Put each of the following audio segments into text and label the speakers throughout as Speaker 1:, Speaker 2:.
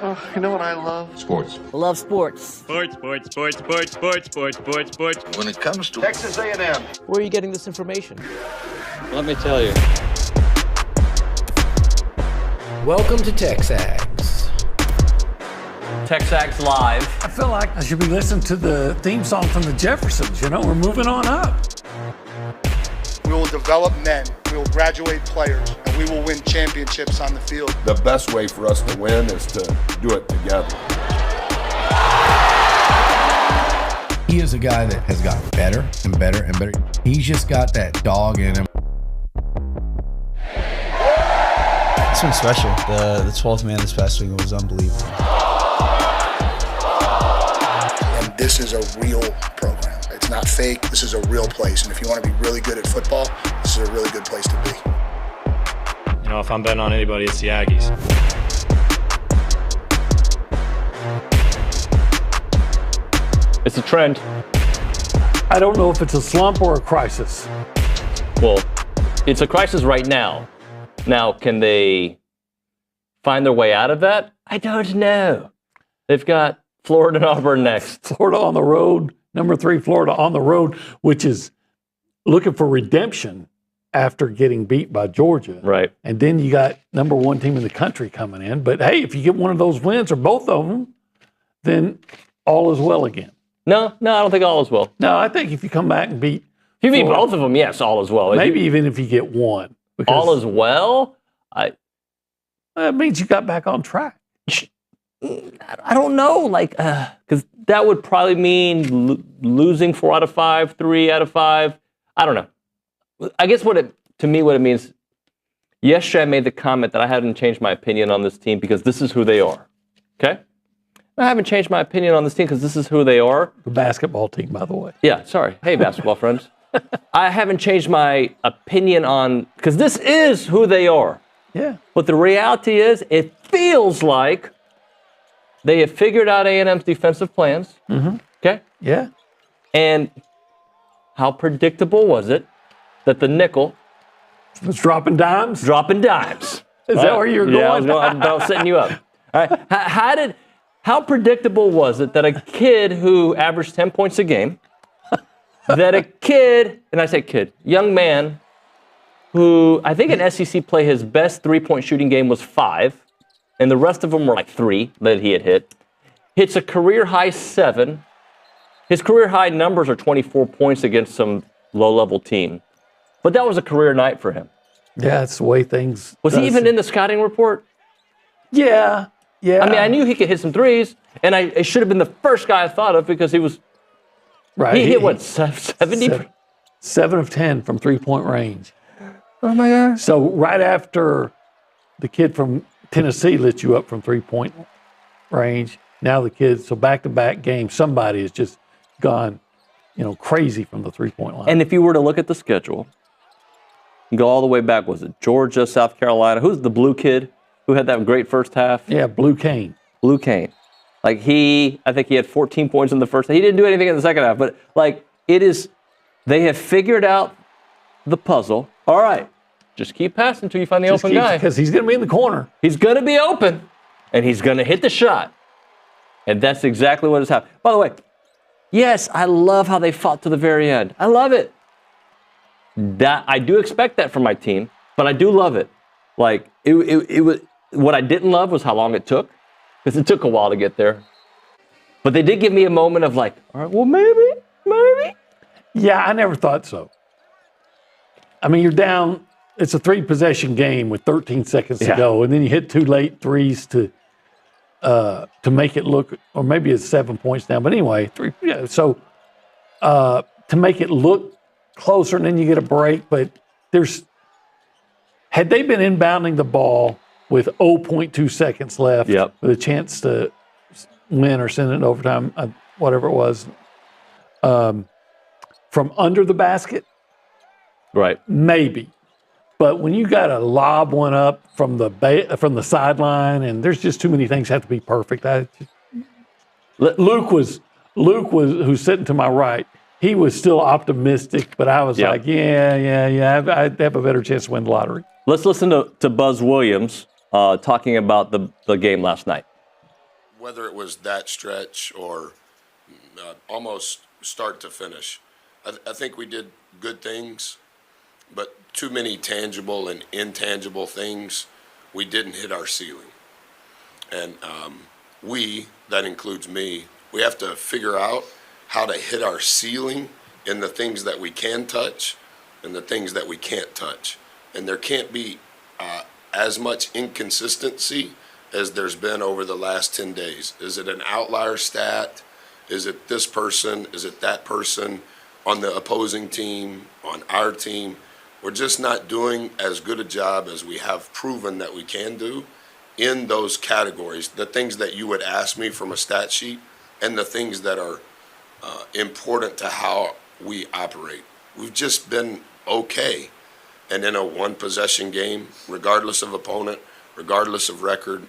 Speaker 1: Oh, you know what I love?
Speaker 2: Sports.
Speaker 3: I love sports.
Speaker 4: Sports. When
Speaker 1: It comes to Texas A&M.
Speaker 3: Where are you getting this information?
Speaker 4: let me tell you.
Speaker 5: Welcome to TexAgs.
Speaker 6: TexAgs Live.
Speaker 7: I feel like I should be listening to the theme song from the Jeffersons. You know, we're moving on up.
Speaker 8: We will develop men, we will graduate players, and we will win championships on the field.
Speaker 2: The best way for us to win is to do it together.
Speaker 5: He is a guy that has gotten better and better and better. He's just got that dog in him.
Speaker 9: This one's special. The 12th man this past week was unbelievable.
Speaker 8: And this is a real program. It's not fake. This is a real place. And if you want to be really good at football, this is a really good place to be.
Speaker 4: You know, if I'm betting on anybody, it's the Aggies.
Speaker 6: It's a trend.
Speaker 7: I don't know if it's a slump or a crisis.
Speaker 6: Well, it's a crisis right now. Now, can they find their way out of that? I don't know. They've got Florida and Auburn next.
Speaker 7: Florida on the road, number 3 Florida on the road, which is looking for redemption after getting beat by Georgia.
Speaker 6: Right.
Speaker 7: And then you got number 1 team in the country coming in. But hey, if you get one of those wins or both of them, then all is well again.
Speaker 6: No, I don't think all is well.
Speaker 7: No, I think if you come back and beat
Speaker 6: If you beat
Speaker 7: Florida,
Speaker 6: both of them, yes, all is well.
Speaker 7: maybe even if you get one. Because
Speaker 6: All is well?
Speaker 7: that means you got back on track.
Speaker 6: I don't know, because that would probably mean losing 4 out of 5, 3 out of 5. I don't know. I guess what it means, yesterday I made the comment that I hadn't changed my opinion on this team because this is who they are. Okay? I haven't changed my opinion on this team because this is who they are.
Speaker 7: The basketball team, by the way.
Speaker 6: Yeah, sorry. Hey, basketball friends. I haven't changed my opinion on, because this is who they are.
Speaker 7: Yeah.
Speaker 6: But the reality is, it feels like they have figured out A&M's defensive plans.
Speaker 7: Mm-hmm.
Speaker 6: Okay?
Speaker 7: Yeah.
Speaker 6: And how predictable was it that the nickel
Speaker 7: was dropping dimes?
Speaker 6: Dropping dimes.
Speaker 7: Is that where you're going?
Speaker 6: Yeah, I was setting you up. All right. How predictable was it that a kid who averaged 10 points a game, that a kid, and I say kid, young man, who I think in SEC play his best three-point shooting game was 5, and the rest of them were like 3 that he had hits a career-high 7. His career-high numbers are 24 points against some low-level team. But that was a career night for him.
Speaker 7: Yeah, that's the way things...
Speaker 6: Was he even in the scouting report?
Speaker 7: Yeah.
Speaker 6: I mean, I knew he could hit some threes, and it should have been the first guy I thought of because he was...
Speaker 7: Right.
Speaker 6: He hit, what, 70?
Speaker 7: 7 of 10 from three-point range.
Speaker 6: Oh, my God.
Speaker 7: So right after the kid from Tennessee lit you up from three-point range, now the kids, so back-to-back games, somebody has just gone, crazy from the three-point line.
Speaker 6: And if you were to look at the schedule, go all the way back, was it Georgia, South Carolina? Who's the blue kid who had that great first half?
Speaker 7: Yeah, Blue Cane.
Speaker 6: Blue Cane. I think he had 14 points in the first half. He didn't do anything in the second half, but they have figured out the puzzle. All right, just keep passing until you find the open guy.
Speaker 7: Because he's going to be in the corner.
Speaker 6: He's going to be open, and he's going to hit the shot. And that's exactly what has happened. By the way, yes, I love how they fought to the very end. I love it. I do expect that from my team, but I do love it. It was what I didn't love was how long it took, because it took a while to get there. But they did give me a moment of all right, well, maybe.
Speaker 7: Yeah, I never thought so. I mean, you're down. It's a 3-possession game with 13 seconds to go, and then you hit 2 late threes to make it look, or maybe it's 7 points down. But anyway, 3. Yeah, so to make it look closer, and then you get a break. But had they been inbounding the ball with 0.2 seconds left, with a chance to win or send it in overtime, whatever it was, from under the basket,
Speaker 6: right? Maybe.
Speaker 7: But when you got to lob one up from the sideline, and there's just too many things have to be perfect. Luke was who's sitting to my right. He was still optimistic, but I was like, yeah, I'd have a better chance to win the lottery.
Speaker 6: Let's listen to Buzz Williams talking about the game last night.
Speaker 2: whether it was that stretch or almost start to finish, I think we did good things, but too many tangible and intangible things, we didn't hit our ceiling. And that includes me, we have to figure out how to hit our ceiling in the things that we can touch and the things that we can't touch. And there can't be as much inconsistency as there's been over the last 10 days. Is it an outlier stat? Is it this person? Is it that person on the opposing team, on our team? We're just not doing as good a job as we have proven that we can do in those categories, the things that you would ask me from a stat sheet and the things that are important to how we operate. We've just been okay. And in a one-possession game, regardless of opponent, regardless of record,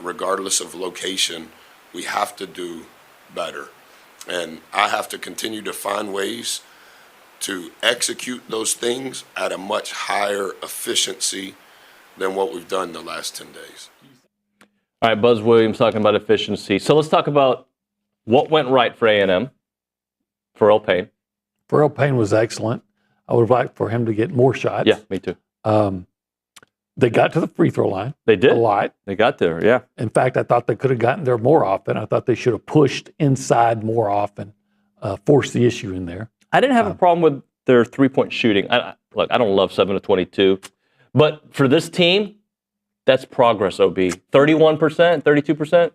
Speaker 2: regardless of location, we have to do better. And I have to continue to find ways to execute those things at a much higher efficiency than what we've done the last 10 days.
Speaker 6: All right, Buzz Williams talking about efficiency. So let's talk about what went right for A&M, for Earl Payne.
Speaker 7: Earl Payne was excellent. I would like for him to get more shots.
Speaker 6: Yeah, me too.
Speaker 7: They got to the free throw line.
Speaker 6: They did.
Speaker 7: A lot.
Speaker 6: They got there, yeah.
Speaker 7: In fact, I thought they could have gotten there more often. I thought they should have pushed inside more often, forced the issue in there.
Speaker 6: I didn't have a problem with their three-point shooting. Look, I don't love 7 of 22. But for this team, that's progress, OB. 31%, 32%?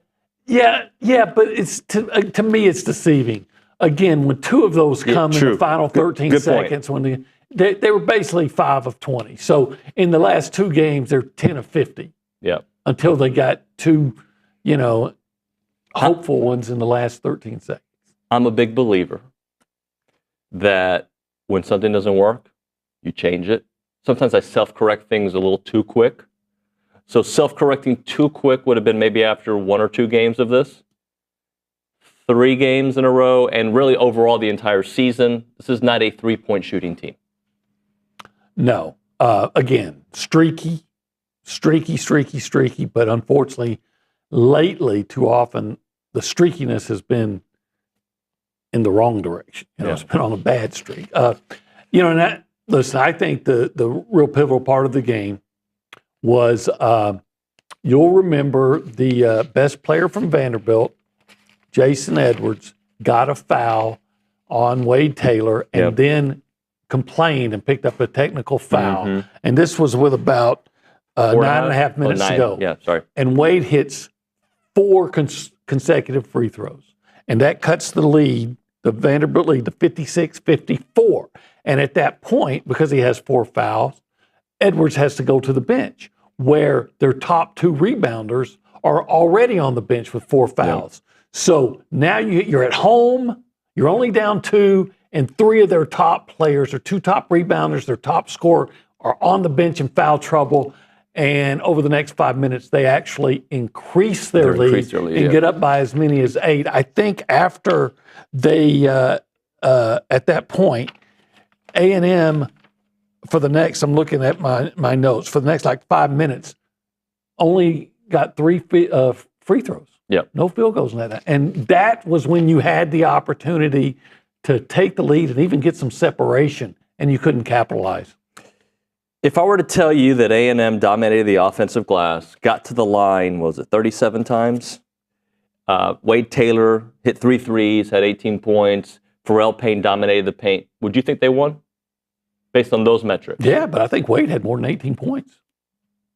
Speaker 7: Yeah, but it's to me, it's deceiving. Again, when two of those come in the final 13 seconds, when they were basically 5 of 20. So in the last two games, they're 10 of 50.
Speaker 6: Yeah.
Speaker 7: Until they got two, hopeful ones in the last 13 seconds.
Speaker 6: I'm a big believer that when something doesn't work, you change it. Sometimes I self-correct things a little too quick. So self-correcting too quick would have been maybe after 1 or 2 games of this. 3 games in a row, and really overall the entire season. This is not a three-point shooting team.
Speaker 7: No. Again, streaky, but unfortunately, lately, too often, the streakiness has been in the wrong direction. It's been on a bad streak. Listen, I think the real pivotal part of the game was, you'll remember the best player from Vanderbilt, Jason Edwards, got a foul on Wade Taylor and then complained and picked up a technical foul. Mm-hmm. And this was with about 9.5 minutes to go.
Speaker 6: Yeah, sorry.
Speaker 7: And Wade hits 4 consecutive free throws. And that cuts the lead, the Vanderbilt lead, to 56-54. And at that point, because he has 4 fouls, Edwards has to go to the bench, where their top 2 rebounders are already on the bench with 4 fouls. Yeah. So now you're at home, you're only down 2, and 3 of their top players, or 2 top rebounders, their top scorer, are on the bench in foul trouble. And over the next 5 minutes, they actually increase their lead and get up by as many as 8. I think after they, at that point, A&M, for the next, I'm looking at my notes, for the next 5 minutes, only got 3 free throws.
Speaker 6: Yep.
Speaker 7: No field goals in that. And that was when you had the opportunity to take the lead and even get some separation, and you couldn't capitalize.
Speaker 6: If I were to tell you that A&M dominated the offensive glass, got to the line, was it 37 times? Wade Taylor hit 3 threes, had 18 points. Earl Payne dominated the paint. Would you think they won based on those metrics?
Speaker 7: Yeah, but I think Wade had more than 18 points.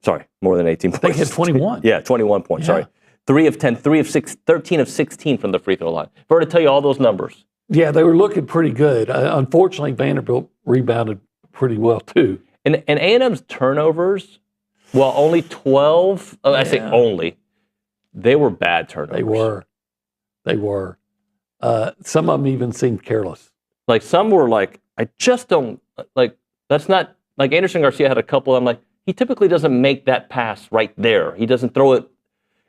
Speaker 6: Sorry, more than 18 points.
Speaker 7: I think he had 21.
Speaker 6: Yeah, 21 points, sorry. 3 of 10, 13 of 16 from the free throw line. If I were to tell you all those numbers.
Speaker 7: Yeah, they were looking pretty good. Unfortunately, Vanderbilt rebounded pretty well, too.
Speaker 6: And A&M's turnovers, well, only 12, I say only, they were bad turnovers.
Speaker 7: They were. Some of them even seemed careless.
Speaker 6: Like, some were like, I just don't, like, that's not, like Anderson Garcia had a couple, I'm like, he typically doesn't make that pass right there. He doesn't throw it.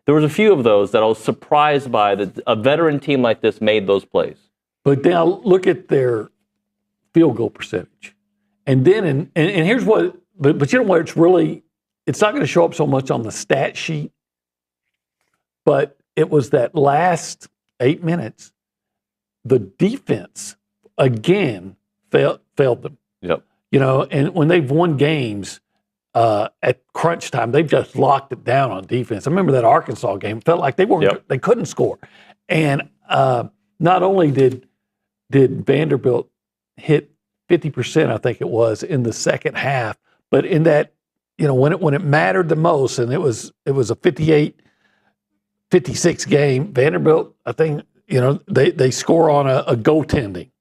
Speaker 6: There was a few of those that I was surprised by that a veteran team like this made those plays.
Speaker 7: But now look at their field goal percentage. And then, and here's what, but you know what, it's not going to show up so much on the stat sheet, but it was that last 8 minutes, the defense again failed them.
Speaker 6: Yep.
Speaker 7: You know, and when they've won games at crunch time, they've just locked it down on defense. I remember that Arkansas game; it felt like they couldn't score. And not only did Vanderbilt hit 50%, I think it was, in the second half, but in that, you know, when it mattered the most, and it was a 58-56 game, Vanderbilt, I think, you know, they score on a goaltending.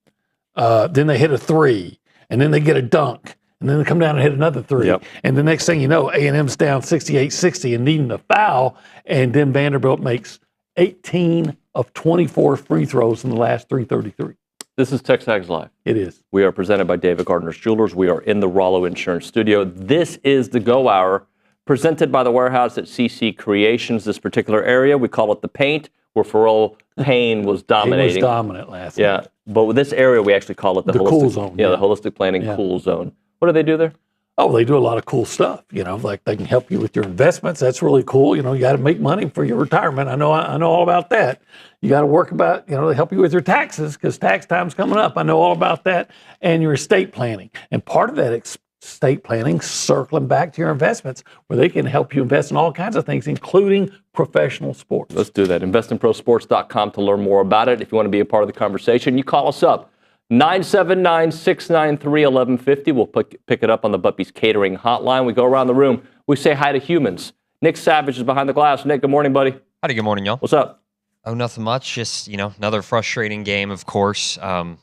Speaker 7: Then they hit a 3, and then they get a dunk, and then they come down and hit another 3.
Speaker 6: Yep.
Speaker 7: And the next thing you know, A&M's down 68-60 and needing a foul, and then Vanderbilt makes 18 of 24 free throws in the last 3:33.
Speaker 6: This is TexAgs Live.
Speaker 7: It is.
Speaker 6: We are presented by David Gardner's Jewelers. We are in the Rollo Insurance Studio. This is the Go Hour, presented by the warehouse at CC Creations. This particular area, we call it the Paint, where Pharrell Payne was dominating.
Speaker 7: He was dominant last night.
Speaker 6: Yeah, but with this area, we actually call it the holistic,
Speaker 7: cool zone.
Speaker 6: Yeah, the holistic planning cool zone. What do they do there?
Speaker 7: Oh, they do a lot of cool stuff. You know, like they can help you with your investments. That's really cool. You know, you got to make money for your retirement. I know all about that. You got to work about, you know, they help you with your taxes because tax time's coming up. I know all about that. And your estate planning. And part of that estate planning, circling back to your investments, where they can help you invest in all kinds of things, including professional sports.
Speaker 6: Let's do that. InvestinProSports.com to learn more about it. If you want to be a part of the conversation, you call us up. 979-693-1150. We'll pick it up on the Buppies Catering Hotline. We go around the room. We say hi to humans. Nick Savage is behind the glass. Nick, good morning, buddy.
Speaker 10: Howdy, good morning, y'all.
Speaker 6: What's up?
Speaker 10: Oh, nothing much. Just, you know, another frustrating game, of course. I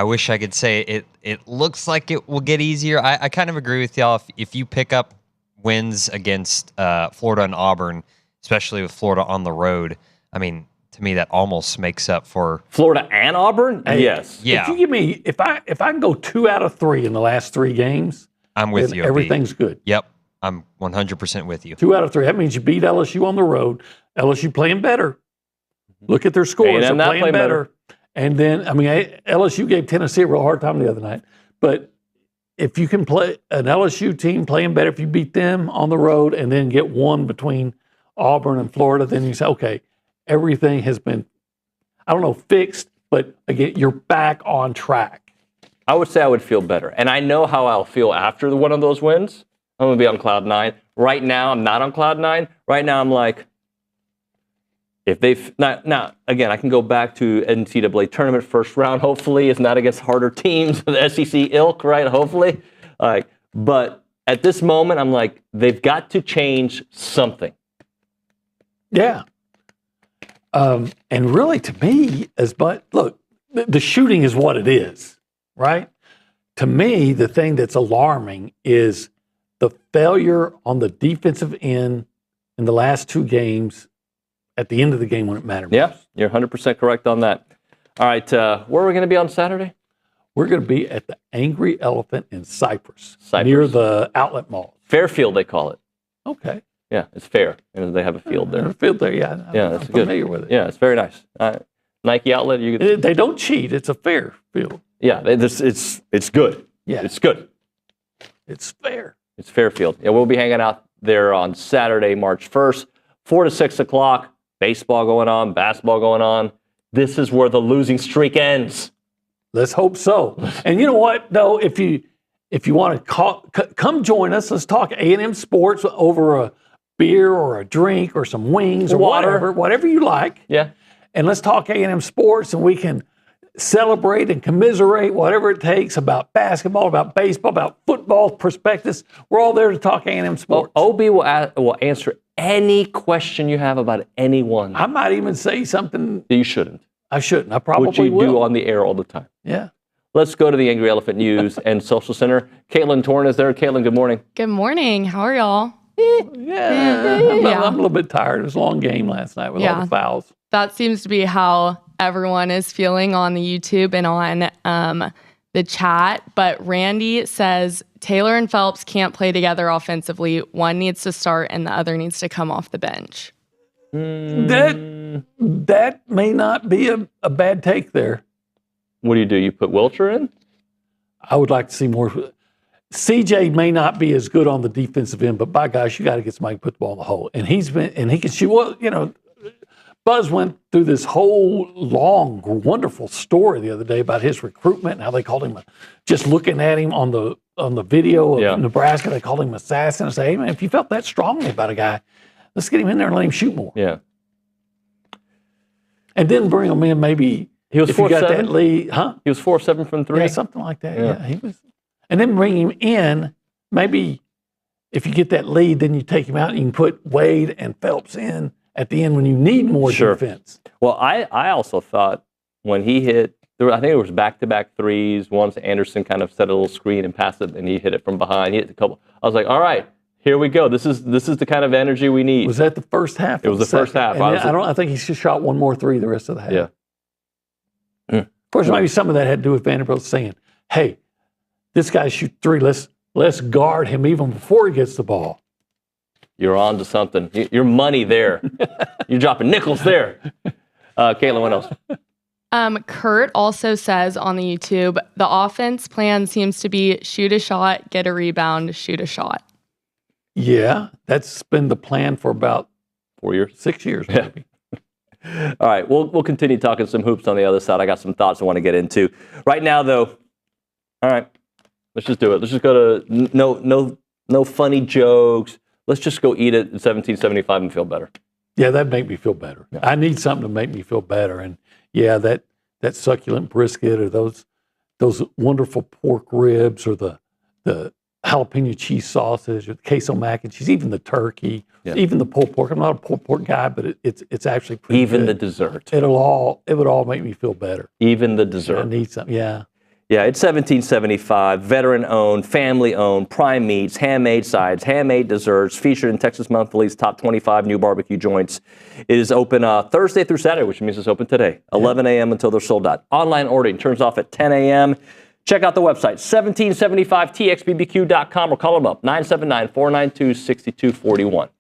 Speaker 10: wish I could say it looks like it will get easier. I kind of agree with y'all. If you pick up wins against Florida and Auburn, especially with Florida on the road, I mean, to me, that almost makes up for
Speaker 6: Florida and Auburn. Yes.
Speaker 10: Yeah.
Speaker 7: If you give me, if I can go 2 out of 3 in the last 3 games,
Speaker 10: I'm with you.
Speaker 7: Everything's good.
Speaker 10: Yep, I'm 100% with you.
Speaker 7: 2 out of 3. That means you beat LSU on the road. LSU playing better. Look at their scores. They're playing better. And then, I mean, LSU gave Tennessee a real hard time the other night. But if you can play an LSU team playing better, if you beat them on the road and then get one between Auburn and Florida, then you say, okay, everything has been, I don't know, fixed, but again, you're back on track.
Speaker 6: I would say I would feel better. And I know how I'll feel after one of those wins. I'm going to be on cloud 9. Right now, I'm not on cloud 9. Right now, I'm like, if they've, now, again, I can go back to NCAA tournament first round, hopefully. It's not against harder teams, the SEC ilk, right? Hopefully. But at this moment, I'm like, they've got to change something.
Speaker 7: Yeah. And really, to me, look, the shooting is what it is, right? To me, the thing that's alarming is the failure on the defensive end in the last 2 games at the end of the game when it mattered most.
Speaker 6: Yeah, you're 100% correct on that. All right, where are we going to be on Saturday?
Speaker 7: We're going to be at the Angry Elephant in Cypress. Near the outlet mall.
Speaker 6: Fairfield, they call it.
Speaker 7: Okay.
Speaker 6: Yeah, it's fair. And they have a field there.
Speaker 7: A field there, yeah.
Speaker 6: I'm
Speaker 7: familiar with it.
Speaker 6: Yeah, it's very nice. Nike outlet.
Speaker 7: They don't cheat. It's a fair field.
Speaker 6: Yeah, it's good.
Speaker 7: Yeah.
Speaker 6: It's good.
Speaker 7: It's fair.
Speaker 6: It's Fairfield. Yeah, we'll be hanging out there on Saturday, March 1st, 4 to 6 o'clock. Baseball going on, basketball going on. This is where the losing streak ends.
Speaker 7: Let's hope so. And you know what, though, if you want to come join us, let's talk A&M sports over a beer or a drink or some wings or whatever you like.
Speaker 6: Yeah.
Speaker 7: And let's talk A&M sports, and we can celebrate and commiserate whatever it takes about basketball, about baseball, about football perspectives. We're all there to talk A&M sports.
Speaker 6: Well, OB will answer any question you have about anyone.
Speaker 7: I might even say something
Speaker 6: that you shouldn't.
Speaker 7: I shouldn't. I probably will.
Speaker 6: Which you do on the air all the time.
Speaker 7: Yeah.
Speaker 6: Let's go to the Angry Elephant News and Social Center. Caitlin Torres is there. Caitlin, good morning.
Speaker 11: Good morning. How are y'all?
Speaker 7: Yeah. I'm a little bit tired. It was a long game last night with all the fouls.
Speaker 11: That seems to be how everyone is feeling on the YouTube and on the chat. But Randy says Taylor and Phelps can't play together offensively. One needs to start and the other needs to come off the bench.
Speaker 7: That may not be a bad take there.
Speaker 6: What do? You put Wilcher in?
Speaker 7: I would like to see more. CJ may not be as good on the defensive end, but by gosh, you got to get somebody to put the ball in the hole. And he can shoot. Well, you know, Buzz went through this whole long, wonderful story the other day about his recruitment and how they called him, just looking at him on the video of Nebraska, they called him assassin. I say, hey, man, if you felt that strongly about a guy, let's get him in there and let him shoot more.
Speaker 6: Yeah.
Speaker 7: And then bring him in maybe
Speaker 6: he was
Speaker 7: if you got that lead. Huh?
Speaker 6: He was 4 7 from 3.
Speaker 7: Yeah, something like that. Yeah, he was. And then bring him in, maybe if you get that lead, then you take him out and you can put Wade and Phelps in at the end when you need more defense.
Speaker 6: Well, I also thought when he hit, I think it was back-to-back threes. Once Anderson kind of set a little screen and passed it, and he hit it from behind. He hit a couple. I was like, all right, here we go. This is the kind of energy we need.
Speaker 7: Was that the first half?
Speaker 6: It was the first half.
Speaker 7: And I think he just shot one more three the rest of the half.
Speaker 6: Yeah.
Speaker 7: Of course, maybe some of that had to do with Vanderbilt saying, hey, this guy shoots three. Let's guard him even before he gets the ball.
Speaker 6: You're on to something. Your money there. You're dropping nickels there. Caitlin, what else?
Speaker 11: Kurt also says on the YouTube, the offense plan seems to be shoot a shot, get a rebound, shoot a shot.
Speaker 7: Yeah, that's been the plan for about
Speaker 6: 4 years,
Speaker 7: 6 years, maybe.
Speaker 6: All right, we'll continue talking some hoops on the other side. I got some thoughts I want to get into. Right now, though, all right, let's just do it. Let's just go to no funny jokes. Let's just go eat it at 1775 and feel better.
Speaker 7: Yeah, that'd make me feel better.
Speaker 6: Yeah.
Speaker 7: I need something to make me feel better. And yeah, that succulent brisket or those wonderful pork ribs or the jalapeno cheese sausage or the queso mac and cheese, even the turkey, even the pulled pork. I'm not a pulled pork guy, but it's actually pretty
Speaker 6: even
Speaker 7: good.
Speaker 6: The dessert.
Speaker 7: It would all make me feel better.
Speaker 6: Even the dessert.
Speaker 7: I need something. Yeah.
Speaker 6: Yeah, it's 1775, veteran-owned, family-owned, prime meats, handmade sides, handmade desserts, featured in Texas Monthly's top 25 new barbecue joints. It is open Thursday through Saturday, which means it's open today, 11 a.m. until they're sold out. Online ordering turns off at 10 a.m. Check out the website, 1775txbbq.com, or call them up, 979-492-6241.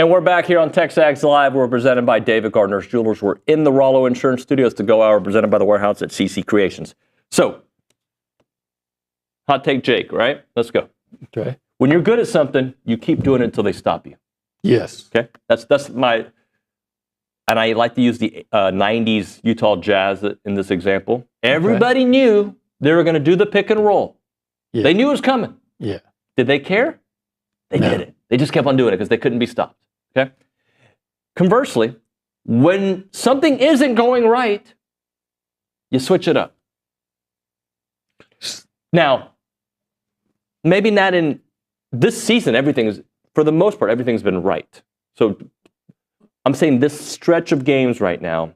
Speaker 6: And we're back here on TexAgs Live. We're presented by David Gardner's Jewelers. We're in the Rollo Insurance Studios to go hour, presented by the warehouse at CC Creations. So, hot take Jake, right? Let's go.
Speaker 7: Okay.
Speaker 6: When you're good at something, you keep doing it until they stop you.
Speaker 7: Yes.
Speaker 6: Okay. That's my, and I like to use the 90s Utah Jazz in this example. Everybody knew they were going to do the pick and roll.
Speaker 7: Yeah.
Speaker 6: They knew it was coming.
Speaker 7: Yeah.
Speaker 6: Did they care? They did it. They just kept on doing it because they couldn't be stopped. Okay. Conversely, when something isn't going right, you switch it up. Now, maybe not in this season, for the most part, everything's been right. So I'm saying this stretch of games right now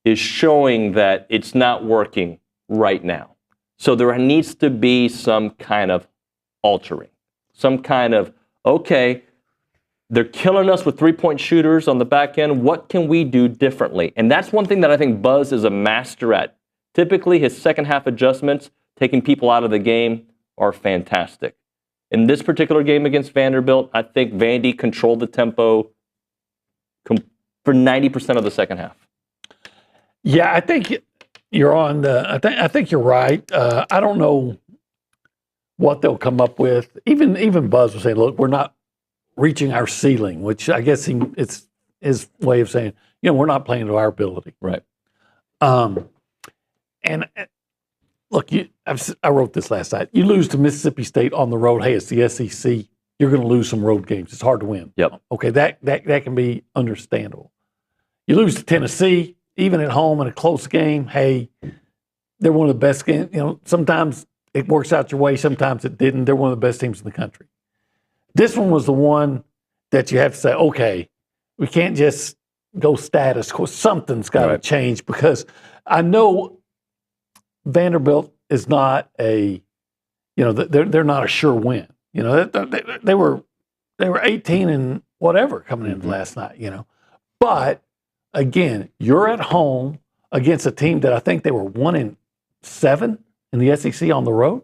Speaker 6: is showing that it's not working right now. So there needs to be some kind of altering, some kind of, okay, they're killing us with three-point shooters on the back end. What can we do differently? And that's one thing that I think Buzz is a master at. Typically, his second half adjustments, taking people out of the game, are fantastic. In this particular game against Vanderbilt, I think Vandy controlled the tempo for 90% of the second half.
Speaker 7: Yeah, I think you're on the. I think you're right. I don't know what they'll come up with. Even Buzz was saying, "Look, we're not reaching our ceiling," which I guess it's his way of saying, we're not playing to our ability.
Speaker 6: Right.
Speaker 7: And look, I wrote this last night. You lose to Mississippi State on the road. Hey, it's the SEC. You're going to lose some road games. It's hard to win.
Speaker 6: Yep.
Speaker 7: Okay, that can be understandable. You lose to Tennessee, even at home in a close game. Hey, they're one of the best games. Sometimes it works out your way. Sometimes it didn't. They're one of the best teams in the country. This one was the one that you have to say, okay, we can't just go status quo. Something's got to change, because I know Vanderbilt is not they're not a sure win. They were 18 and whatever coming in last night. But again, you're at home against a team that I think they were 1-7 in the SEC on the road.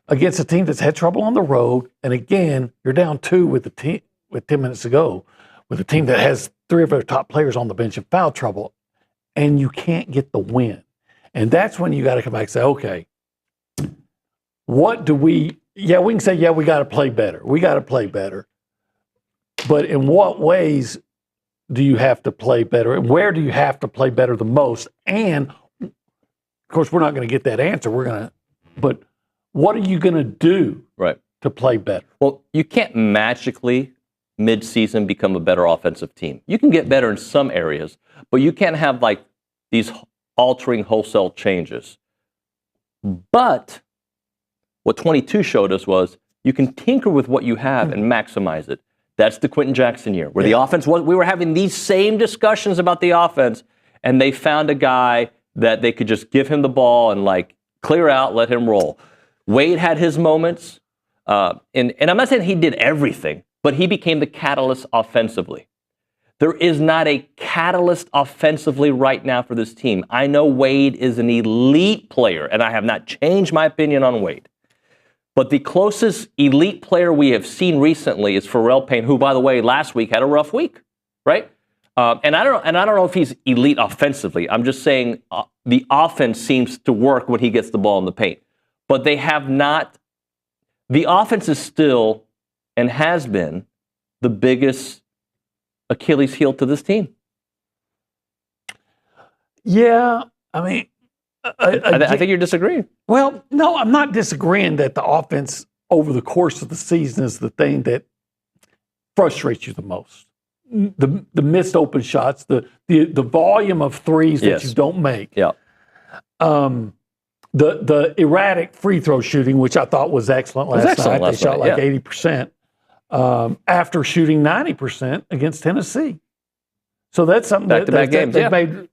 Speaker 7: Against a team that's had trouble on the road, and again, you're down 2 with 10 minutes to go, with a team that has 3 of their top players on the bench in foul trouble, and you can't get the win. And that's when you got to come back and say, okay, what do we? Yeah, we can say, we got to play better. We got to play better. But in what ways do you have to play better, and where do you have to play better the most? And of course, we're not going to get that answer. But what are you going to do to play better?
Speaker 6: Well, you can't magically mid-season become a better offensive team. You can get better in some areas, but you can't have these altering wholesale changes. But what 22 showed us was you can tinker with what you have and maximize it. That's the Quentin Jackson year, where the offense we were having these same discussions about the offense, and they found a guy that they could just give him the ball and clear out, let him roll. Wade had his moments, and I'm not saying he did everything, but he became the catalyst offensively. There is not a catalyst offensively right now for this team. I know Wade is an elite player, and I have not changed my opinion on Wade. But the closest elite player we have seen recently is Pharrell Payne, who, by the way, last week had a rough week, right? And I don't know if he's elite offensively. I'm just saying the offense seems to work when he gets the ball in the paint. But they have not. The offense is still and has been the biggest Achilles heel to this team.
Speaker 7: Yeah, I mean,
Speaker 6: I think you're disagreeing.
Speaker 7: Well, no, I'm not disagreeing that the offense over the course of the season is the thing that frustrates you the most. The missed open shots, the volume of threes that you don't make.
Speaker 6: Yeah.
Speaker 7: The erratic free throw shooting, which I thought was excellent last night. They shot 80% after shooting 90% against Tennessee. So that's something
Speaker 6: back-to-back games.
Speaker 7: They made.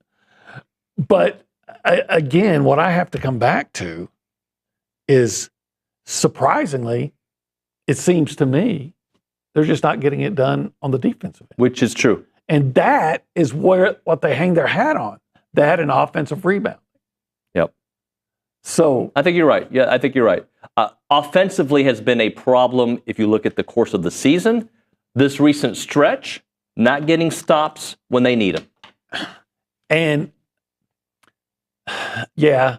Speaker 7: But again, what I have to come back to is, surprisingly, it seems to me, they're just not getting it done on the defensive end.
Speaker 6: Which is true.
Speaker 7: And that is what they hang their hat on, that and offensive rebound.
Speaker 6: Yep.
Speaker 7: So
Speaker 6: I think you're right. Yeah, I think you're right. Offensively has been a problem if you look at the course of the season, this recent stretch, not getting stops when they need them.
Speaker 7: And, yeah.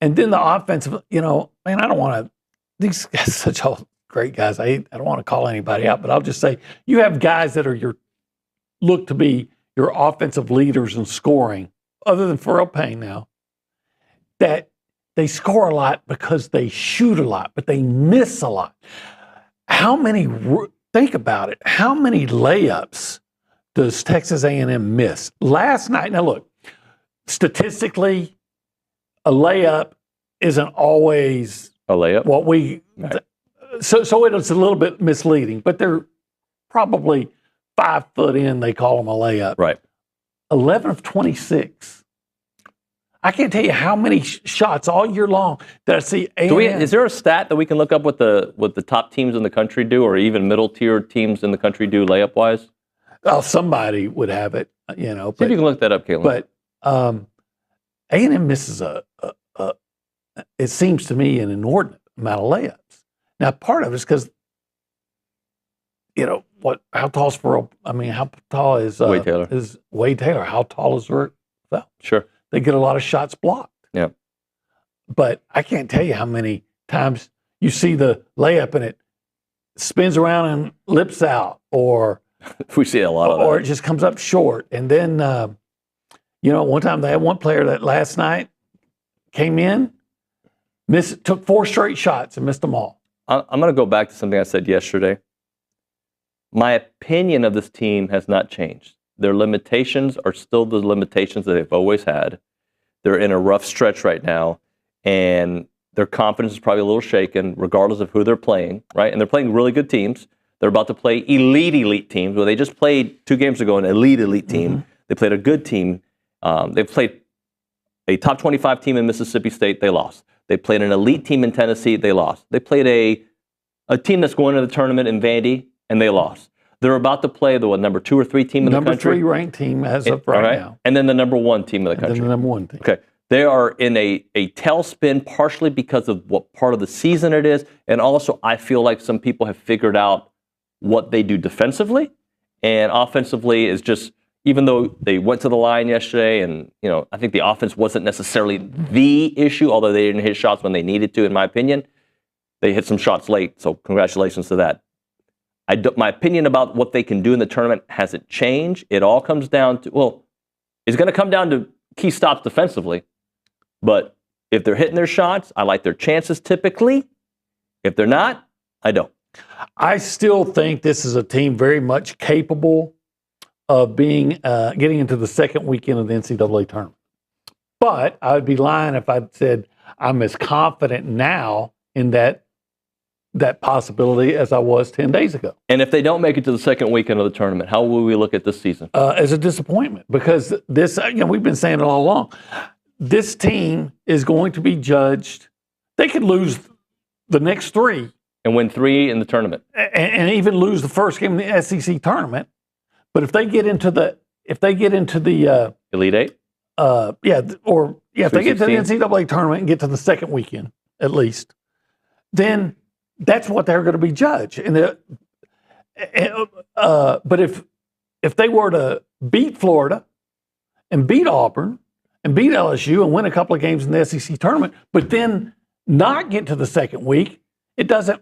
Speaker 7: And then the offensive, man, I don't want to, these guys are such all great guys. I don't want to call anybody out, but I'll just say you have guys that are look to be your offensive leaders in scoring, other than Pharrell Payne now, that they score a lot because they shoot a lot, but they miss a lot. Think about it. How many layups does Texas A&M miss? Last night, now look, statistically, a layup isn't always
Speaker 6: a layup.
Speaker 7: What we
Speaker 6: right.
Speaker 7: So it's a little bit misleading, but they're probably 5 foot in. They call them a layup.
Speaker 6: Right.
Speaker 7: 11 of 26. I can't tell you how many shots all year long that I see.
Speaker 6: Is there a stat that we can look up what the top teams in the country do, or even middle tier teams in the country do layup wise?
Speaker 7: Oh, somebody would have it.
Speaker 6: See if you can look that up, Caleb.
Speaker 7: But A&M misses it seems to me, an inordinate amount of layups. Now, part of it is because, how tall is how tall is
Speaker 6: Wade Taylor?
Speaker 7: How tall is Rick?
Speaker 6: Sure.
Speaker 7: They get a lot of shots blocked.
Speaker 6: Yeah.
Speaker 7: But I can't tell you how many times you see the layup and it spins around and lips out, or
Speaker 6: we see a lot of that.
Speaker 7: Or it just comes up short. And then, one time they had one player that last night came in, took 4 straight shots and missed them all.
Speaker 6: I'm going to go back to something I said yesterday. My opinion of this team has not changed. Their limitations are still the limitations that they've always had. They're in a rough stretch right now, and their confidence is probably a little shaken, regardless of who they're playing, right? And they're playing really good teams. They're about to play elite teams. Well, they just played 2 games ago an elite team. Mm-hmm. They played a good team. They played a top 25 team in Mississippi State. They lost. They played an elite team in Tennessee. They lost. They played a team that's going to the tournament in Vandy, and they lost. They're about to play the number 2 or 3 team in the country.
Speaker 7: Number 3 ranked team as of right now.
Speaker 6: And then the number 1 team in the country.
Speaker 7: And then the number 1 team.
Speaker 6: Okay. They are in a tailspin, partially because of what part of the season it is, and also I feel like some people have figured out what they do defensively, and offensively is just, even though they went to the line yesterday, and I think the offense wasn't necessarily the issue, although they didn't hit shots when they needed to, in my opinion. They hit some shots late, so congratulations to that. My opinion about what they can do in the tournament hasn't changed. It all comes down to, it's going to come down to key stops defensively. But if they're hitting their shots, I like their chances typically. If they're not, I don't.
Speaker 7: I still think this is a team very much capable of getting into the second weekend of the NCAA tournament. But I would be lying if I said I'm as confident now in that possibility as I was 10 days ago.
Speaker 6: And if they don't make it to the second weekend of the tournament, how will we look at this season?
Speaker 7: As a disappointment, because this, we've been saying it all along. This team is going to be judged. They could lose the next 3
Speaker 6: and win 3 in the tournament,
Speaker 7: and even lose the first game in the SEC tournament. But if they get into the
Speaker 6: Elite 8,
Speaker 7: if they get to the NCAA tournament and get to the second weekend at least, then that's what they're going to be judged. But if they were to beat Florida and beat Auburn and beat LSU and win a couple of games in the SEC tournament, but then not get to the second week, it doesn't,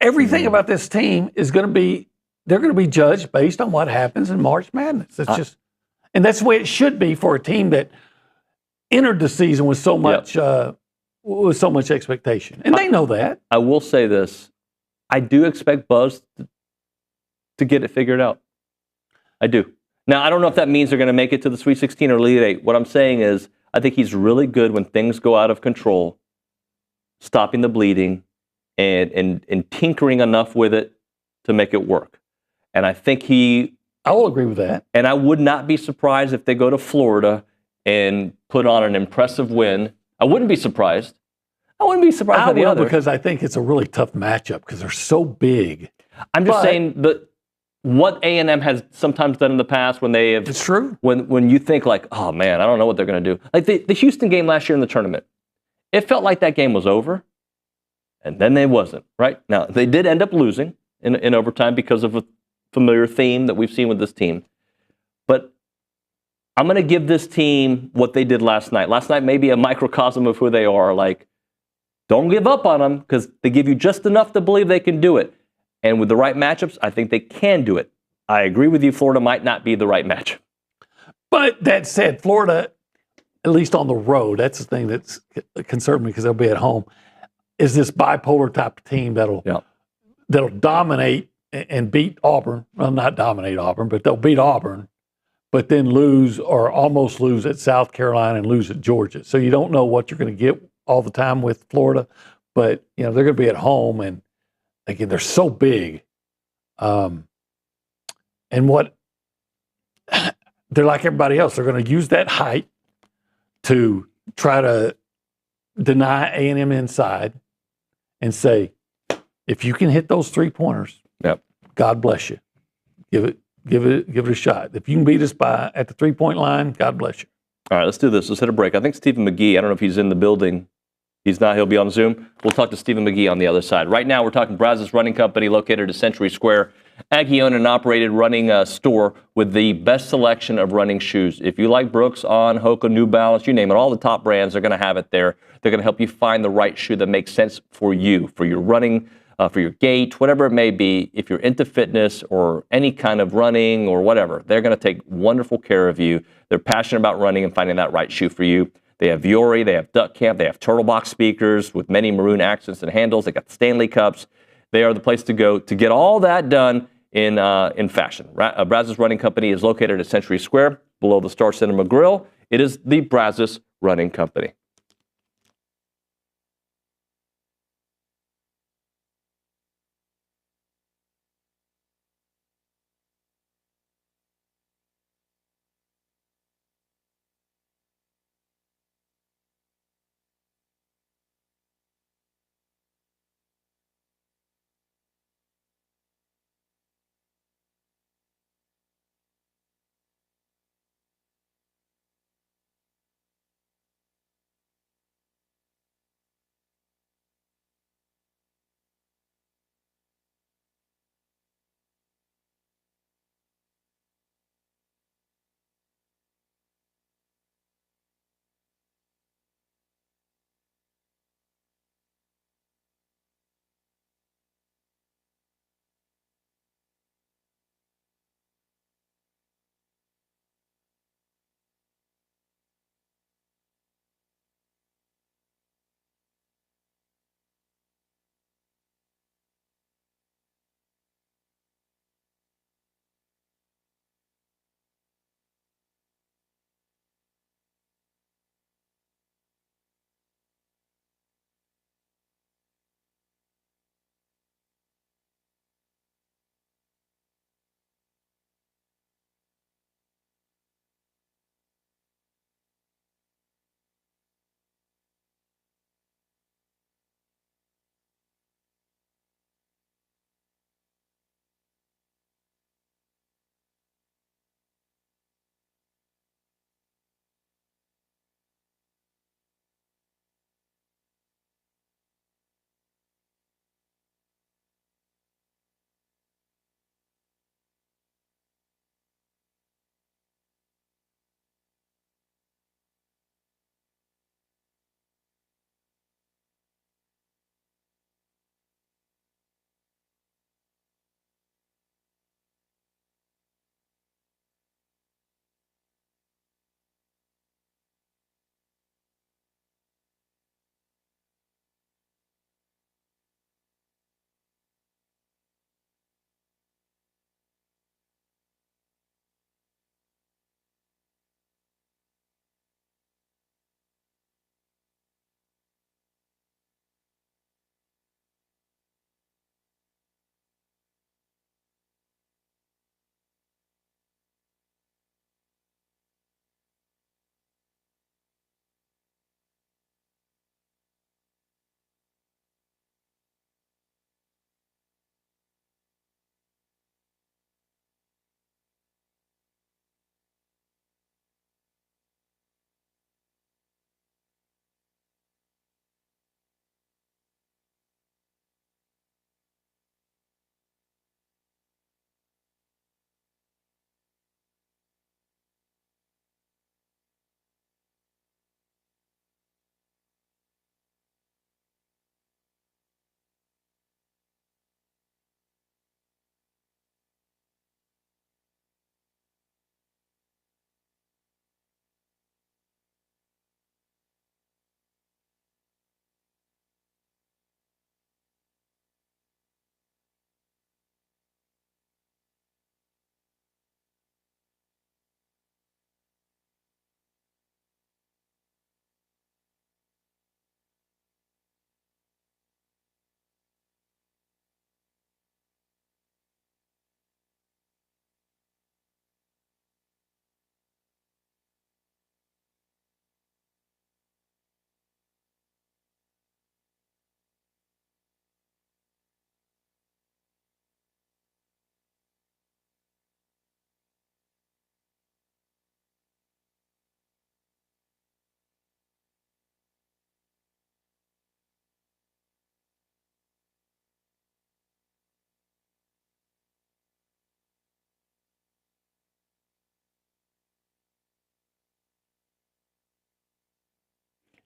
Speaker 7: everything about this team is going to be, they're going to be judged based on what happens in March Madness. It's and that's the way it should be for a team that entered the season with so much, expectation. And they know that.
Speaker 6: I will say this. I do expect Buzz to get it figured out. I do. Now, I don't know if that means they're going to make it to the Sweet 16 or Elite 8. What I'm saying is I think he's really good when things go out of control, stopping the bleeding and tinkering enough with it to make it work. And I think
Speaker 7: I will agree with that.
Speaker 6: And I would not be surprised if they go to Florida and put on an impressive win. I wouldn't be surprised. I wouldn't be surprised by the others.
Speaker 7: Because I think it's a really tough matchup because they're so big.
Speaker 6: I'm just saying that what A&M has sometimes done in the past when they have...
Speaker 7: It's true.
Speaker 6: When you think like, oh man, I don't know what they're going to do. Like the Houston game last year in the tournament. It felt like that game was over, and then it wasn't, right? Now, they did end up losing in overtime because of familiar theme that we've seen with this team. But I'm going to give this team what they did last night. Last night may be a microcosm of who they are. Like, don't give up on them because they give you just enough to believe they can do it. And with the right matchups, I think they can do it. I agree with you. Florida might not be the right match.
Speaker 7: But that said, Florida, at least on the road, that's the thing that's concerned me because they'll be at home, is this bipolar type of team that'll dominate and beat Auburn. Well, not dominate Auburn, but they'll beat Auburn, but then lose or almost lose at South Carolina and lose at Georgia. So you don't know what you're going to get all the time with Florida, but they're going to be at home, and again, they're so big. And what they're like everybody else. They're going to use that height to try to deny A&M inside and say, if you can hit those 3-pointers, God bless you. Give it a shot. If you can beat us at the 3-point line, God bless you.
Speaker 6: All right, let's do this. Let's hit a break. I think Stephen McGee, I don't know if he's in the building. He's not. He'll be on Zoom. We'll talk to Stephen McGee on the other side. Right now, we're talking Brazos Running Company, located at Century Square. Aggie owned and operated running store with the best selection of running shoes. If you like Brooks, On, Hoka, New Balance, you name it, all the top brands are going to have it there. They're going to help you find the right shoe that makes sense for you, for your running, for your gait, whatever it may be. If you're into fitness or any kind of running or whatever, they're going to take wonderful care of you. They're passionate about running and finding that right shoe for you. They have Vuori, they have Duck Camp, they have Turtle Box speakers with many maroon accents and handles. They got Stanley Cups. They are the place to go to get all that done in fashion. Brazos Running Company is located at Century Square, below the Star Cinema Grill. It is the Brazos Running Company.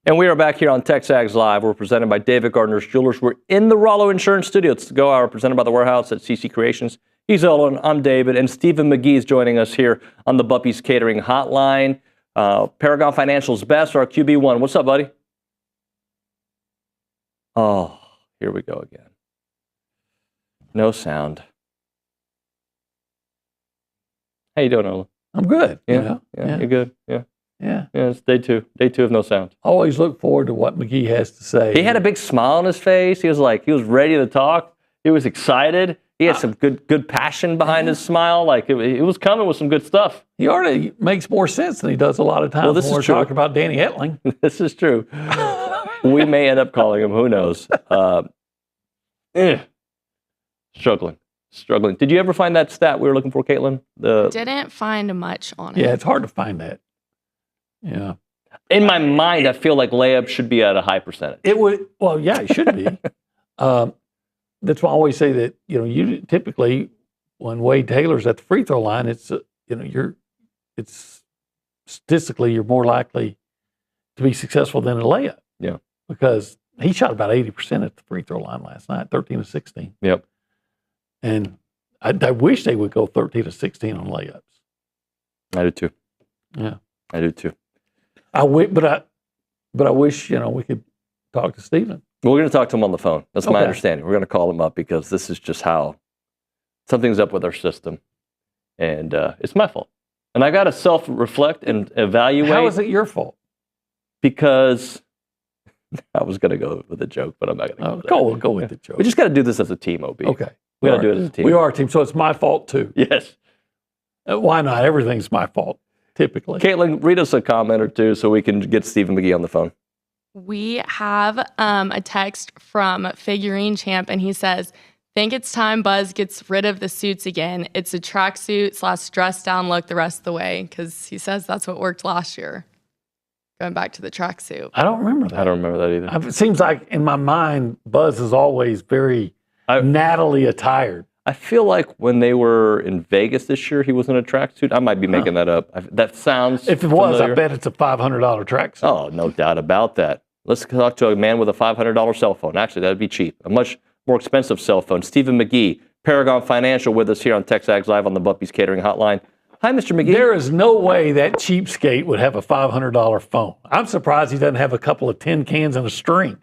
Speaker 6: And we are back here on TexAgs Live. We're presented by David Gardner's Jewelers. We're in the Rollo Insurance Studio. It's the Go Hour presented by The Warehouse at CC Creations. He's Olin, I'm David, and Stephen McGee is joining us here on the Buppy's Catering Hotline. Paragon Financial's best, our QB1. What's up, buddy? Oh, here we go again. No sound. How you doing, Olin?
Speaker 7: I'm good.
Speaker 6: Yeah. You're good? Yeah. Yeah, it's day two. Day 2 of no sound.
Speaker 7: Always look forward to what McGee has to say.
Speaker 6: He had a big smile on his face. He was ready to talk. He was excited. He had some good passion behind his smile. Like it was coming with some good stuff.
Speaker 7: He already makes more sense than he does a lot of times when we're talking about Danny Etling.
Speaker 6: This is true. We may end up calling him. Who knows? Struggling. Did you ever find that stat we were looking for, Caitlin?
Speaker 11: Didn't find much on it.
Speaker 7: Yeah, it's hard to find that. Yeah.
Speaker 6: In my mind, I feel like layup should be at a high percentage.
Speaker 7: It would. Well, yeah, it should be. That's why I always say that, you typically, when Wade Taylor's at the free throw line, it's statistically, you're more likely to be successful than a layup.
Speaker 6: Yeah.
Speaker 7: Because he shot about 80% at the free throw line last night, 13 of 16.
Speaker 6: Yep.
Speaker 7: And I wish they would go 13 of 16 on layups.
Speaker 6: I do too.
Speaker 7: Yeah.
Speaker 6: I do too.
Speaker 7: But I wish, we could talk to Stephen.
Speaker 6: We're going to talk to him on the phone. That's my understanding. We're going to call him up because this is just how something's up with our system. And it's my fault. And I got to self-reflect and evaluate.
Speaker 7: How is it your fault?
Speaker 6: Because I was going to go with a joke, but I'm not going to
Speaker 7: go with the joke.
Speaker 6: We just got to do this as a team, OB.
Speaker 7: Okay.
Speaker 6: We got to do it as a team.
Speaker 7: We are a team, so it's my fault too.
Speaker 6: Yes.
Speaker 7: Why not? Everything's my fault, typically.
Speaker 6: Caitlin, read us a comment or two so we can get Stephen McGee on the phone.
Speaker 11: We have a text from Figurine Champ, and he says, think it's time Buzz gets rid of the suits again. It's a tracksuit / dress down look the rest of the way, because he says that's what worked last year. Going back to the tracksuit.
Speaker 7: I don't remember that.
Speaker 6: I don't remember that either.
Speaker 7: It seems like in my mind, Buzz is always very nattily attired.
Speaker 6: I feel like when they were in Vegas this year, he was in a tracksuit. I might be making that up. That sounds
Speaker 7: If it was,
Speaker 6: familiar.
Speaker 7: I bet it's a $500 tracksuit.
Speaker 6: Oh, no doubt about that. Let's talk to a man with a $500 cell phone. Actually, that would be cheap. A much more expensive cell phone. Stephen McGee, Paragon Financial, with us here on TexAgs Live on the Buppy's Catering Hotline. Hi, Mr. McGee.
Speaker 7: There is no way that cheapskate would have a $500 phone. I'm surprised he doesn't have a couple of tin cans and a string.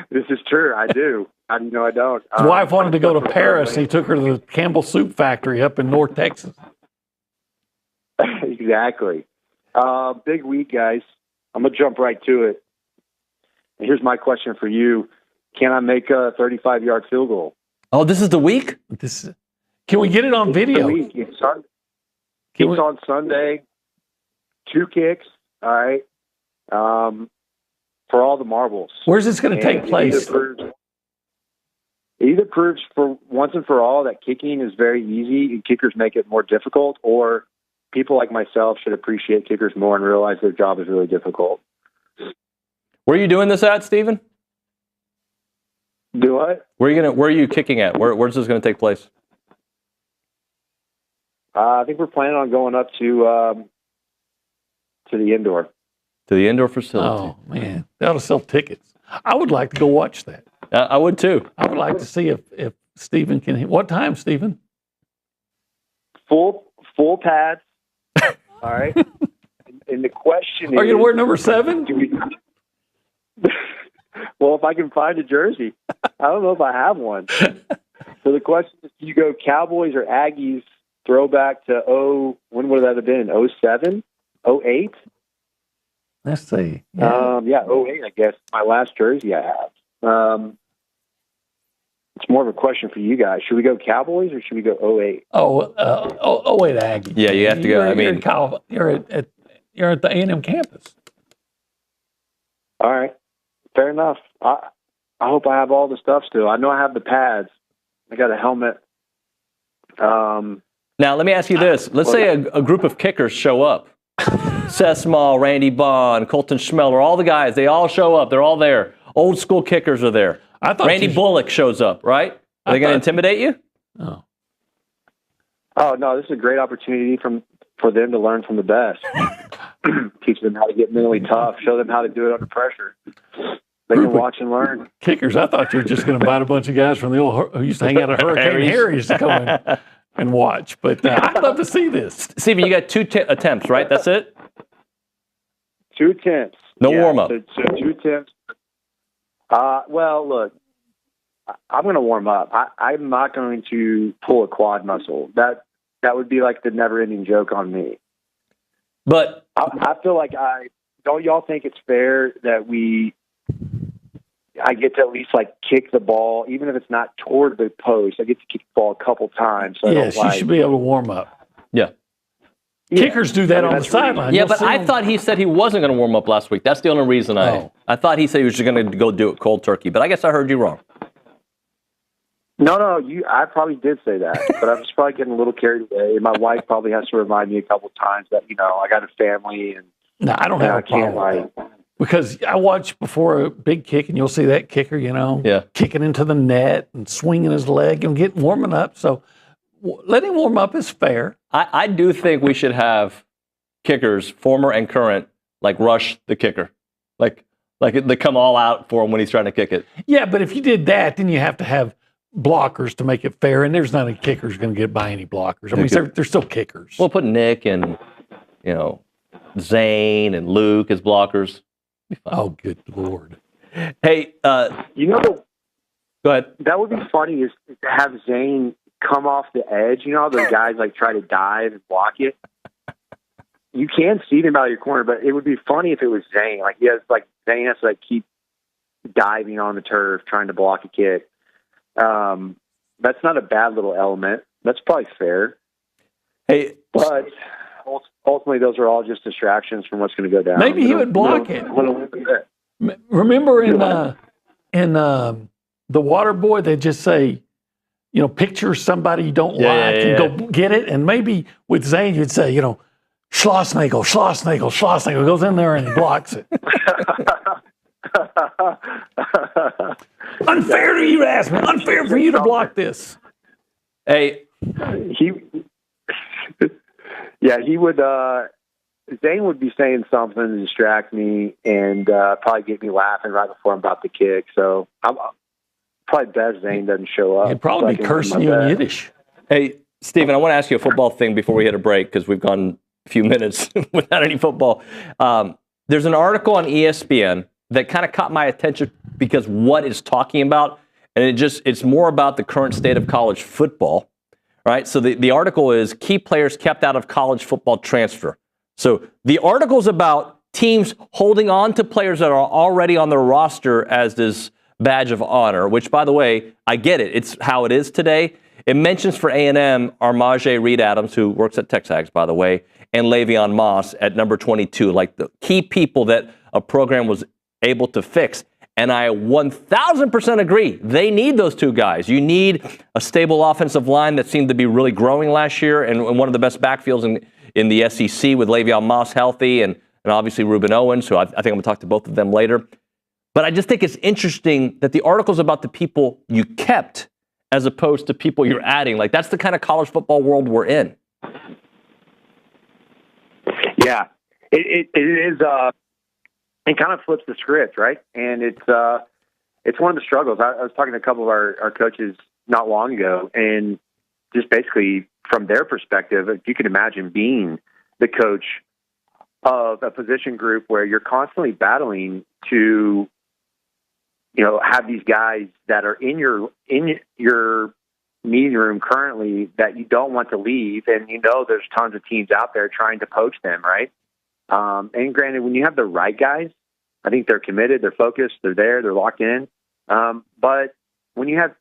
Speaker 12: This is true. I do. I don't.
Speaker 7: His wife wanted to go to Paris. He took her to the Campbell Soup Factory up in North Texas.
Speaker 12: Exactly. Big week, guys. I'm going to jump right to it. And here's my question for you. Can I make a 35-yard field goal?
Speaker 6: Oh, this is the week?
Speaker 7: Can we get it on video?
Speaker 12: It's on Sunday. 2 kicks. All right. For all the marbles.
Speaker 7: Where's this going to take place?
Speaker 12: It either proves for once and for all that kicking is very easy and kickers make it more difficult, or people like myself should appreciate kickers more and realize their job is really difficult.
Speaker 6: Where are you doing this at, Stephen?
Speaker 12: Do what?
Speaker 6: Where are you kicking at? Where's this going to take place?
Speaker 12: I think we're planning on going up to the indoor.
Speaker 6: To the indoor facility.
Speaker 7: Oh, man. They ought to sell tickets. I would like to go watch that.
Speaker 6: I would, too.
Speaker 7: I would like to see if Stephen can. What time, Stephen?
Speaker 12: Full pads. All right. And the question
Speaker 7: Are you going to wear number 7?
Speaker 12: Well, if I can find a jersey. I don't know if I have one. So the question is, do you go Cowboys or Aggies throwback to, when would that have been? 07? 08?
Speaker 7: Let's see.
Speaker 12: Yeah. 08, I guess. My last jersey I have. It's more of a question for you guys. Should we go Cowboys or should we go 08?
Speaker 7: 08 Aggie.
Speaker 6: Yeah, you have to go.
Speaker 7: You're at the A&M campus.
Speaker 12: All right. Fair enough. I hope I have all the stuff still. I know I have the pads. I got a helmet.
Speaker 6: Now, let me ask you this. Let's say a group of kickers show up. Seth Small, Randy Bond, Colton Schmeller, all the guys, they all show up. They're all there. Old school kickers are there. Randy Bullock shows up, right? Are they going to intimidate you?
Speaker 12: Oh, no, this is a great opportunity for them to learn from the best. teach them how to get mentally tough, show them how to do it under pressure. They can watch and learn.
Speaker 7: Kickers, I thought you were just going to invite a bunch of guys from the old who used to hang out at Hurricane Harry's to come in and watch. But I'd love to see this.
Speaker 6: Stephen, you got two attempts, right? That's it?
Speaker 12: 2 attempts.
Speaker 6: No warm-up.
Speaker 12: So 2 attempts. Well, look, I'm going to warm up. I'm not going to pull a quad muscle. That would be like the never-ending joke on me.
Speaker 6: But
Speaker 12: I feel like don't y'all think it's fair that I get to at least like kick the ball, even if it's not toward the post. I get to kick the ball a couple times. So
Speaker 7: yes, you should be able to warm up.
Speaker 6: Yeah.
Speaker 7: Kickers do that on the sideline.
Speaker 6: Yeah, but I thought he said he wasn't going to warm up last week. That's the only reason I thought he said he was just going to go do it cold turkey. But I guess I heard you wrong.
Speaker 12: No, I probably did say that, but I was probably getting a little carried away. My wife probably has to remind me a couple times that, I got a family and
Speaker 7: no, I don't have a problem. Because I watch before a big kick, and you'll see that kicker, kicking into the net and swinging his leg and warming up. So letting warm up is fair.
Speaker 6: I do think we should have kickers, former and current, like rush the kicker. Like they come all out for him when he's trying to kick it.
Speaker 7: Yeah, but if you did that, then you have to have blockers to make it fair, and there's not any kickers going to get by any blockers. I mean, they're still kickers.
Speaker 6: We'll put Nick and, Zane and Luke as blockers.
Speaker 7: Oh, good Lord.
Speaker 6: Hey,
Speaker 12: go
Speaker 6: ahead.
Speaker 12: That would be funny is to have Zane come off the edge. Those guys like try to dive and block it. You can see them out of your corner, but it would be funny if it was Zane. Zane has to keep diving on the turf trying to block a kick. That's not a bad little element. That's probably fair.
Speaker 6: Hey,
Speaker 12: but ultimately, those are all just distractions from what's going to go down.
Speaker 7: Maybe he would block it. Remember in the Water Boy, they just say, picture somebody you don't like and go get it. And maybe with Zane, you'd say, Schlossnagel goes in there and he blocks it. Unfair to you, ask me. Unfair for you to block this.
Speaker 6: Hey,
Speaker 12: he would. Zane would be saying something to distract me and probably get me laughing right before I'm about to kick. So I'm probably best Zane doesn't show up.
Speaker 7: He'd probably be cursing you in Yiddish.
Speaker 6: Hey, Stephen, I want to ask you a football thing before we hit a break because we've gone a few minutes without any football. There's an article on ESPN that kind of caught my attention because what it's talking about, and it's more about the current state of college football, right? So the article is key players kept out of college football transfer. So the article's about teams holding on to players that are already on their roster as this badge of honor, which, by the way, I get it. It's how it is today. It mentions for A&M, Armaje Reed-Adams, who works at TexAgs, by the way, and Le'Veon Moss at number 22, like the key people that a program was able to fix. And I 1,000% agree. They need those two guys. You need a stable offensive line that seemed to be really growing last year and one of the best backfields in the SEC with Le'Veon Moss healthy and obviously Reuben Owens, who I think I'm going to talk to both of them later. But I just think it's interesting that the article's about the people you kept as opposed to people you're adding. Like, that's the kind of college football world we're in.
Speaker 12: Yeah, it is. It kind of flips the script, right? And it's one of the struggles. I was talking to a couple of our coaches not long ago, and just basically from their perspective, if you can imagine being the coach of a position group where you're constantly battling to, have these guys that are in your meeting room currently that you don't want to leave, and there's tons of teams out there trying to poach them, right? And granted, when you have the right guys, I think they're committed, they're focused, they're there, they're locked in. But when you have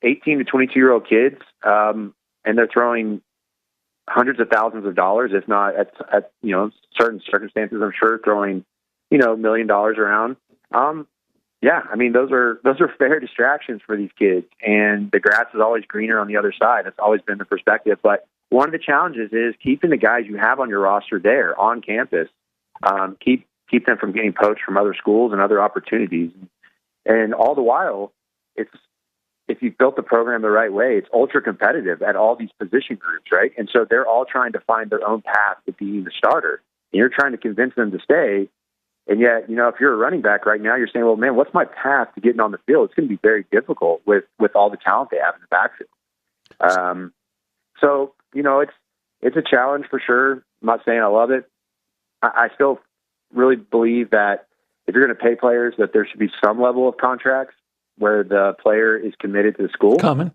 Speaker 12: 18 to 22-year-old kids, and they're throwing hundreds of thousands of dollars, if not at certain circumstances, I'm sure throwing, $1 million around. Those are fair distractions for these kids, and the grass is always greener on the other side. That's always been the perspective. But one of the challenges is keeping the guys you have on your roster there on campus. Keep them from getting poached from other schools and other opportunities. And all the while, if you've built the program the right way, it's ultra competitive at all these position groups, right? And so they're all trying to find their own path to being the starter. and you're trying to convince them to stay. And yet, if you're a running back right now, you're saying, well, man, what's my path to getting on the field? It's going to be very difficult with all the talent they have in the backfield. So, it's a challenge for sure. I'm not saying I love it. I still really believe that if you're going to pay players, that there should be some level of contracts where the player is committed to the school. And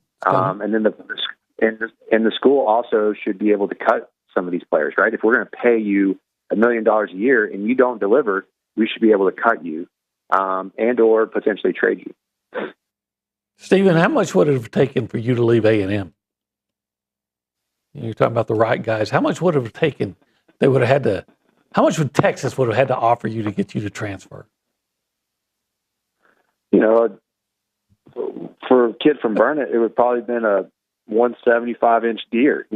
Speaker 12: then the school also should be able to cut some of these players, right? If we're going to pay you $1 million a year and you don't deliver, we should be able to cut you and or potentially trade you.
Speaker 7: Stephen, how much would it have taken for you to leave A&M? You're talking about the right guys. How much would it have taken? They would have had to. How much would Texas would have had to offer you to get you to transfer?
Speaker 12: For a kid from Burnett, it would probably been a 175-inch deer.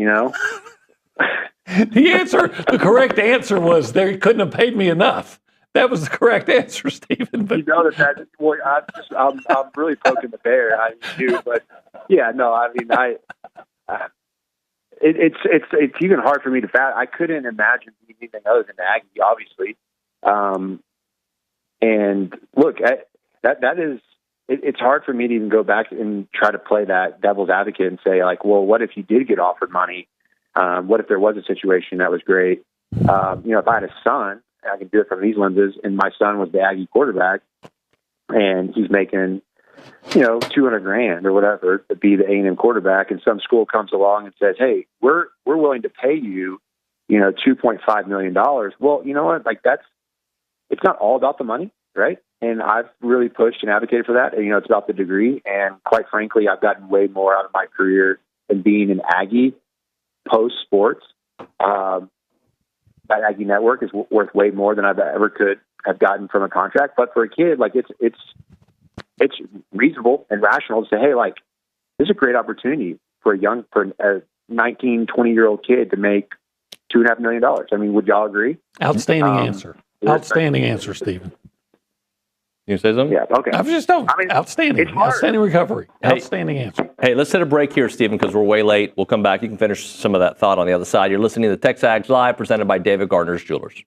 Speaker 7: The correct answer was they couldn't have paid me enough. That was the correct answer, Stephen. But
Speaker 12: I'm really poking the bear. I do, but yeah, no. I mean, it's even hard for me to fathom. I couldn't imagine anything other than Aggie, obviously. And look, that is. It's hard for me to even go back and try to play that devil's advocate and say, like, well, what if you did get offered money? What if there was a situation that was great? If I had a son, I can do it from these lenses, and my son was the Aggie quarterback, and he's making, $200,000 or whatever to be the A&M quarterback, and some school comes along and says, hey, we're willing to pay you, $2.5 million. Well, you know what? Like, it's not all about the money, right? And I've really pushed and advocated for that. It's about the degree. And quite frankly, I've gotten way more out of my career than being an Aggie post-sports. That Aggie network is worth way more than I've ever could have gotten from a contract. But for a kid, like, it's reasonable and rational to say, hey, like, this is a great opportunity for a 19, 20-year-old kid to make $2.5 million. I mean, would y'all agree?
Speaker 7: Outstanding answer. Outstanding answer, Stephen.
Speaker 6: You say something?
Speaker 12: Yeah, okay.
Speaker 7: Outstanding. Outstanding recovery. Outstanding answer.
Speaker 6: Hey, let's hit a break here, Stephen, because we're way late. We'll come back. You can finish some of that thought on the other side. You're listening to the TexAgs Live, presented by David Gardner's Jewelers.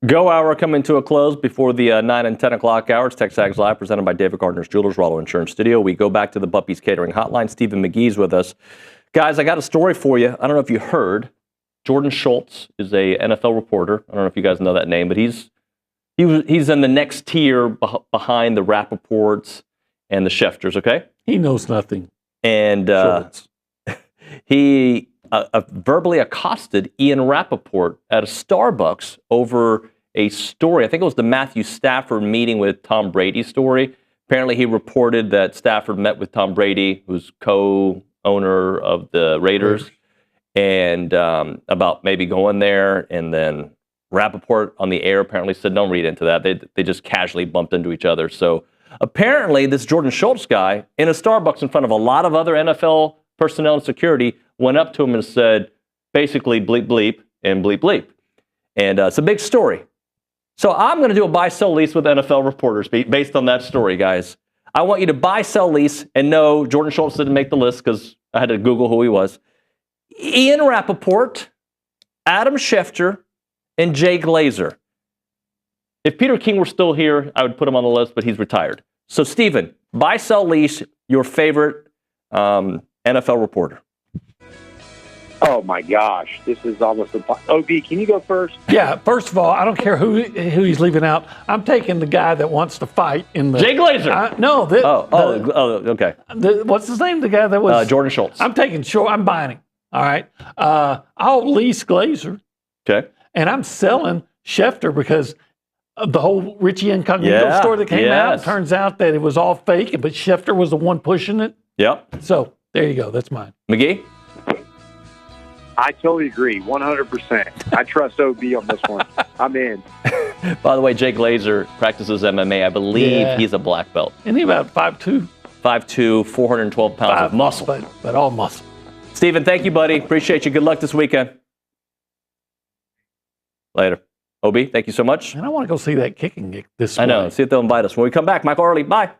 Speaker 6: Go hour coming to a close before the 9 and 10 o'clock hours. TexAgs Live, presented by David Gardner's Jewelers, Rollo Insurance Studio. We go back to the Buppy's Catering Hotline. Stephen McGee's with us. Guys, I got a story for you. I don't know if you heard. Jordan Schultz is a NFL reporter. I don't know if you guys know that name, but he's in the next tier behind the Rappaports and the Schefters, okay?
Speaker 7: He knows nothing.
Speaker 6: And he verbally accosted Ian Rappaport at a Starbucks over a story. I think it was the Matthew Stafford meeting with Tom Brady story. Apparently, he reported that Stafford met with Tom Brady, who's co-owner of the Raiders, and about maybe going there. And then Rappaport on the air apparently said, don't read into that. They just casually bumped into each other. So apparently, this Jordan Schultz guy in a Starbucks in front of a lot of other NFL personnel and security went up to him and said, basically, bleep, bleep, and bleep, bleep. And it's a big story. So I'm going to do a buy-sell lease with NFL reporters based on that story, guys. I want you to buy, sell, lease, and no, Jordan Schultz didn't make the list because I had to Google who he was. Ian Rappaport, Adam Schefter, and Jay Glazer. If Peter King were still here, I would put him on the list, but he's retired. So, Stephen, buy, sell, lease, your favorite NFL reporter.
Speaker 12: Oh my gosh, this is almost OB, can you go first?
Speaker 7: Yeah, first of all, I don't care who he's leaving out. I'm taking the guy that wants to fight in the
Speaker 6: Jay Glazer.
Speaker 7: No,
Speaker 6: okay.
Speaker 7: What's his name? The guy that was
Speaker 6: Jordan Schultz.
Speaker 7: I'm taking short. I'm buying him. All right. I'll lease Glazer.
Speaker 6: Okay.
Speaker 7: And I'm selling Schefter because of the whole Richie Incognito story that came out. It turns out that it was all fake, but Schefter was the one pushing it.
Speaker 6: Yep.
Speaker 7: So there you go. That's mine.
Speaker 6: McGee?
Speaker 12: I totally agree, 100%. I trust OB on this one. I'm in.
Speaker 6: By the way, Jay Glazer practices MMA. I believe he's a black belt.
Speaker 7: Isn't he about 5'2"?
Speaker 6: 5'2", 412 pounds of muscle.
Speaker 7: But all muscle.
Speaker 6: Stephen, thank you, buddy. Appreciate you. Good luck this weekend. Later. OB, thank you so much.
Speaker 7: And I want to go see that kicking this
Speaker 6: I know. See if they'll invite us. When we come back, Michael Earley. Bye.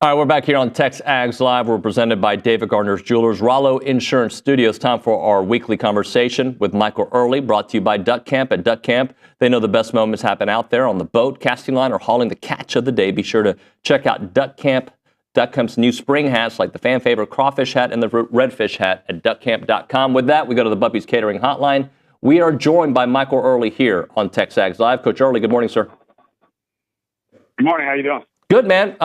Speaker 6: All right, we're back here on TexAgs Live. We're presented by David Gardner's Jewelers, Rollo Insurance Studios. Time for our weekly conversation with Michael Earley, brought to you by Duck Camp. At Duck Camp, they know the best moments happen out there on the boat, casting line, or hauling the catch of the day. Be sure to check out Duck Camp. Duck Camp's new spring hats, like the fan favorite crawfish hat and the redfish hat, at duckcamp.com. With that, we go to the Bubby's Catering Hotline. We are joined by Michael Earley here on TexAgs Live. Coach Earley, good morning, sir.
Speaker 13: Good morning. How you doing?
Speaker 6: Good, man.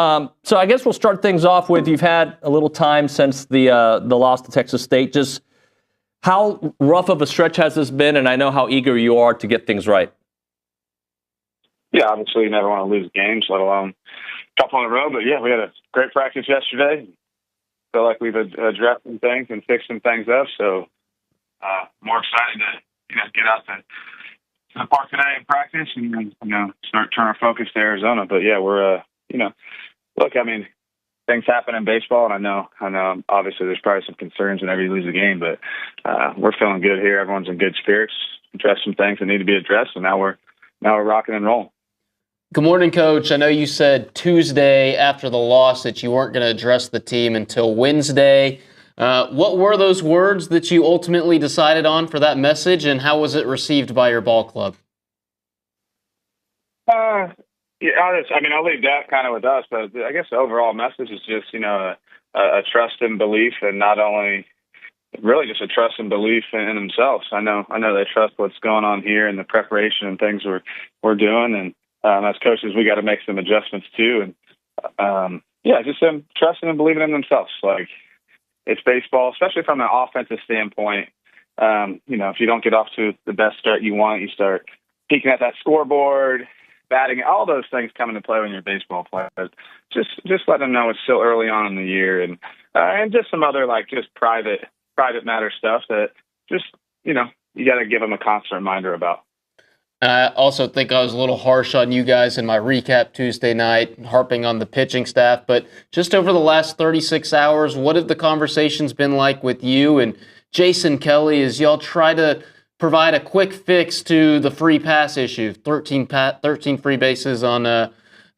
Speaker 6: So I guess we'll start things off with, you've had a little time since the loss to Texas State. Just how rough of a stretch has this been? And I know how eager you are to get things right.
Speaker 13: Yeah, obviously you never want to lose games, let alone a couple in a row. But yeah, we had a great practice yesterday. Feel like we've addressed some things and fixed some things up. So more excited to get out to the park today and practice and start turning our focus to Arizona. But yeah, we're look, I mean, things happen in baseball, and I know obviously there's probably some concerns whenever you lose a game, but we're feeling good here. Everyone's in good spirits, addressed some things that need to be addressed, and now we're rocking and rolling.
Speaker 14: Good morning, Coach. I know you said Tuesday after the loss that you weren't going to address the team until Wednesday. What were those words that you ultimately decided on for that message, and how was it received by your ball club?
Speaker 13: Yeah, I'll leave that kind of with us, but I guess the overall message is just, a trust and belief, and not only really just a trust and belief in themselves. I know they trust what's going on here and the preparation and things we're doing, and as coaches, we got to make some adjustments too. And just them trusting and believing in themselves. Like, it's baseball, especially from an offensive standpoint. If you don't get off to the best start you want, you start peeking at that scoreboard, batting, all those things come into play when you're a baseball player. Just let them know it's still early on in the year, and just some other just private matter stuff that just you got to give them a constant reminder about.
Speaker 14: I also think I was a little harsh on you guys in my recap Tuesday night, harping on the pitching staff. But just over the last 36 hours, what have the conversations been like with you and Jason Kelly as y'all try to provide a quick fix to the free pass issue? 13 free bases on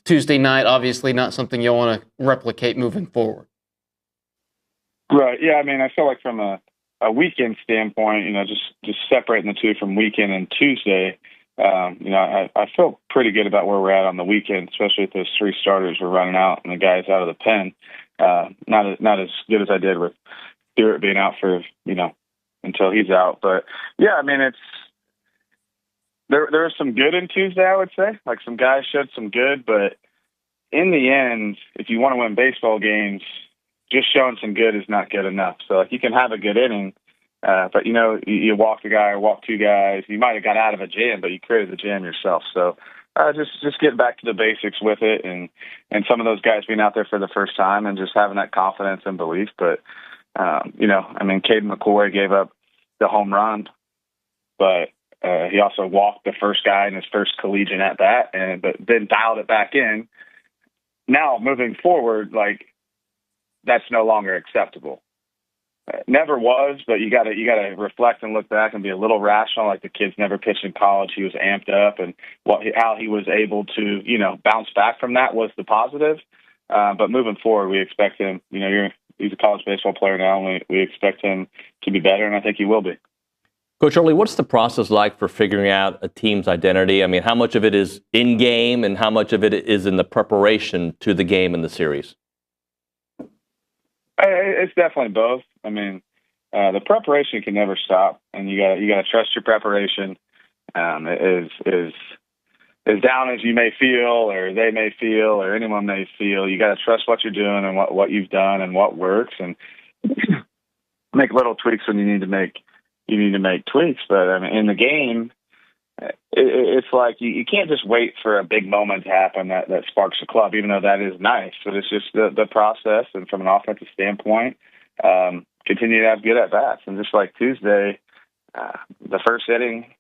Speaker 14: Tuesday night, obviously not something you'll want to replicate moving forward.
Speaker 13: Right. Yeah, I feel like from a weekend standpoint, just separating the two from weekend and Tuesday, I feel pretty good about where we're at on the weekend, especially with those three starters we're running out and the guys out of the pen. Not as good as I did with Stewart being out for, until he's out. But yeah, it's there was some good in Tuesday, I would say. Like, some guys showed some good, but in the end, if you want to win baseball games, just showing some good is not good enough. So you can have a good inning, but you walk a guy or walk two guys. You might have got out of a jam, but you created the jam yourself. So just getting back to the basics with it, and some of those guys being out there for the first time and just having that confidence and belief. But Caden McCoy gave up the home run, but he also walked the first guy in his first collegiate at bat, but then dialed it back in. Now moving forward, that's no longer acceptable. Never was, but you got to reflect and look back and be a little rational. Like, the kid's never pitched in college; he was amped up, and how he was able to bounce back from that was the positive. But moving forward, we expect him. He's a college baseball player now, and we expect him to be better, and I think he will be.
Speaker 6: Coach Earley, what's the process like for figuring out a team's identity? How much of it is in-game, and how much of it is in the preparation to the game and the series?
Speaker 13: It's definitely both. The preparation can never stop, and you got to trust your preparation. As down as you may feel, or they may feel, or anyone may feel, you got to trust what you're doing and what you've done and what works, and make little tweaks when you need to make tweaks. But in the game, it's like you can't just wait for a big moment to happen that sparks the club, even though that is nice. But it's just the process, and from an offensive standpoint, continue to have good at bats. And just like Tuesday, the first inning,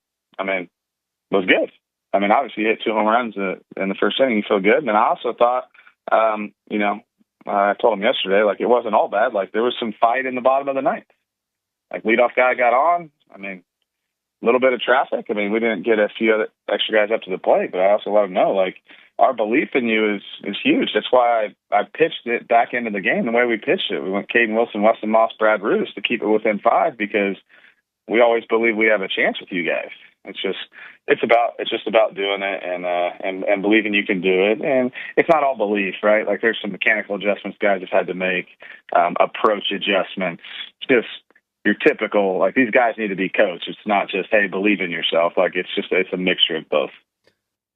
Speaker 13: was good. Obviously, you hit 2 home runs in the first inning, you feel good. And I also thought, I told him yesterday, it wasn't all bad. There was some fight in the bottom of the ninth. Leadoff guy got on. A little bit of traffic. We didn't get a few other extra guys up to the plate, but I also let him know, our belief in you is huge. That's why I pitched it back into the game the way we pitched it. We went Caden Wilson, Weston Moss, Brad Roos to keep it within 5 because we always believe we have a chance with you guys. It's just about doing it and believing you can do it. And it's not all belief, right? Like there's some mechanical adjustments guys have had to make, approach adjustments. Just your typical, like these guys need to be coached. It's not just, hey, believe in yourself. Like it's a mixture of both.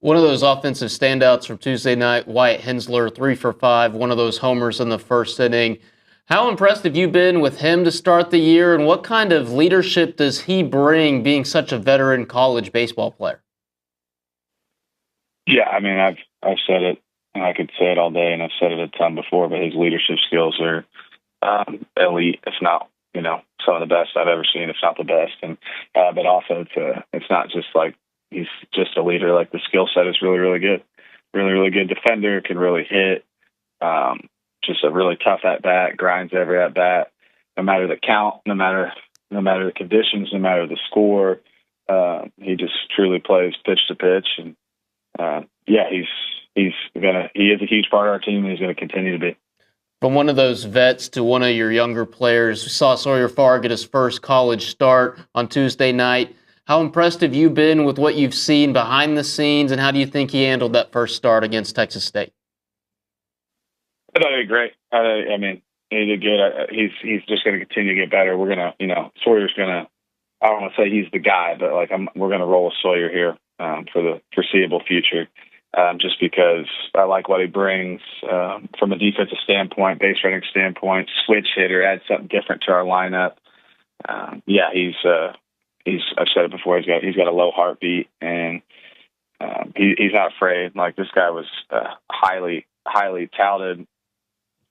Speaker 14: One of those offensive standouts from Tuesday night, Wyatt Hensler, 3 for 5, one of those homers in the first inning. How impressed have you been with him to start the year, and what kind of leadership does he bring being such a veteran college baseball player?
Speaker 13: Yeah, I mean, I've said it, and I could say it all day, and I've said it a ton before, but his leadership skills are elite, if not, some of the best I've ever seen, if not the best. And but also it's not just like he's just a leader. Like the skill set is really, really good. Really, really good defender, can really hit. Just a really tough at bat, grinds every at bat, no matter the count, no matter the conditions, no matter the score. He just truly plays pitch to pitch, and he is a huge part of our team, and he's going to continue to be.
Speaker 14: From one of those vets to one of your younger players, we saw Sawyer Farr get his first college start on Tuesday night. How impressed have you been with what you've seen behind the scenes, and how do you think he handled that first start against Texas State?
Speaker 13: I thought he did great. I mean, he did good. He's just going to continue to get better. We're going to, Sawyer's going to, I don't want to say he's the guy, but we're going to roll with Sawyer here for the foreseeable future, just because I like what he brings from a defensive standpoint, base running standpoint, switch hitter, adds something different to our lineup. I've said it before, he's got a low heartbeat, and he's not afraid. Like this guy was highly touted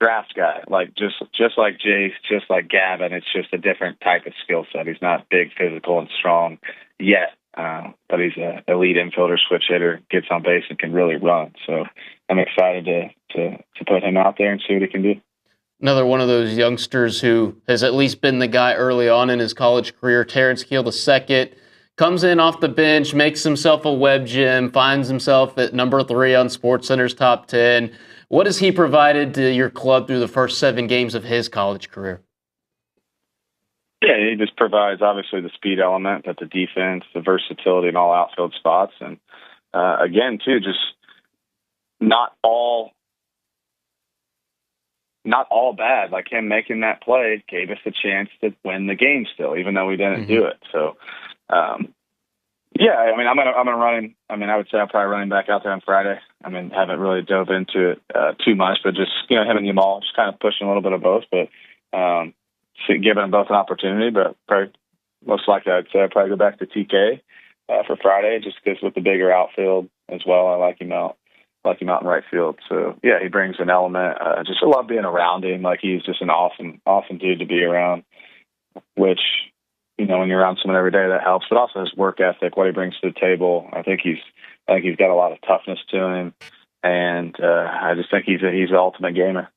Speaker 13: draft guy, like just like Jace, just like Gavin. It's just a different type of skill set. He's not big, physical, and strong yet, but he's an elite infielder, switch hitter, gets on base, and can really run. So I'm excited to put him out there and see what he can do.
Speaker 14: Another one of those youngsters who has at least been the guy early on in his college career, Terrence Keel II, comes in off the bench, makes himself a web gem, finds himself at number 3 on SportsCenter's top 10. What has he provided to your club through the first 7 games of his college career?
Speaker 13: Yeah, he just provides obviously the speed element, but the defense, the versatility in all outfield spots, and again too, just not all bad. Like him making that play gave us a chance to win the game still, even though we didn't do it. So, I mean, I'm gonna run him. I mean, I would say I'm probably running back out there on Friday. I mean, haven't really dove into it too much, but just him and Yamal, just kind of pushing a little bit of both, but giving them both an opportunity. But probably, most likely, I'd say I'd probably go back to TK for Friday, just because with the bigger outfield as well, I like him out in right field. So yeah, he brings an element. Just I love being around him. Like he's just an awesome dude to be around, which, when you're around someone every day, that helps. But also his work ethic, what he brings to the table. I think he's got a lot of toughness to him, and I just think he's the ultimate gamer.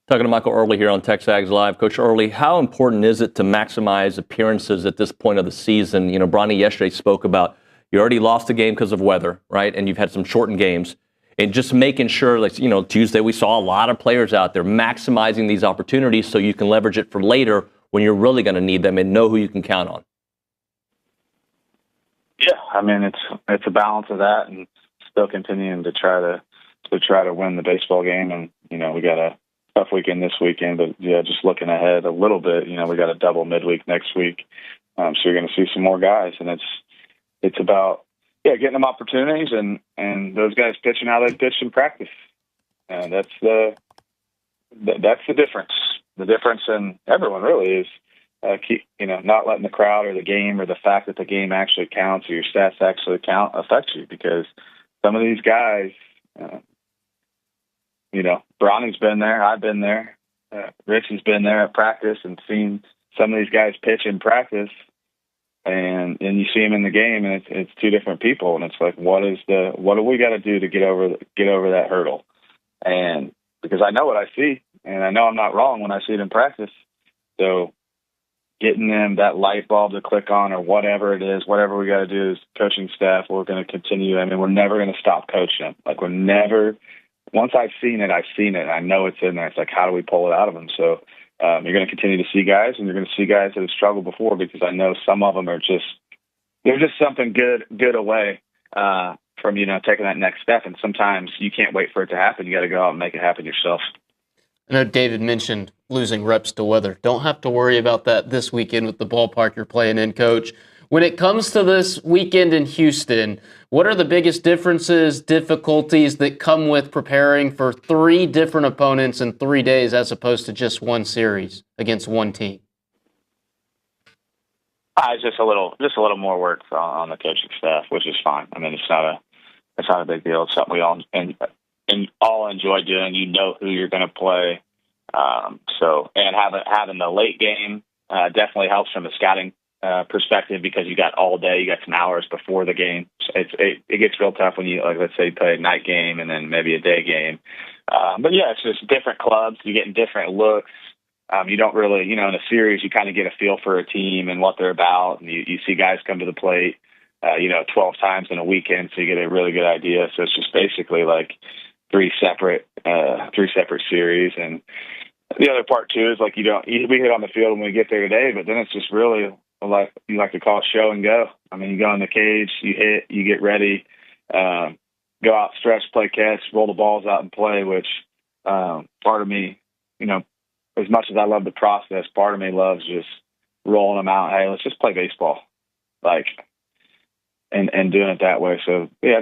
Speaker 6: Talking to Michael Earley here on TexAgs Live. Coach Earley, how important is it to maximize appearances at this point of the season? Bronny yesterday spoke about you already lost a game because of weather, right? And you've had some shortened games. And just making sure, Tuesday we saw a lot of players out there maximizing these opportunities so you can leverage it for later when you're really going to need them and know who you can count on.
Speaker 13: Yeah, I mean it's a balance of that, and still continuing to try to win the baseball game. And we got a tough weekend this weekend, but yeah, just looking ahead a little bit. We got a double midweek next week, so you're going to see some more guys, and it's about getting them opportunities and those guys pitching how they pitch in practice. And that's the difference. The difference in everyone really is, not letting the crowd or the game or the fact that the game actually counts or your stats actually count affect you, because some of these guys, Bronny's been there, I've been there, Rich has been there at practice and seen some of these guys pitch in practice. And you see him in the game, and it's two different people, and it's like, what do we got to do to get over that hurdle? And because I know what I see, and I know I'm not wrong when I see it in practice, so getting them that light bulb to click on or whatever it is, whatever we got to do as coaching staff, we're going to continue. I mean, we're never going to stop coaching them. Like, we're never, once I've seen it, I know it's in there. It's like, how do we pull it out of them? So you're going to continue to see guys, and you're going to see guys that have struggled before, because I know some of them are just, they're just something good away from, taking that next step. And sometimes you can't wait for it to happen. You got to go out and make it happen yourself.
Speaker 14: I know David mentioned losing reps to weather. Don't have to worry about that this weekend with the ballpark you're playing in, Coach. When it comes to this weekend in Houston, what are the biggest differences, difficulties that come with preparing for 3 different opponents in 3 days as opposed to just one series against one team?
Speaker 13: It's just a little more work on the coaching staff, which is fine. I mean, it's not a big deal. It's something we all all enjoy doing. You know who you're going to play. And having the late game definitely helps from a scouting perspective, because you got all day, you got some hours before the game. So it gets real tough when you, like, let's say you play a night game and then maybe a day game. But yeah, it's just different clubs. You're getting different looks. You don't really, in a series, you kind of get a feel for a team and what they're about. And you see guys come to the plate, 12 times in a weekend, so you get a really good idea. So it's just basically like three separate series. And the other part too is, like, we hit on the field when we get there today, but then it's just really, like you like to call it, show and go. I mean, you go in the cage, you hit, you get ready, go out, stretch, play catch, roll the balls out and play, which part of me, as much as I love the process, part of me loves just rolling them out. Hey, let's just play baseball, and doing it that way. So yeah,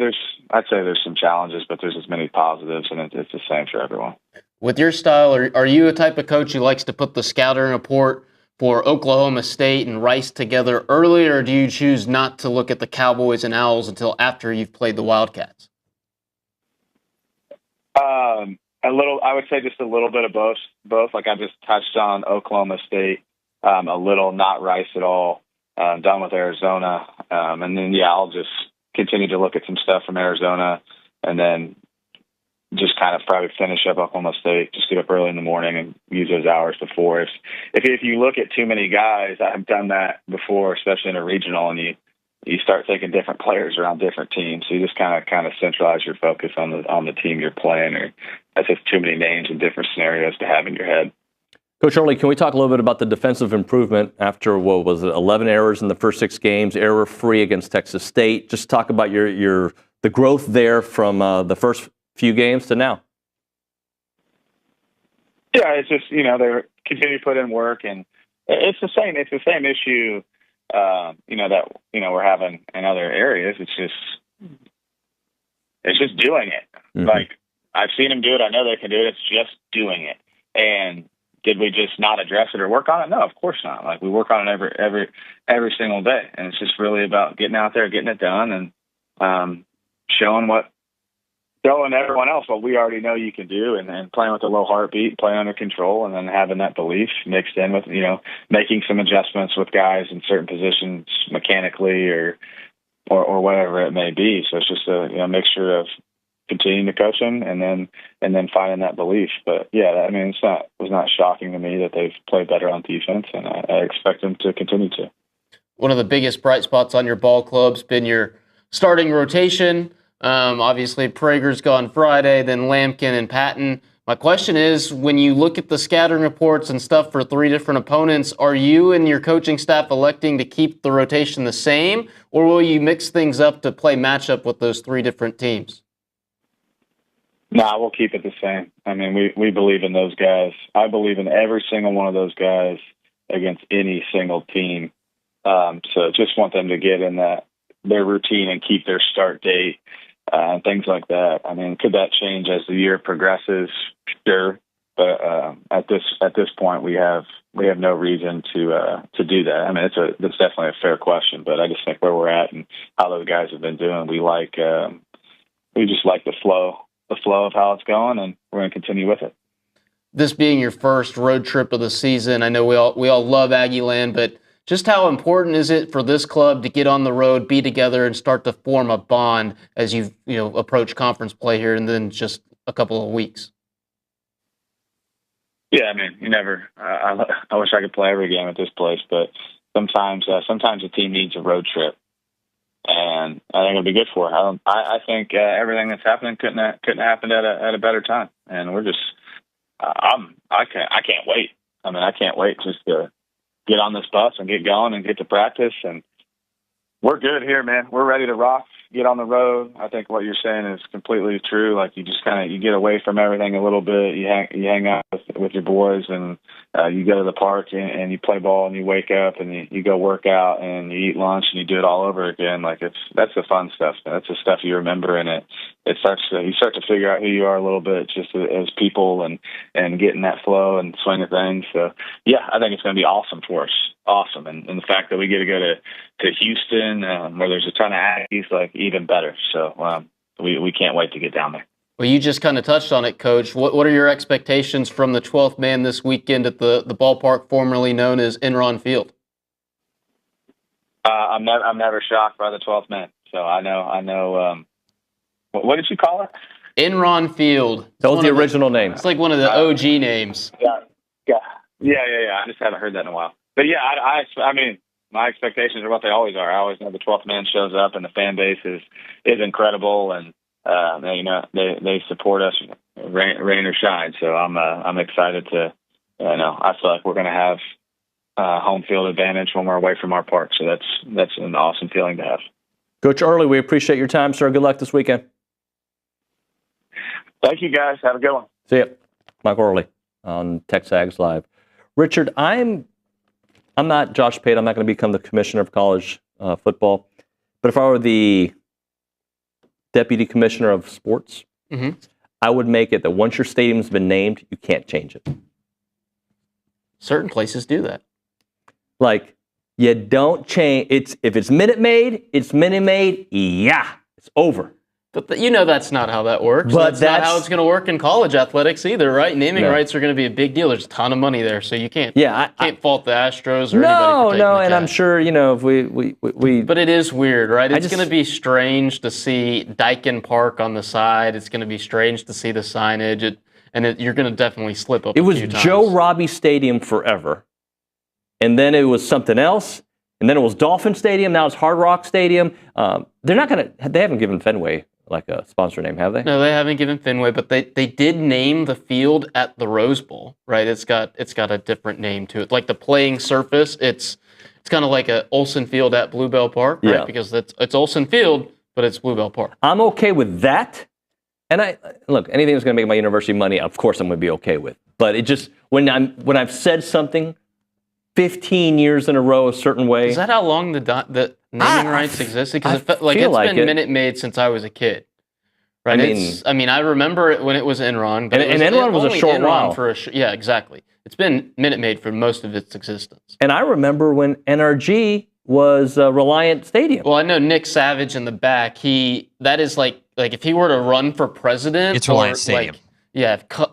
Speaker 13: I'd say there's some challenges, but there's as many positives, and it's the same for everyone.
Speaker 14: With your style, are you a type of coach who likes to put the scouting report for Oklahoma State and Rice together early, or do you choose not to look at the Cowboys and Owls until after you've played the Wildcats?
Speaker 13: I would say just a little bit of both. Like, I just touched on Oklahoma State a little, not Rice at all. Done with Arizona. And then, I'll just continue to look at some stuff from Arizona, and then just kind of probably finish up Oklahoma State, just get up early in the morning and use those hours before. If you look at too many guys, I've done that before, especially in a regional, and you start thinking different players around different teams. So you just kind of centralize your focus on the team you're playing, or that's just too many names and different scenarios to have in your head.
Speaker 6: Coach Earley, can we talk a little bit about the defensive improvement after, 11 errors in the first 6 games, error-free against Texas State? Just talk about the growth there from the first few games to now.
Speaker 13: Yeah, it's just, they continue to put in work, and it's the same issue, that, we're having in other areas. It's just doing it. Mm-hmm. Like, I've seen them do it. I know they can do it. It's just doing it. And did we just not address it or work on it? No, of course not. Like, we work on it every single day. And it's just really about getting out there, getting it done, and showing everyone else what we already know you can do, and playing with a low heartbeat, playing under control, and then having that belief mixed in with, making some adjustments with guys in certain positions mechanically or whatever it may be. So it's just a mixture of continuing to coach them and then finding that belief. But yeah, I mean, it was not shocking to me that they've played better on defense, and I expect them to continue to.
Speaker 14: One of the biggest bright spots on your ball club's been your starting rotation. Obviously, Prager's gone Friday, then Lampkin and Patton. My question is, when you look at the scattering reports and stuff for 3 different opponents, are you and your coaching staff electing to keep the rotation the same, or will you mix things up to play matchup with those 3 different teams?
Speaker 13: Nah, we'll keep it the same. I mean, we believe in those guys. I believe in every single one of those guys against any single team. So just want them to get in their routine and keep their start date and things like that. I mean, could that change as the year progresses? Sure, but at this point, we have no reason to do that. I mean, that's definitely a fair question, but I just think where we're at and how those guys have been doing, we just like the flow of how it's going, and we're going to continue with it.
Speaker 14: This being your first road trip of the season, I know we all love Aggie Land, but just how important is it for this club to get on the road, be together, and start to form a bond as you approach conference play here and then just a couple of weeks?
Speaker 13: Yeah, I mean, you never. I wish I could play every game at this place, but sometimes a team needs a road trip, and I think it'll be good for it. I think everything that's happening couldn't have happened at a better time, and we're just. I can't wait. I mean, I can't wait just to get on this bus and get going and get to practice, and we're good here, man. We're ready to rock. Get on the road. I think what you're saying is completely true. Like you just you get away from everything a little bit. You hang out with your boys, and you go to the park and you play ball, and you wake up and you go work out and you eat lunch and you do it all over again. Like that's the fun stuff. That's the stuff you remember, and you start to figure out who you are a little bit just as people and get in that flow and swing of things. So yeah, I think it's going to be awesome for us. Awesome, and the fact that we get to go to Houston, where there's a ton of Aggies, like even better. So we can't wait to get down there.
Speaker 14: Well, you just kind of touched on it, Coach. What are your expectations from the 12th man this weekend at the ballpark formerly known as Enron Field?
Speaker 13: I'm never shocked by the 12th man. So I know. What did you call it?
Speaker 14: Enron Field.
Speaker 6: That was the original name.
Speaker 14: It's like one of the OG names.
Speaker 13: Yeah. I just haven't heard that in a while. But yeah, I mean, my expectations are what they always are. I always know the 12th man shows up, and the fan base is incredible, and they support us, rain or shine. So I'm excited to. I feel like we're going to have home field advantage when we're away from our park. So that's an awesome feeling to have.
Speaker 6: Coach Earley, we appreciate your time, sir. Good luck this weekend.
Speaker 13: Thank you, guys. Have a good one.
Speaker 6: See ya. Michael Earley on TexAgs Live. Richard, I'm not Josh Pate. I'm not going to become the commissioner of college football. But if I were the deputy commissioner of sports, I would make it that once your stadium's been named, you can't change it.
Speaker 14: Certain places do that.
Speaker 6: Like, you don't change. If it's Minute Maid, it's Minute Maid. Yeah, it's over.
Speaker 14: But that's not how that works. But that's not how it's going to work in college athletics either, right? Naming rights are going to be a big deal. There's a ton of money there, so you can't fault the Astros or anybody for taking the
Speaker 6: and
Speaker 14: cash.
Speaker 6: I'm sure if we.
Speaker 14: But it is weird, right? It's going to be strange to see Daikin Park on the side. It's going to be strange to see the signage, you're going to definitely slip up.
Speaker 6: It was Joe Robbie Stadium forever, and then it was something else, and then it was Dolphin Stadium. Now it's Hard Rock Stadium. They haven't given Fenway like a sponsor name, have they?
Speaker 14: No, they haven't given Fenway, but they did name the field at the Rose Bowl, right? It's got a different name to it. Like the playing surface, it's kind of like a Olsen Field at Bluebell Park, right?
Speaker 6: Yeah.
Speaker 14: Because it's Olsen Field, but it's Bluebell Park.
Speaker 6: I'm okay with that. And anything that's going to make my university money, of course I'm going to be okay with. But it just when I've said something 15 years in a row a certain way.
Speaker 14: Is that how long the naming rights existed? Because it's been Minute Maid since I was a kid. Right? I remember it when it was Enron. But
Speaker 6: Enron was a short while.
Speaker 14: Yeah, exactly. It's been Minute Maid for most of its existence.
Speaker 6: And I remember when NRG was Reliant Stadium.
Speaker 14: Well, I know Nick Savage in the back. That is like if he were to run for president.
Speaker 10: It's Reliant Stadium.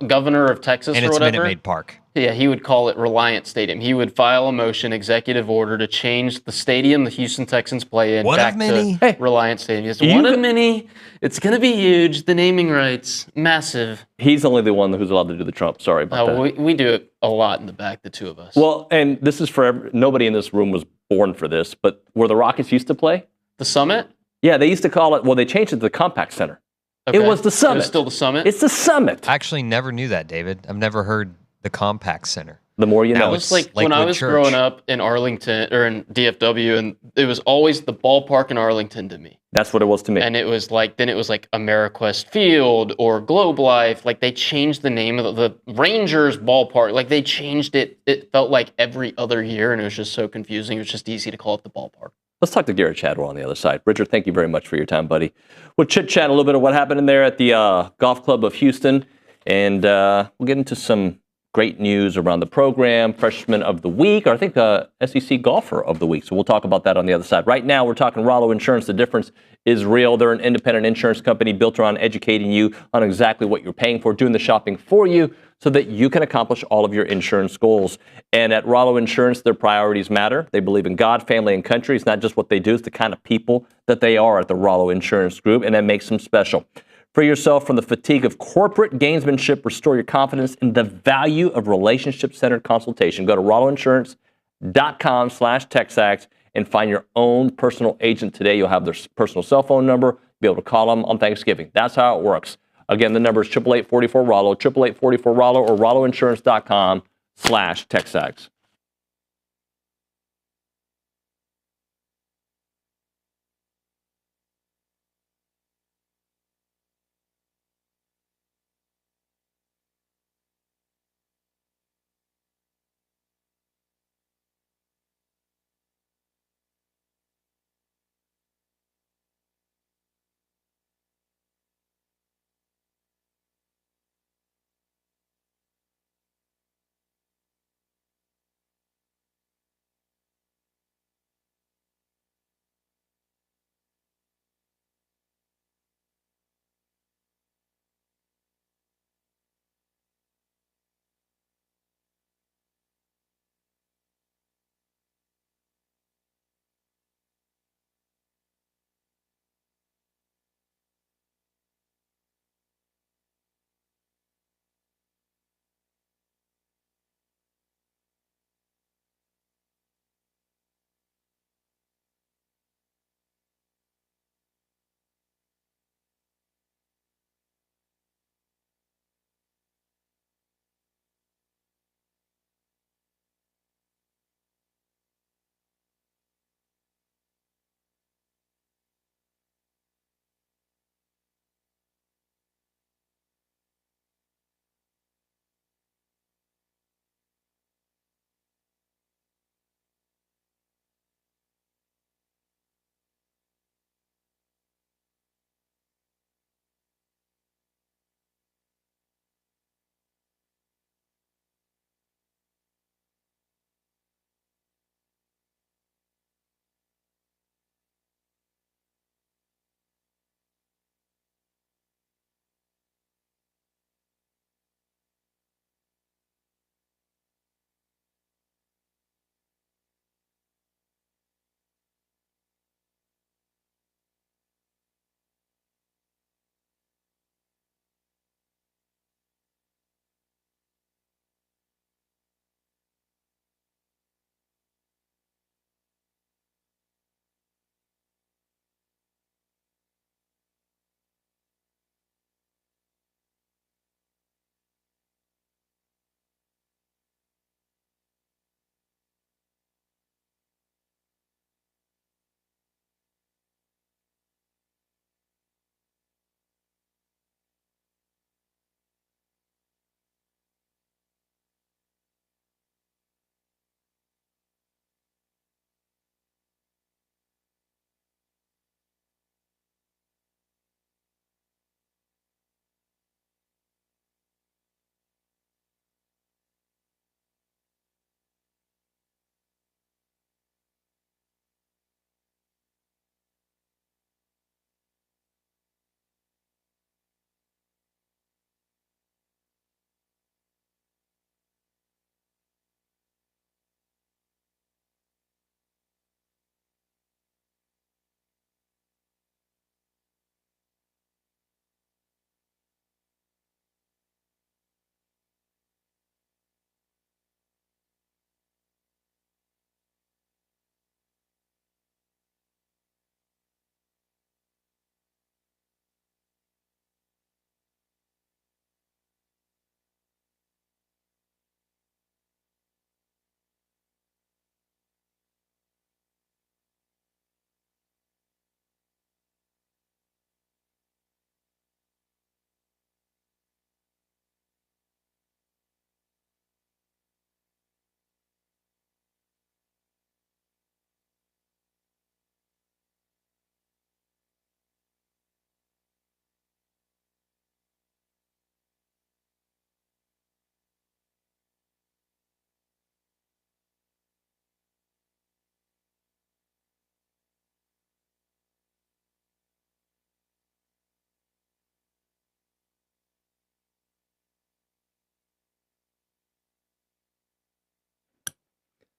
Speaker 14: Governor of Texas
Speaker 10: and
Speaker 14: or whatever.
Speaker 10: And it's Minute Maid Park.
Speaker 14: Yeah, he would call it Reliant Stadium. He would file a motion, executive order, to change the stadium the Houston Texans play in back to Reliant Stadium. It's one of many. It's going to be huge. The naming rights, massive.
Speaker 6: He's only the one who's allowed to do the Trump. Sorry about that.
Speaker 14: We do it a lot in the back, the two of us.
Speaker 6: Well, and this is for nobody in this room was born for this, but where the Rockets used to play?
Speaker 14: The Summit?
Speaker 6: Yeah, they used to call it, they changed it to the Compact Center.
Speaker 14: Okay.
Speaker 6: It was the Summit.
Speaker 14: It was still the Summit?
Speaker 6: It's the Summit.
Speaker 10: I actually never knew that, David. I've never heard the Compact Center.
Speaker 6: The more you know.
Speaker 14: It was like when I was growing up in Arlington or in DFW, and it was always the ballpark in Arlington to me.
Speaker 6: That's what it was to me.
Speaker 14: And it was like AmeriQuest Field or Globe Life. Like they changed the name of the Rangers ballpark. Like they changed it. It felt like every other year, and it was just so confusing. It was just easy to call it the ballpark.
Speaker 6: Let's talk to Gerrod Chadwell on the other side. Richard, thank you very much for your time, buddy. We'll chit-chat a little bit of what happened in there at the Golf Club of Houston, and we'll get into some great news around the program, Freshman of the Week, or I think SEC Golfer of the Week. So we'll talk about that on the other side. Right now, we're talking Rollo Insurance. The difference is real. They're an independent insurance company built around educating you on exactly what you're paying for, doing the shopping for you so that you can accomplish all of your insurance goals. And at Rollo Insurance, their priorities matter. They believe in God, family, and country. It's not just what they do, it's the kind of people that they are at the Rollo Insurance Group, and that makes them special. Free yourself from the fatigue of corporate gamesmanship. Restore your confidence in the value of relationship-centered consultation. Go to rolloinsurance.com/TexAgs and find your own personal agent today. You'll have their personal cell phone number, be able to call them on Thanksgiving. That's how it works. Again, the number is 888-44-ROLLO, 888-44-ROLLO, or rolloinsurance.com/TexAgs.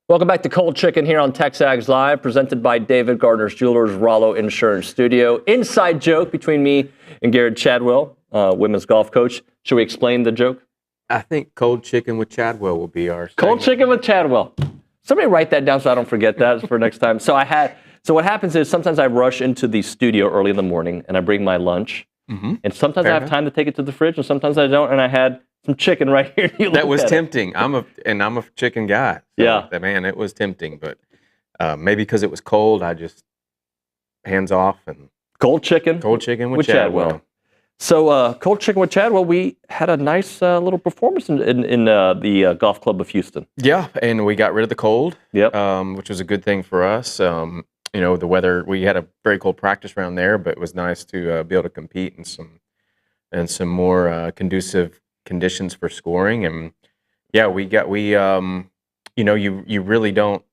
Speaker 6: Welcome back to Cold Chicken here on TexAgs Live, presented by David Gardner's Jewelers, Rollo Insurance Studio. Inside joke between me and Gerrod Chadwell, women's golf coach. Should we explain the joke?
Speaker 15: I think Cold Chicken with Chadwell will be our
Speaker 6: Cold Chicken with Chadwell. Somebody write that down so I don't forget that for next time. So what happens is sometimes I rush into the studio early in the morning and I bring my lunch.
Speaker 15: Mm-hmm.
Speaker 6: And sometimes
Speaker 15: Fair
Speaker 6: I have
Speaker 15: enough.
Speaker 6: time to take it to the fridge and sometimes I don't. And I had some chicken right here.
Speaker 15: That was tempting. I'm a chicken guy. So
Speaker 6: Yeah.
Speaker 15: Man, it was tempting, but maybe because it was cold, I just hands off and
Speaker 6: Cold chicken
Speaker 15: with Chadwell.
Speaker 6: So Cold Chicken with Chadwell, we had a nice little performance in the golf club of Houston.
Speaker 15: Yeah, and we got rid of the cold.
Speaker 6: Yep.
Speaker 15: Which was a good thing for us. The weather. We had a very cold practice round there, but it was nice to be able to compete in some more conducive conditions for scoring. And yeah, you really don't.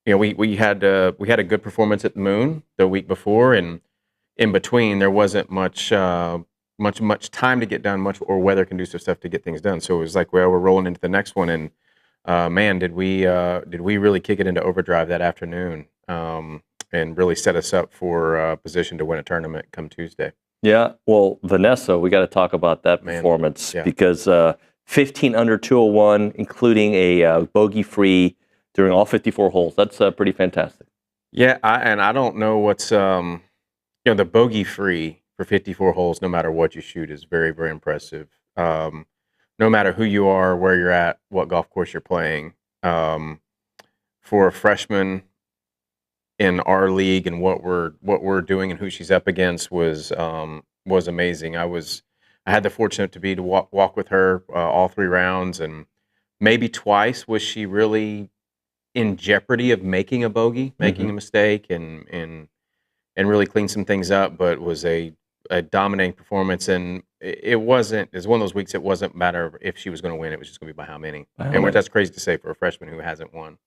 Speaker 15: We had a good performance at the Moon the week before, and in between there wasn't much time to get done, or weather conducive stuff to get things done. So it was like, well, we're rolling into the next one, and man, did we really kick it into overdrive that afternoon, and really set us up for a position to win a tournament come Tuesday.
Speaker 6: Yeah, well, Vanessa, we got to talk about that performance because 15 under 201, including a bogey-free during all 54 holes. That's pretty fantastic.
Speaker 15: Yeah, I don't know what's the bogey-free for 54 holes, no matter what you shoot, is very, very impressive. No matter who you are, where you're at, what golf course you're playing. For a freshman in our league and what we're doing and who she's up against was amazing. I had the fortune to walk with her all 3 rounds, and maybe twice was she really in jeopardy of making a bogey, making a mistake, and really clean some things up. But was a dominating performance, and it was one of those weeks. It wasn't matter if she was going to win; it was just going to be by how many. That's crazy to say for a freshman who hasn't won.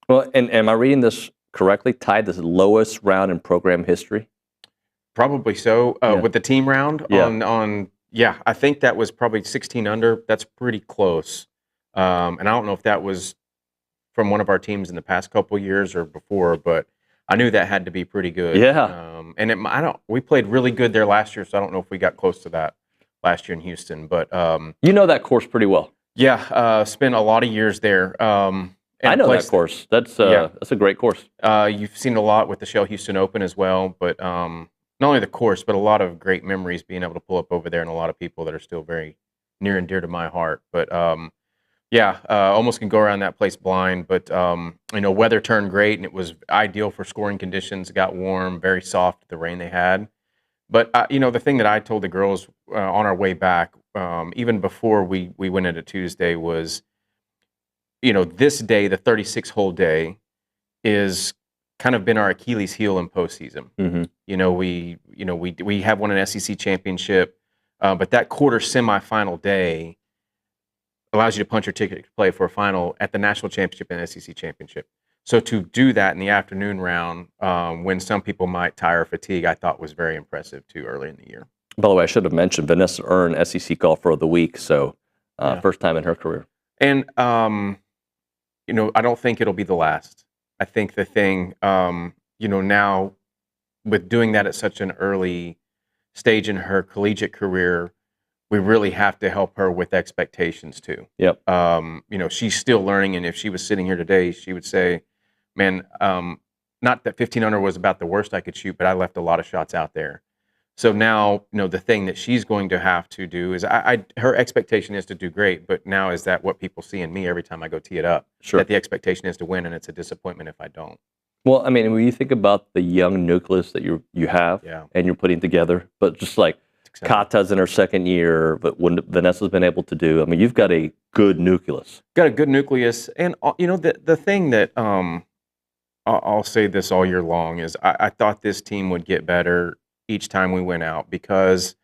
Speaker 6: Well, and am I reading this correctly? Tied the lowest round in program history.
Speaker 15: Probably so. With the team round I think that was probably 16 under. That's pretty close. And I don't know if that was from one of our teams in the past couple years or before, but I knew that had to be pretty good.
Speaker 6: Yeah.
Speaker 15: We played really good there last year, so I don't know if we got close to that last year in Houston. But
Speaker 6: you know that course pretty well.
Speaker 15: Yeah, spent a lot of years there.
Speaker 6: I know that course. That's a great course.
Speaker 15: You've seen a lot with the Shell Houston Open as well, but not only the course, but a lot of great memories being able to pull up over there, and a lot of people that are still very near and dear to my heart. But almost can go around that place blind. But weather turned great, and it was ideal for scoring conditions. It got warm, very soft, the rain they had. But the thing that I told the girls on our way back, even before we went into Tuesday, was, this day, the 36-hole day, is kind of been our Achilles heel in postseason. We have won an SEC championship, but that quarter semifinal day allows you to punch your ticket to play for a final at the national championship and SEC championship. So to do that in the afternoon round, when some people might tire or fatigue, I thought was very impressive too early in the year.
Speaker 6: By the way, I should have mentioned Vanessa earned SEC Golfer of the Week, so first time in her career.
Speaker 15: And I don't think it'll be the last. I think the thing, now with doing that at such an early stage in her collegiate career, we really have to help her with expectations too.
Speaker 6: Yep.
Speaker 15: She's still learning, and if she was sitting here today, she would say, "Man, not that 15 under was about the worst I could shoot, but I left a lot of shots out there." So now, the thing that she's going to have to do is, her expectation is to do great, but now is that what people see in me every time I go tee it up?
Speaker 6: Sure.
Speaker 15: That the expectation is to win, and it's a disappointment if I don't.
Speaker 6: Well, I mean, when you think about the young nucleus that you have and you're putting together, but just like Kata's in her second year, but what Vanessa's been able to do, I mean, you've got a good nucleus.
Speaker 15: Got a good nucleus, and the thing that I'll say this all year long is I thought this team would get better each time we went out, because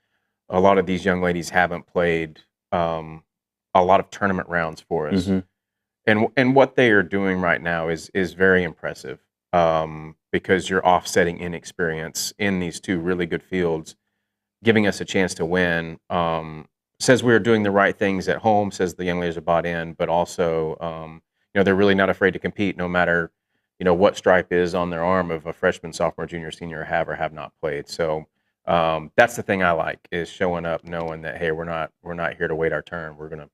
Speaker 15: a lot of these young ladies haven't played a lot of tournament rounds for us. And what they are doing right now is very impressive, because you're offsetting inexperience in these two really good fields, giving us a chance to win. Says we're doing the right things at home, says the young ladies are bought in, but also they're really not afraid to compete no matter, what stripe is on their arm of a freshman, sophomore, junior, senior have or have not played. So that's the thing I like, is showing up knowing that, hey, we're not here to wait our turn. We're gonna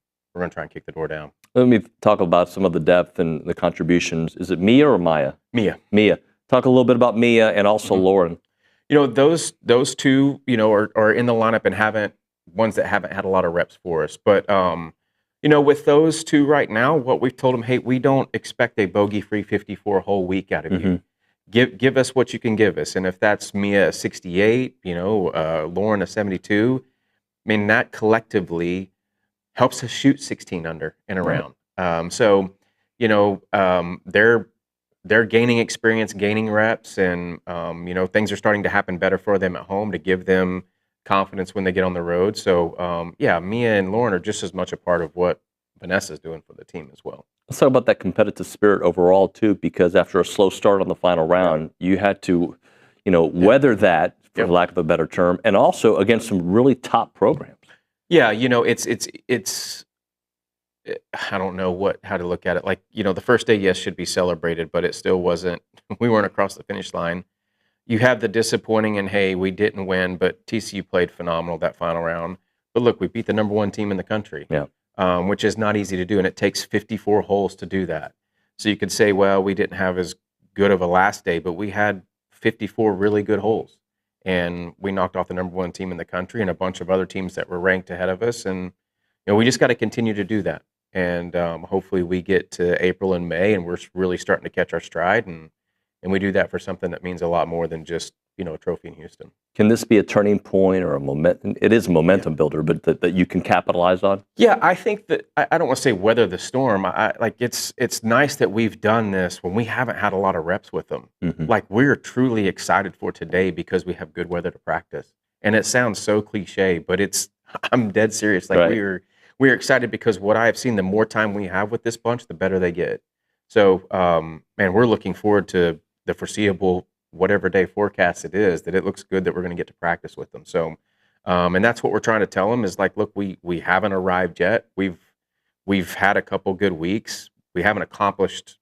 Speaker 15: try and kick the door down.
Speaker 6: Let me talk about some of the depth and the contributions. Is it Mia or Maya?
Speaker 15: Mia.
Speaker 6: Talk a little bit about Mia and also Lauren.
Speaker 15: Those two, are in the lineup and haven't had a lot of reps for us. But with those two right now, what we've told them, hey, we don't expect a bogey-free 54-hole week out of you. Give us what you can give us. And if that's Mia a 68, Lauren a 72, I mean, that collectively helps us shoot 16 under and around. They're gaining experience, gaining reps, and things are starting to happen better for them at home to give them confidence when they get on the road. So Mia and Lauren are just as much a part of what Vanessa's doing for the team as well.
Speaker 6: Let's talk about that competitive spirit overall too, because after a slow start on the final round, you had to, weather that, for lack of a better term, and also against some really top programs.
Speaker 15: Yeah, it's I don't know how to look at it. Like, the first day, yes, should be celebrated, but it still wasn't. We weren't across the finish line. You have the disappointing, and hey, we didn't win, but TCU played phenomenal that final round. But look, we beat the number one team in the country, which is not easy to do, and it takes 54 holes to do that. So you could say, well, we didn't have as good of a last day, but we had 54 really good holes, and we knocked off the number one team in the country and a bunch of other teams that were ranked ahead of us, and we just got to continue to do that. And hopefully we get to April and May and we're really starting to catch our stride, and we do that for something that means a lot more than just, a trophy in Houston.
Speaker 6: Can this be a turning point or a momentum? It is a momentum builder, but that you can capitalize on?
Speaker 15: Yeah, I think that I don't want to say weather the storm. It's nice that we've done this when we haven't had a lot of reps with them. Like, we're truly excited for today because we have good weather to practice. And it sounds so cliche, but I'm dead serious. Like, we're excited because what I have seen, the more time we have with this bunch, the better they get. So, man, we're looking forward to the foreseeable, whatever day forecast it is, that it looks good that we're going to get to practice with them. So, and that's what we're trying to tell them is like, look, we haven't arrived yet. We've had a couple good weeks. We haven't accomplished,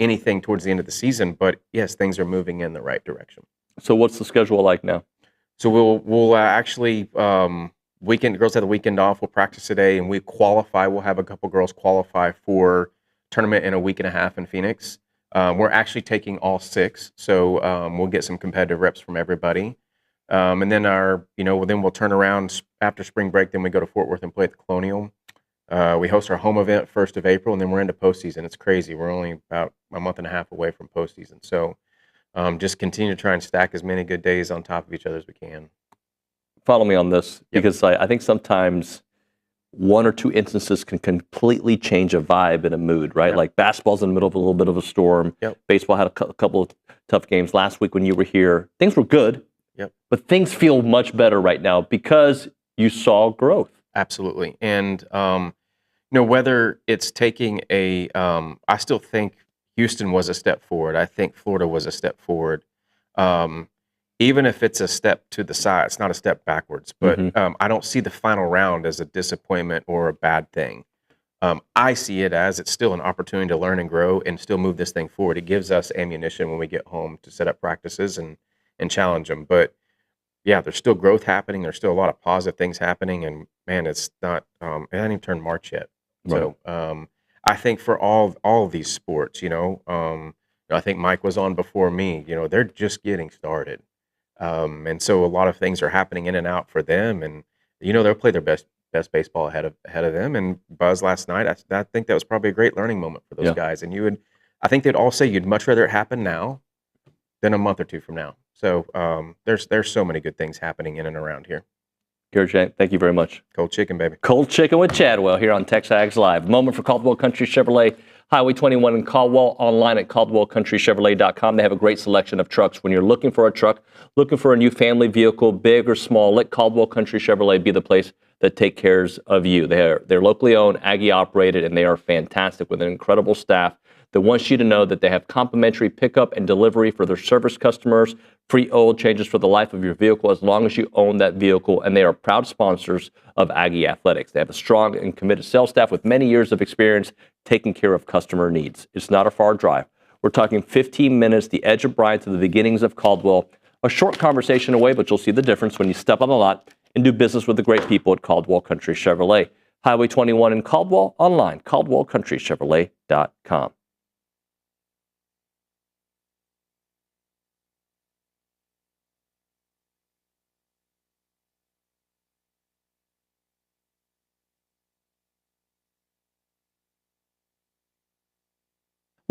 Speaker 15: anything towards the end of the season, but yes, things are moving in the right direction.
Speaker 6: So what's the schedule like now?
Speaker 15: So we'll actually, girls have the weekend off. We'll practice today, and we qualify. We'll have a couple girls qualify for tournament in a week and a half in Phoenix. We're actually taking all 6, so we'll get some competitive reps from everybody. And then then we'll turn around after spring break. Then we go to Fort Worth and play at the Colonial. We host our home event 1st of April, and then we're into postseason. It's crazy. We're only about a month and a half away from postseason. So just continue to try and stack as many good days on top of each other as we can.
Speaker 6: Follow me on this, because I think sometimes one or two instances can completely change a vibe and a mood, right? Like basketball's in the middle of a little bit of a storm. Baseball had a couple of tough games. Last week when you were here, things were good, but things feel much better right now because you saw growth.
Speaker 15: Absolutely. And, whether it's taking I still think Houston was a step forward. I think Florida was a step forward. Even if it's a step to the side, it's not a step backwards. But I don't see the final round as a disappointment or a bad thing. I see it as it's still an opportunity to learn and grow and still move this thing forward. It gives us ammunition when we get home to set up practices and challenge them. But yeah, there's still growth happening. There's still a lot of positive things happening. And man, it's not, it hasn't even turned March yet. Right. So I think for all of these sports, I think Mike was on before me, they're just getting started. And so a lot of things are happening in and out for them, and they'll play their best baseball ahead of them. And Buzz last night, I think that was probably a great learning moment for those guys. And I think they'd all say you'd much rather it happen now than a month or two from now. So there's so many good things happening in and around here.
Speaker 6: Gerrod, thank you very much.
Speaker 15: Cold chicken, baby.
Speaker 6: Cold chicken with Chadwell here on TexAgs Live. Moment for Caldwell Country Chevrolet, Highway 21 in Caldwell, online at caldwellcountrychevrolet.com. They have a great selection of trucks. When you're looking for a truck, looking for a new family vehicle, big or small, let Caldwell Country Chevrolet be the place that take care of you. They're locally owned, Aggie operated, and they are fantastic with an incredible staff that wants you to know that they have complimentary pickup and delivery for their service customers, free oil changes for the life of your vehicle as long as you own that vehicle, and they are proud sponsors of Aggie Athletics. They have a strong and committed sales staff with many years of experience taking care of customer needs. It's not a far drive. We're talking 15 minutes, the edge of Bryan to the beginnings of Caldwell. A short conversation away, but you'll see the difference when you step on the lot and do business with the great people at Caldwell Country Chevrolet. Highway 21 in Caldwell, online, caldwellcountrychevrolet.com.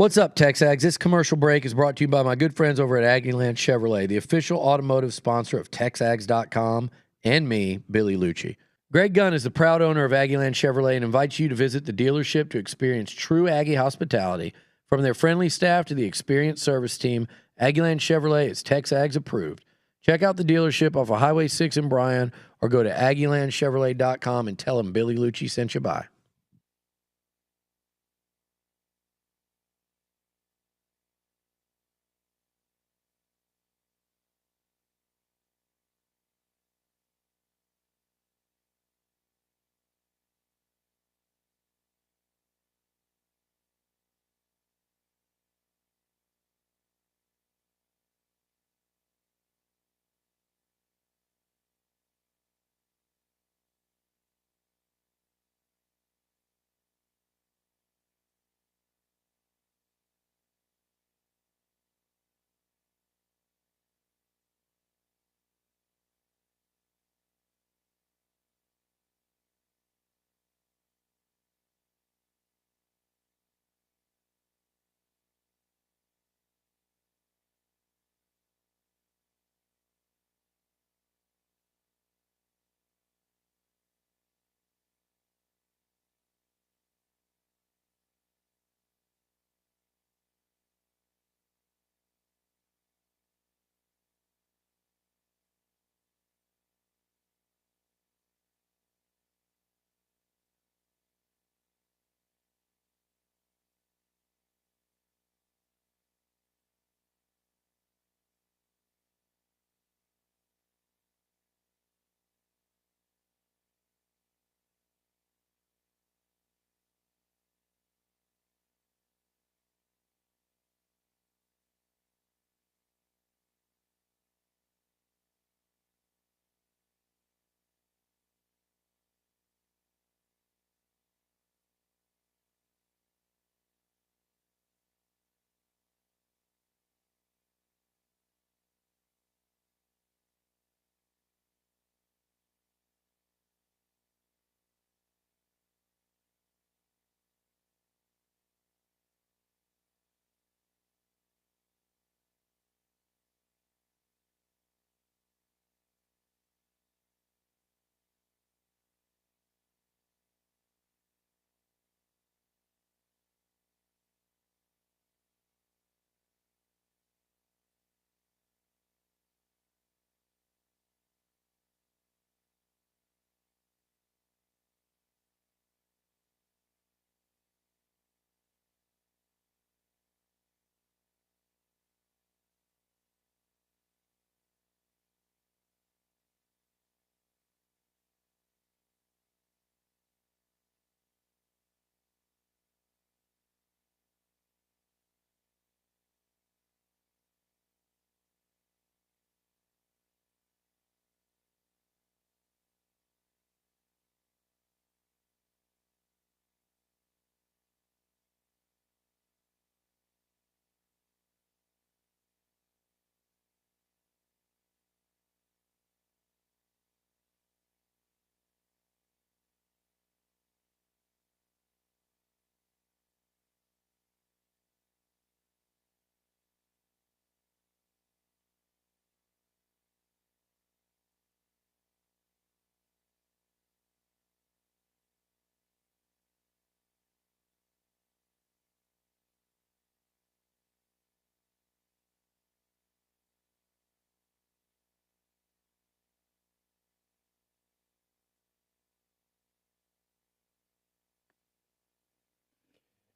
Speaker 5: What's up, TexAgs? This commercial break is brought to you by my good friends over at Aggieland Chevrolet, the official automotive sponsor of TexAgs.com and me, Billy Lucci. Greg Gunn is the proud owner of Aggieland Chevrolet and invites you to visit the dealership to experience true Aggie hospitality. From their friendly staff to the experienced service team, Aggieland Chevrolet is TexAgs approved. Check out the dealership off of Highway 6 in Bryan or go to AggielandChevrolet.com and tell them Billy Lucci sent you by.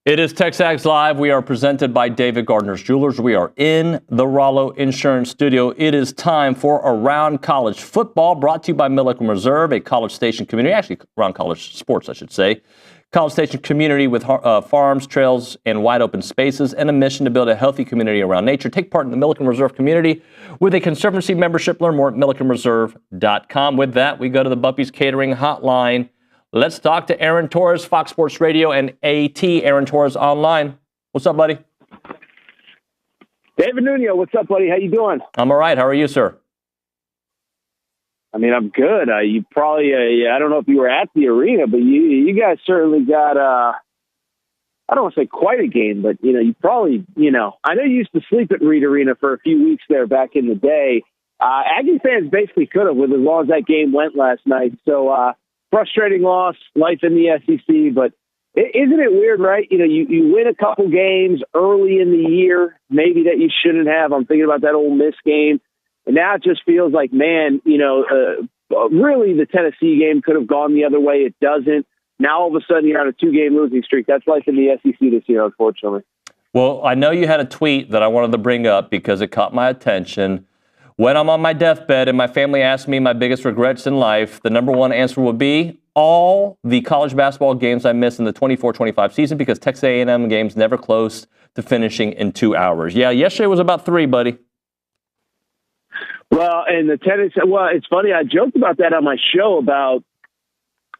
Speaker 6: It is TexAgs Live. We are presented by David Gardner's Jewelers. We are in the Rollo Insurance Studio. It is time for Around College Football, brought to you by Milliken Reserve, a College Station community, actually around college sports, I should say. College Station community with farms, trails, and wide open spaces, and a mission to build a healthy community around nature. Take part in the Milliken Reserve community with a Conservancy membership. Learn more at millikenreserve.com. With that, we go to the Buppy's Catering Hotline. Let's talk to Aaron Torres, Fox Sports Radio, and AT. Aaron Torres online. What's up, buddy?
Speaker 16: David Nuño, what's up, buddy? How you doing?
Speaker 6: I'm all right. How are you, sir?
Speaker 16: I mean, I'm good. You probably, I don't know if you were at the arena, but you guys certainly got, I don't want to say quite a game, but, you probably, I know you used to sleep at Reed Arena for a few weeks there back in the day. Aggie fans basically could have with as long as that game went last night. So, frustrating loss, life in the SEC, but isn't it weird, right? You win a couple games early in the year, maybe that you shouldn't have. I'm thinking about that Ole Miss game. And now it just feels like, man, really the Tennessee game could have gone the other way. It doesn't. Now all of a sudden you're on a 2-game losing streak. That's life in the SEC this year, unfortunately.
Speaker 6: Well, I know you had a tweet that I wanted to bring up because it caught my attention. When I'm on my deathbed and my family asks me my biggest regrets in life, the number one answer would be all the college basketball games I missed in the 24-25 season because Texas A&M games never close to finishing in 2 hours. Yeah, yesterday was about 3, buddy.
Speaker 16: Well, and the tennis, it's funny. I joked about that on my show about,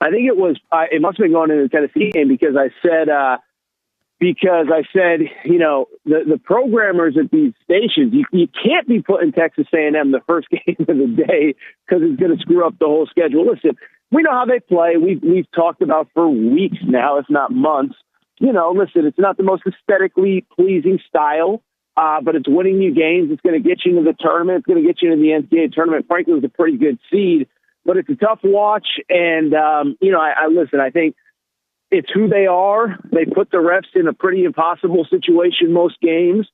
Speaker 16: I think it must have been going into the Tennessee game because I said, the programmers at these stations, you can't be putting Texas A&M the first game of the day because it's going to screw up the whole schedule. Listen, we know how they play. We've talked about for weeks now, if not months. Listen, it's not the most aesthetically pleasing style. But it's winning you games. It's going to get you into the tournament. It's going to get you into the NCAA tournament. Frankly, it was a pretty good seed, but it's a tough watch. And, I think it's who they are. They put the refs in a pretty impossible situation most games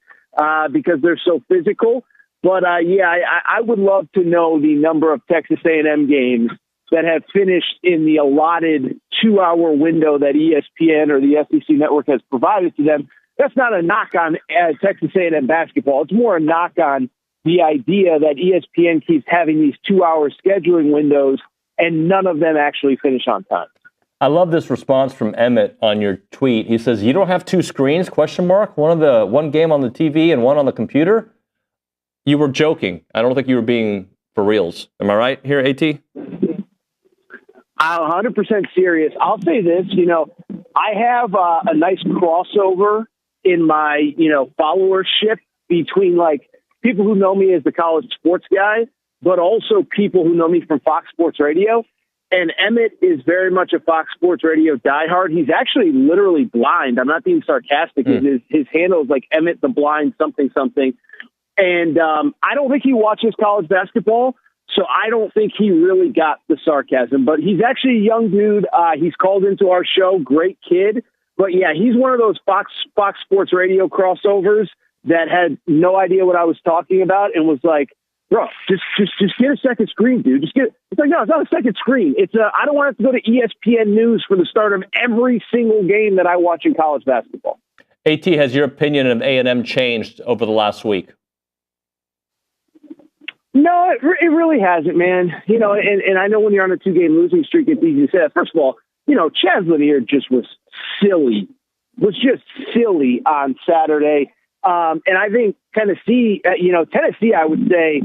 Speaker 16: because they're so physical. But, I would love to know the number of Texas A&M games that have finished in the allotted 2-hour window that ESPN or the SEC network has provided to them. That's not a knock on Texas A&M basketball. It's more a knock on the idea that ESPN keeps having these 2-hour scheduling windows and none of them actually finish on time.
Speaker 6: I love this response from Emmett on your tweet. He says, "You don't have 2 screens, question mark? One game on the TV and one on the computer?" You were joking. I don't think you were being for reals. Am I right here, AT?
Speaker 16: I'm 100% serious. I'll say this, I have a nice crossover in my, followership between like people who know me as the college sports guy, but also people who know me from Fox Sports Radio. And Emmett is very much a Fox Sports Radio diehard. He's actually literally blind. I'm not being sarcastic. His handle is like Emmett the Blind something. And I don't think he watches college basketball, so I don't think he really got the sarcasm. But he's actually a young dude. He's called into our show. Great kid. But, yeah, he's one of those Fox Sports Radio crossovers that had no idea what I was talking about and was like, bro, just get a second screen, dude. It's like, no, it's not a second screen. I don't want to go to ESPN News for the start of every single game that I watch in college basketball.
Speaker 6: AT, has your opinion of A&M changed over the last week?
Speaker 16: No, it really hasn't, man. And I know when you're on a 2-game losing streak, it's easy to say that. First of all, Chaz Lanier was just silly on Saturday. And I think Tennessee, I would say,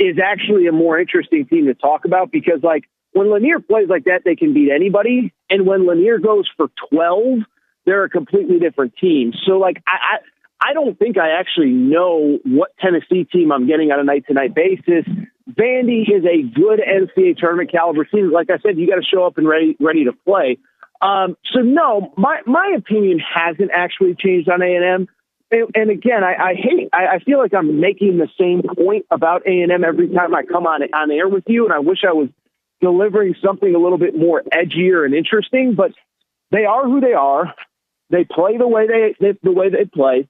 Speaker 16: is actually a more interesting team to talk about because, like, when Lanier plays like that, they can beat anybody. And when Lanier goes for 12, they're a completely different team. So, like, I don't think I actually know what Tennessee team I'm getting on a night-to-night basis. Vandy is a good NCAA tournament caliber team. Like I said, you got to show up and ready to play. So no, my opinion hasn't actually changed on A&M. And again, I feel like I'm making the same point about A&M every time I come on air with you, and I wish I was delivering something a little bit more edgier and interesting. But they are who they are. They play the way they play.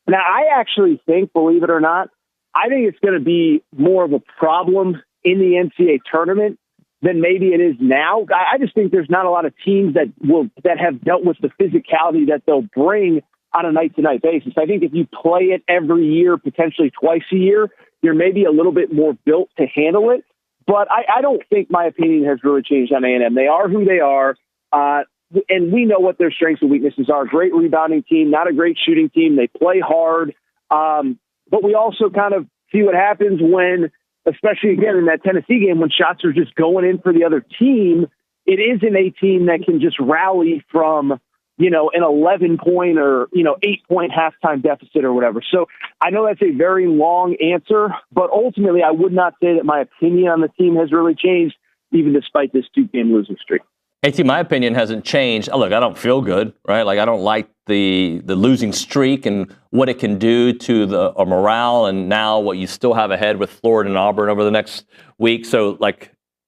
Speaker 16: Now, I actually think, believe it or not, I think it's going to be more of a problem in the NCAA tournament than maybe it is now. I just think there's not a lot of teams that have dealt with the physicality that they'll bring on a night-to-night basis. I think if you play it every year, potentially twice a year, you're maybe a little bit more built to handle it. But I don't think my opinion has really changed on A&M. They are who they are, and we know what their strengths and weaknesses are. Great rebounding team, not a great shooting team. They play hard, but we also kind of see what happens when, especially again in that Tennessee game, when shots are just going in for the other team. It isn't a team that can just rally from, an 11-point or, 8-point halftime deficit or whatever. So I know that's a very long answer, but ultimately I would not say that my opinion on the team has really changed, even despite this 2-game losing streak.
Speaker 6: AT, my opinion hasn't changed. Look, I don't feel good, right? Like, I don't like the losing streak and what it can do to the morale, and now what you still have ahead with Florida and Auburn over the next week. So,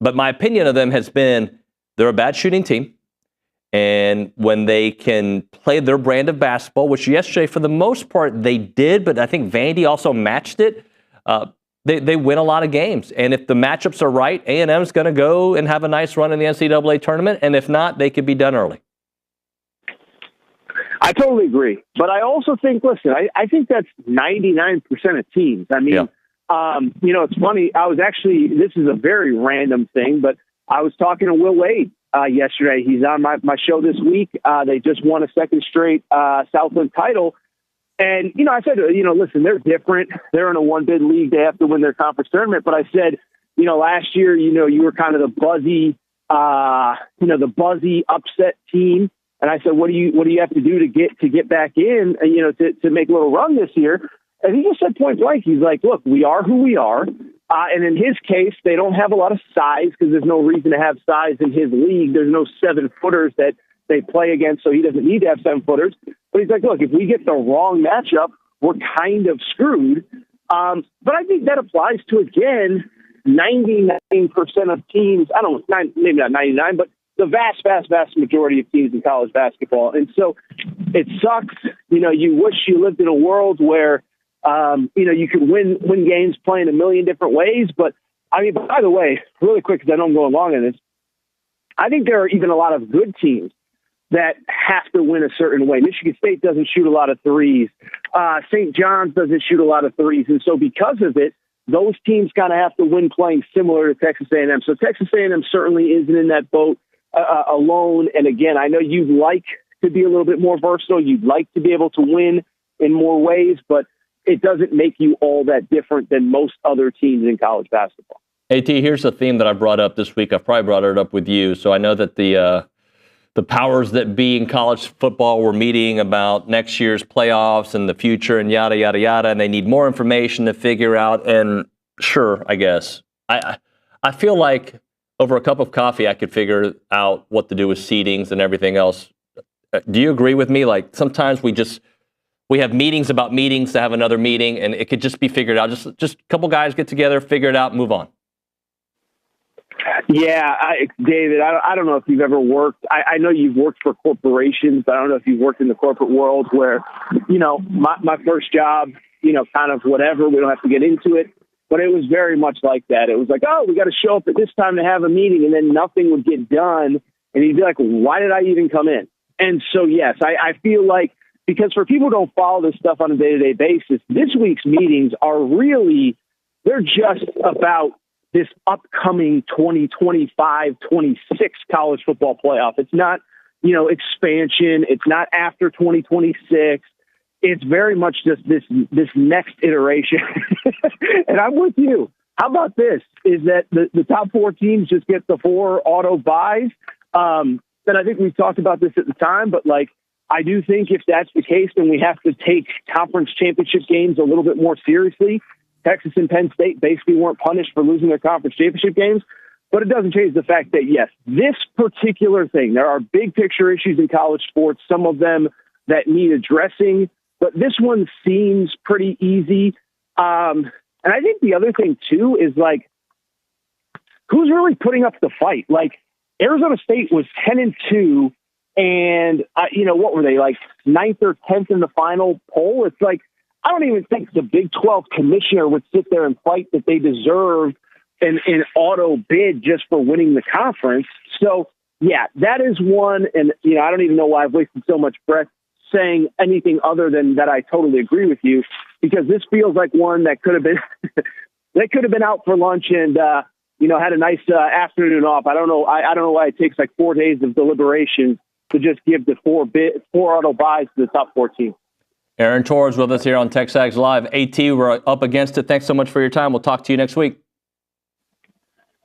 Speaker 6: but my opinion of them has been they're a bad shooting team. And when they can play their brand of basketball, which yesterday, for the most part, they did, but I think Vandy also matched it, they win a lot of games. And if the matchups are right, A&M's going to go and have a nice run in the NCAA tournament. And if not, they could be done early.
Speaker 16: I totally agree. But I also think, listen, I think that's 99% of teams. I mean, it's funny. This is a very random thing, but I was talking to Will Wade yesterday. He's on my show this week. They just won a second straight Southland title. And, I said, listen, they're different. They're in a one-bid league. They have to win their conference tournament. But I said, last year, you were kind of the buzzy upset team. And I said, what do you have to do to get back in, to make a little run this year? And he just said point blank, he's like, look, we are who we are. And in his case, they don't have a lot of size because there's no reason to have size in his league. There's no 7-footers that they play against, so he doesn't need to have 7-footers. But he's like, look, if we get the wrong matchup, we're kind of screwed. But I think that applies to, again, 99% of teams. Maybe not 99, but the vast, vast, vast majority of teams in college basketball. And so it sucks. You wish you lived in a world where, you could win games playing a million different ways. But, by the way, really quick, because I know I'm going long on this, I think there are even a lot of good teams that have to win a certain way. Michigan State doesn't shoot a lot of threes. St. John's doesn't shoot a lot of threes. And so because of it, those teams kind of have to win playing similar to Texas A&M. So Texas A&M certainly isn't in that boat alone. And again, I know you'd like to be a little bit more versatile. You'd like to be able to win in more ways, but it doesn't make you all that different than most other teams in college basketball.
Speaker 6: AT, here's a theme that I brought up this week. I've probably brought it up with you. So I know that the powers that be in college football were meeting about next year's playoffs and the future and yada, yada, yada. And they need more information to figure out. And sure, I guess. I feel like over a cup of coffee, I could figure out what to do with seedings and everything else. Do you agree with me? Like, sometimes we have meetings about meetings to have another meeting, and it could just be figured out. Just a couple guys get together, figure it out, move on.
Speaker 16: Yeah, David, I don't know if you've ever worked. I know you've worked for corporations, but I don't know if you've worked in the corporate world where, my first job, kind of whatever, we don't have to get into it, but it was very much like that. It was like, oh, we got to show up at this time to have a meeting, and then nothing would get done. And you'd be like, why did I even come in? And so, yes, I feel like, because for people who don't follow this stuff on a day-to-day basis, this week's meetings are really, they're just about this upcoming 2025-26 college football playoff. It's not, expansion. It's not after 2026. It's very much just this next iteration. And I'm with you. How about this? Is that the top 4 teams just get the 4 auto buys? And I think we talked about this at the time, but I do think if that's the case, then we have to take conference championship games a little bit more seriously. Texas and Penn State basically weren't punished for losing their conference championship games, but it doesn't change the fact that, yes, this particular thing, there are big picture issues in college sports, some of them that need addressing, but this one seems pretty easy. And I think the other thing, too, is who's really putting up the fight? Arizona State was 10-2. And, what were they, 9th or 10th in the final poll? It's I don't even think the Big 12 commissioner would sit there and fight that they deserved an auto bid just for winning the conference. So, yeah, that is one. And, I don't even know why I've wasted so much breath saying anything other than that I totally agree with you, because this feels like one that could have been that could have been out for lunch and had a nice afternoon off. I don't know. I don't know why it takes like 4 days of deliberation to just give the four auto buys to the top 14.
Speaker 6: Aaron Torres with us here on TexAgs Live. AT, we're up against it. Thanks so much for your time. We'll talk to you next week.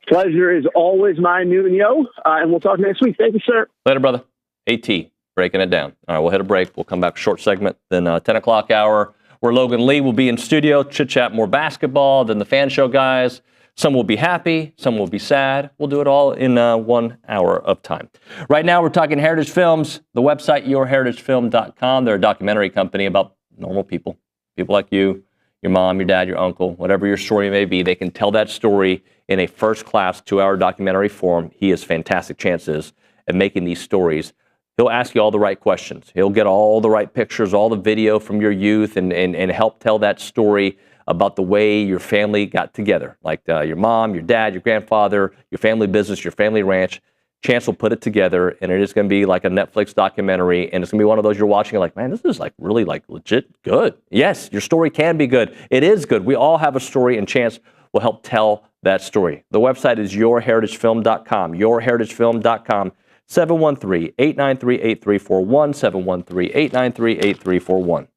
Speaker 16: Pleasure is always mine, Nuño, and we'll talk next week. Thank you, sir.
Speaker 6: Later, brother. AT, breaking it down. All right, we'll hit a break. We'll come back, short segment. Then 10 o'clock hour, where Logan Lee will be in studio, chit-chat more basketball. Then the fan show guys. Some will be happy, some will be sad. We'll do it all in 1 hour of time. Right now, we're talking Heritage Films, the website, yourheritagefilm.com. They're a documentary company about normal people like you, your mom, your dad, your uncle, whatever your story may be. They can tell that story in a first-class 2-hour documentary form. He has fantastic chances at making these stories. He'll ask you all the right questions. He'll get all the right pictures, all the video from your youth, and help tell that story about the way your family got together, like your mom, your dad, your grandfather, your family business, your family ranch. Chance will put it together, and it is going to be like a Netflix documentary, and it's going to be one of those you're watching, you're like, man, this is like really like legit good. Yes, your story can be good. It is good. We all have a story, and Chance will help tell that story. The website is yourheritagefilm.com, yourheritagefilm.com, 713-893-8341, 713-893-8341.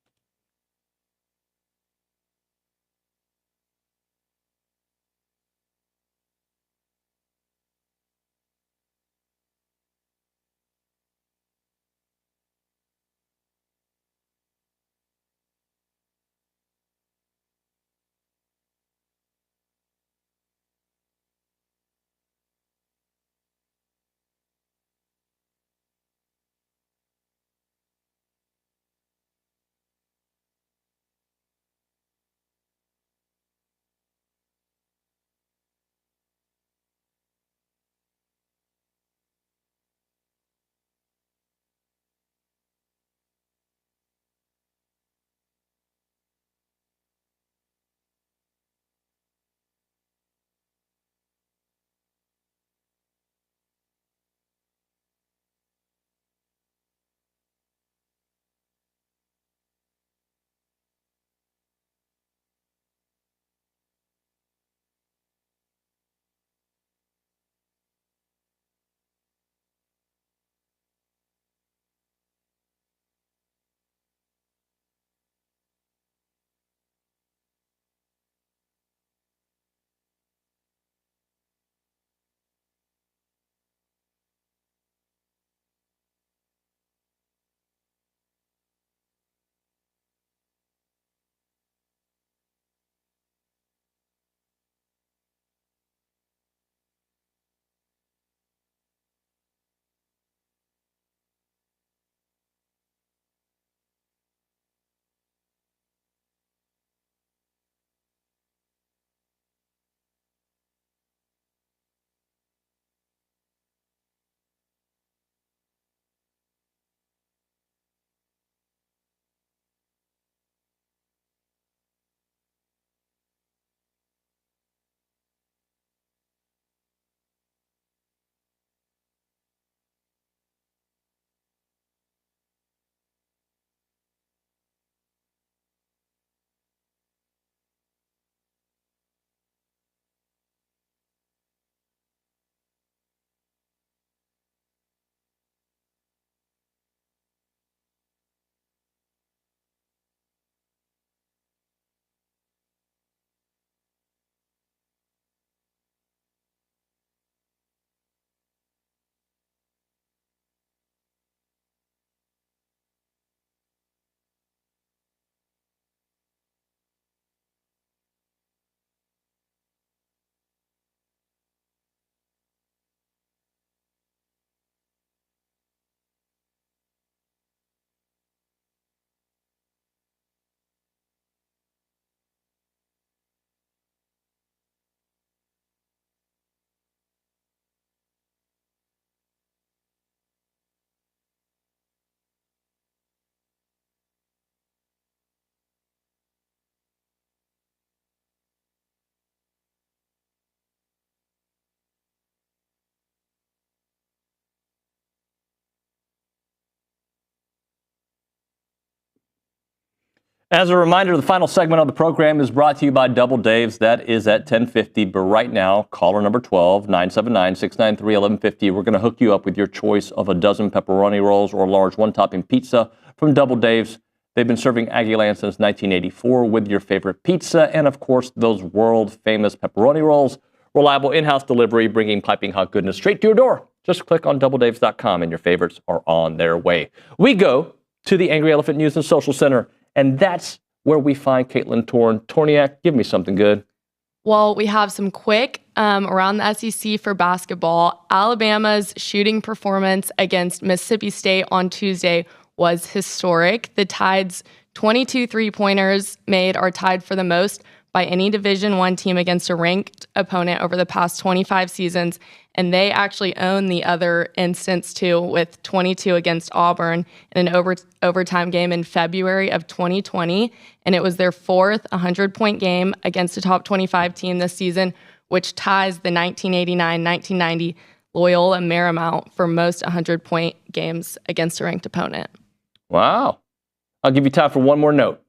Speaker 6: As a reminder, the final segment of the program is brought to you by Double Dave's. That is at 10:50. But right now, caller number 12, 979-693-1150. We're going to hook you up with your choice of a dozen pepperoni rolls or a large one-topping pizza from Double Dave's. They've been serving Aggie Land since 1984 with your favorite pizza and, of course, those world-famous pepperoni rolls. Reliable in-house delivery, bringing piping hot goodness straight to your door. Just click on doubledaves.com and your favorites are on their way. We go to the Angry Elephant News and Social Center, and that's where we find Caitlin Torniak. Give me something good.
Speaker 11: Well, we have some quick around the SEC for basketball. Alabama's shooting performance against Mississippi State on Tuesday was historic. The Tide's 22 three-pointers made are tied for the most by any Division I team against a ranked opponent over the past 25 seasons, and they actually own the other instance too with 22 against Auburn in an overtime game in February of 2020, and it was their fourth 100-point game against a top 25 team this season, which ties the 1989-1990 Loyola Marymount for most 100-point games against a ranked opponent.
Speaker 6: Wow. I'll give you time for one more note.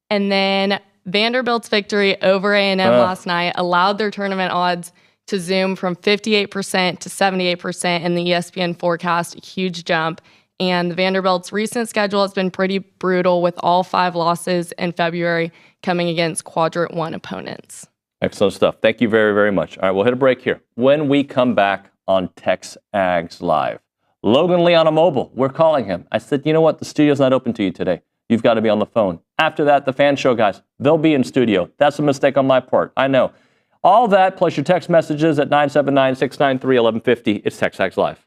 Speaker 11: And then Vanderbilt's victory over A&M last night allowed their tournament odds to zoom from 58% to 78% in the ESPN forecast, a huge jump. And Vanderbilt's recent schedule has been pretty brutal with all 5 losses in February coming against Quadrant 1 opponents.
Speaker 6: Excellent stuff. Thank you very, very much. All right, we'll hit a break here. When we come back on TexAgs Live, Logan Lee on a mobile. We're calling him. I said, you know what? The studio's not open to you today. You've got to be on the phone. After that, the fan show guys, they'll be in studio. That's a mistake on my part. I know. All that plus your text messages at 979-693-1150. It's TexAgs Live.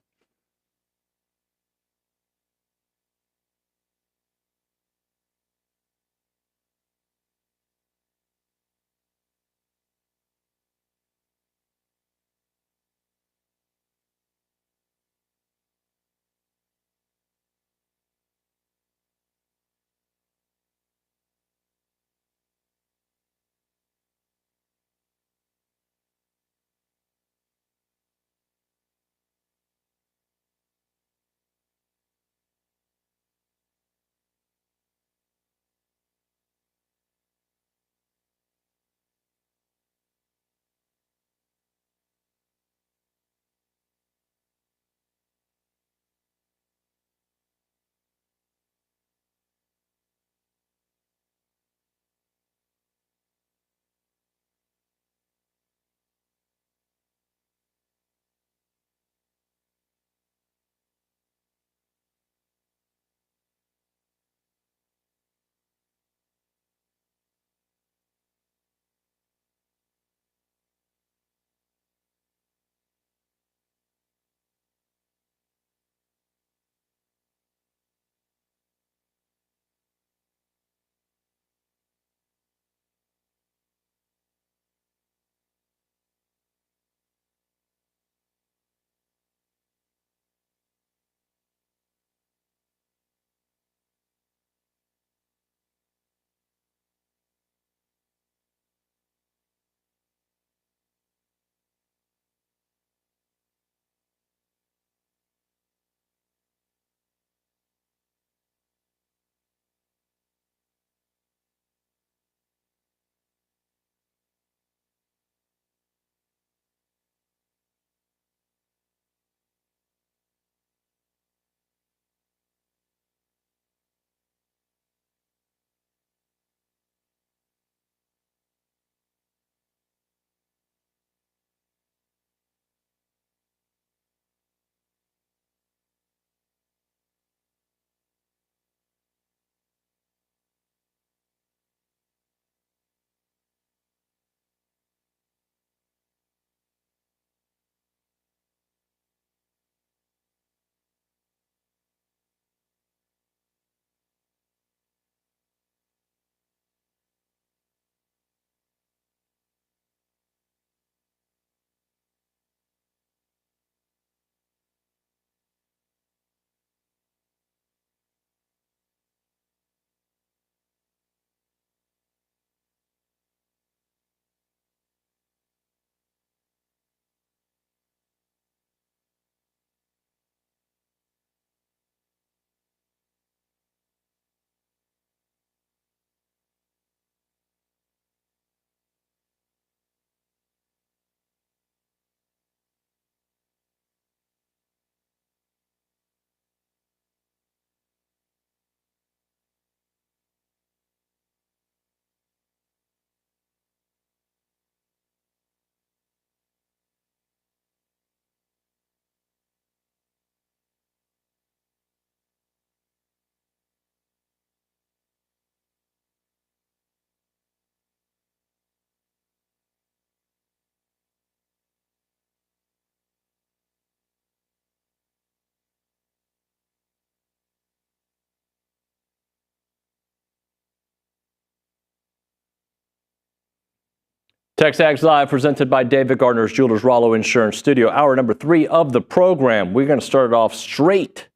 Speaker 6: TexAgs Live, presented by David Gardner's Jewelers Rollo Insurance Studio. Hour number 3 of the program. We're going to start it off straight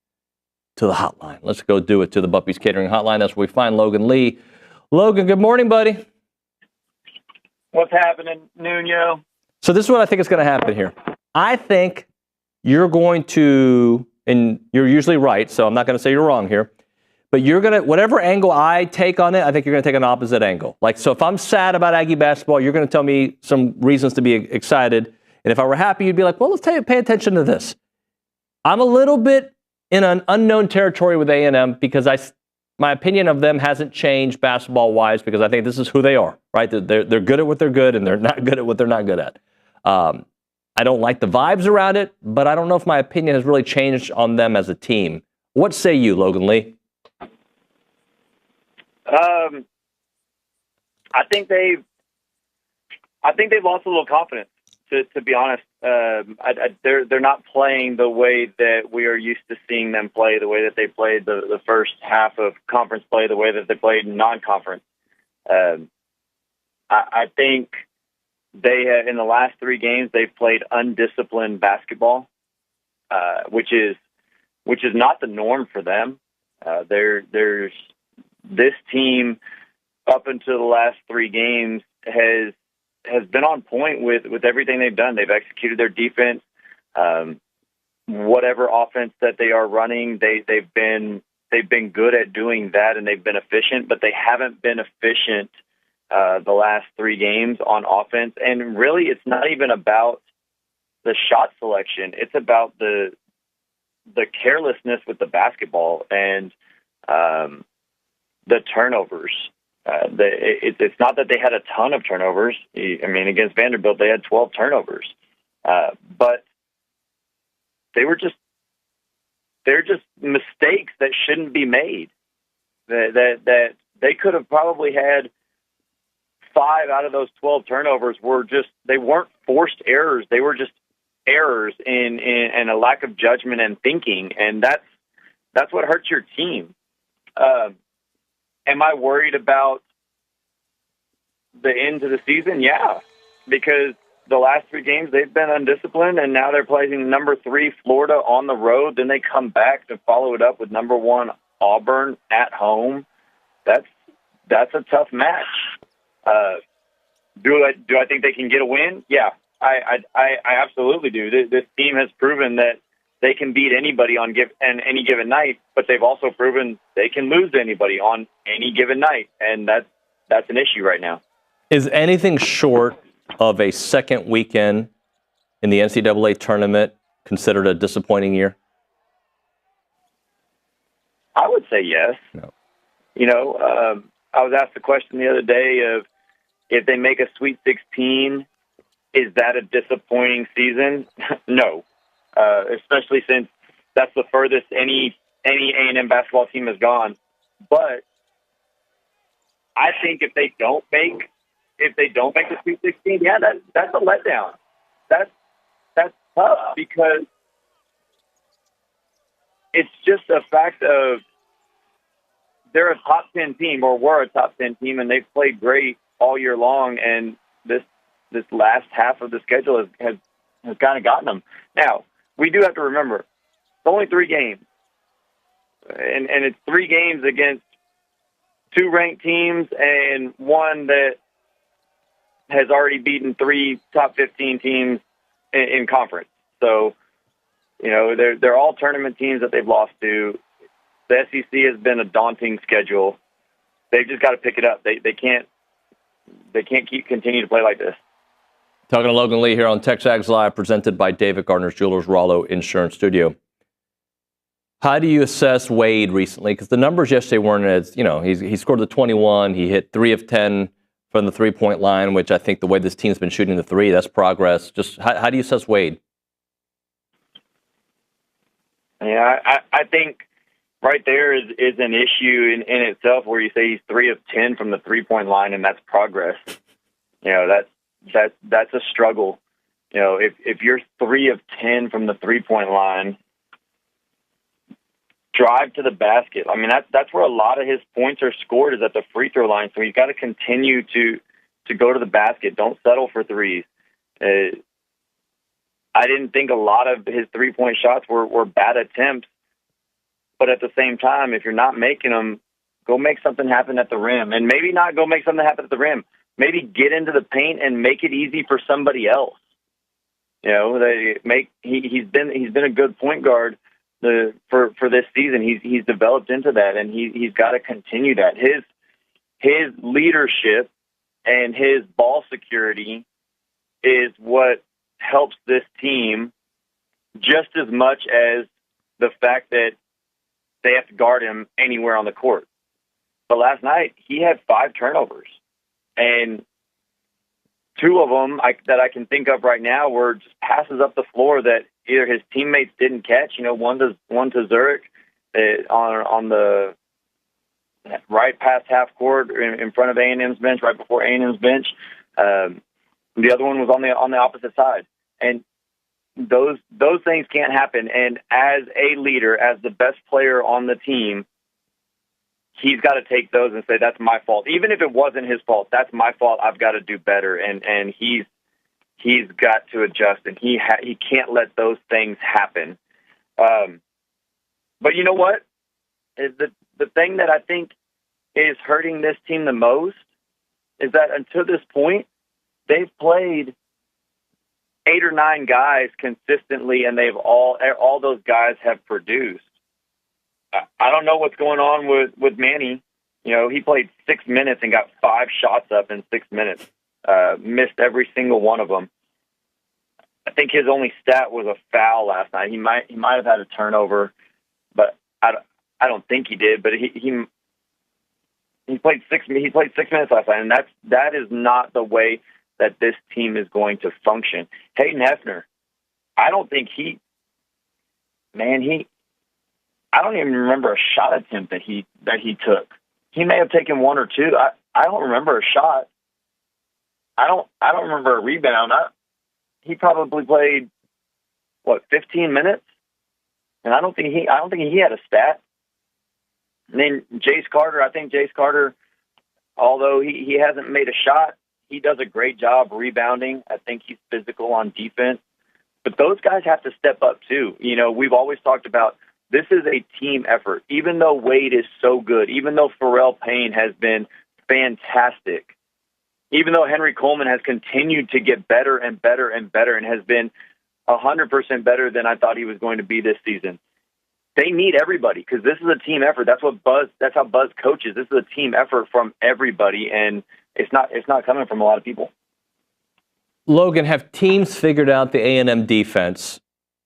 Speaker 6: to the hotline. Let's go do it to the Buppy's Catering Hotline. That's where we find Logan Lee. Logan, good morning, buddy.
Speaker 17: What's happening, Nuño?
Speaker 6: So this is what I think is going to happen here. I think you're going to, and you're usually right, so I'm not going to say you're wrong here, but you're going to, whatever angle I take on it, I think you're going to take an opposite angle. Like, so if I'm sad about Aggie basketball, you're going to tell me some reasons to be excited. And if I were happy, you'd be like, well, let's pay attention to this. I'm a little bit in an unknown territory with A&M because my opinion of them hasn't changed basketball-wise because I think this is who they are, right? They're good at what they're good, and they're not good at what they're not good at. I don't like the vibes around it, but I don't know if my opinion has really changed on them as a team. What say you, Logan Lee?
Speaker 17: I think they've lost a little confidence. To be honest, they're not playing the way that we are used to seeing them play. The way that they played the first half of conference play, the way that they played non-conference. I think they have, in the last 3 games they've played undisciplined basketball, which is not the norm for them. There's this team up until the last 3 games has been on point with everything they've done. They've executed their defense. Whatever offense that they are running, they've been good at doing that, and they've been efficient, but they haven't been efficient the last 3 games on offense. And really, it's not even about the shot selection. It's about the carelessness with the basketball and the turnovers. It's not that they had a ton of turnovers. I mean, against Vanderbilt, they had 12 turnovers, but they're just mistakes that shouldn't be made. That they could have probably had 5 out of those 12 turnovers they weren't forced errors. They were just errors in a lack of judgment and thinking, and that's what hurts your team. Am I worried about the end of the season? Yeah, because the last 3 games they've been undisciplined, and now they're playing number 3 Florida on the road. Then they come back to follow it up with number 1 Auburn at home. That's a tough match. Do I think they can get a win? Yeah, I absolutely do. This team has proven that they can beat anybody on any given night, but they've also proven they can lose to anybody on any given night, and that's an issue right now.
Speaker 6: Is anything short of a second weekend in the NCAA tournament considered a disappointing year?
Speaker 17: I would say yes.
Speaker 6: No.
Speaker 17: You know, I was asked the question the other day of if they make a Sweet 16, is that a disappointing season? No. Especially since that's the furthest any A&M basketball team has gone. But I think if they don't make the Sweet 16, yeah, that's a letdown. That's tough because it's just a fact of they're a top 10 team, or were a top 10 team, and they've played great all year long. And this last half of the schedule has kind of gotten them. Now, we do have to remember, it's only 3 games. And it's 3 games against 2 ranked teams and 1 that has already beaten 3 top 15 teams in conference. So, you know, they're all tournament teams that they've lost to. The SEC has been a daunting schedule. They've just got to pick it up. They can't continue to play like this.
Speaker 6: Talking to Logan Lee here on TexAgs Live, presented by David Gardner's Jewelers Rollo Insurance Studio. How do you assess Wade recently? Because the numbers yesterday weren't as, you know, he scored the 21. He hit 3 of 10 from the three-point line, which I think the way this team's been shooting the 3, that's progress. Just how do you assess Wade?
Speaker 17: Yeah, I think right there is an issue in itself where you say he's 3 of 10 from the three-point line, and that's progress. You know, that's a struggle. You know, if you're 3 of 10 from the three-point line, drive to the basket. I mean, that's where a lot of his points are scored, is at the free throw line. So he's got to continue to to go to the basket. Don't settle for threes. I didn't think a lot of his three-point shots were bad attempts, but at the same time, if you're not making them, go make something happen at the rim. And maybe not go make something happen at the rim. Maybe get into the paint and make it easy for somebody else. You know, he's been a good point guard for this season. He's developed into that, and he's got to continue that. His leadership and his ball security is what helps this team just as much as the fact that they have to guard him anywhere on the court. But last night, he had 5 turnovers, and 2 of them that I can think of right now were just passes up the floor that either his teammates didn't catch. You know, one to Zurich on the right past half court in front of A&M's bench, right before A&M's bench. The other one was on the opposite side, and those things can't happen. And as a leader, as the best player on the team, he's got to take those and say, that's my fault. Even if it wasn't his fault, that's my fault. I've got to do better. And he's got to adjust, and he can't let those things happen. But you know what? The thing that I think is hurting this team the most is that until this point, they've played 8 or 9 guys consistently, and they've all those guys have produced. I don't know what's going on with Manny. You know, he played 6 minutes and got 5 shots up in 6 minutes. Missed every single one of them. I think his only stat was a foul last night. He might have had a turnover, but I don't think he did. But he played 6 minutes last night, and that is not the way that this team is going to function. Hayden Hefner, I don't think I don't even remember a shot attempt that he took. He may have taken 1 or 2. I don't remember a shot. I don't remember a rebound. He probably played 15 minutes, and I don't think he had a stat. And then Jace Carter, I think Jace Carter, although he hasn't made a shot, he does a great job rebounding. I think he's physical on defense. But those guys have to step up too. You know, we've always talked about this is a team effort. Even though Wade is so good, even though Pharrell Payne has been fantastic, even though Henry Coleman has continued to get better and better and better and has been 100% better than I thought he was going to be this season, they need everybody because this is a team effort. That's how Buzz coaches. This is a team effort from everybody, and it's not coming from a lot of people.
Speaker 6: Logan, have teams figured out the A&M defense?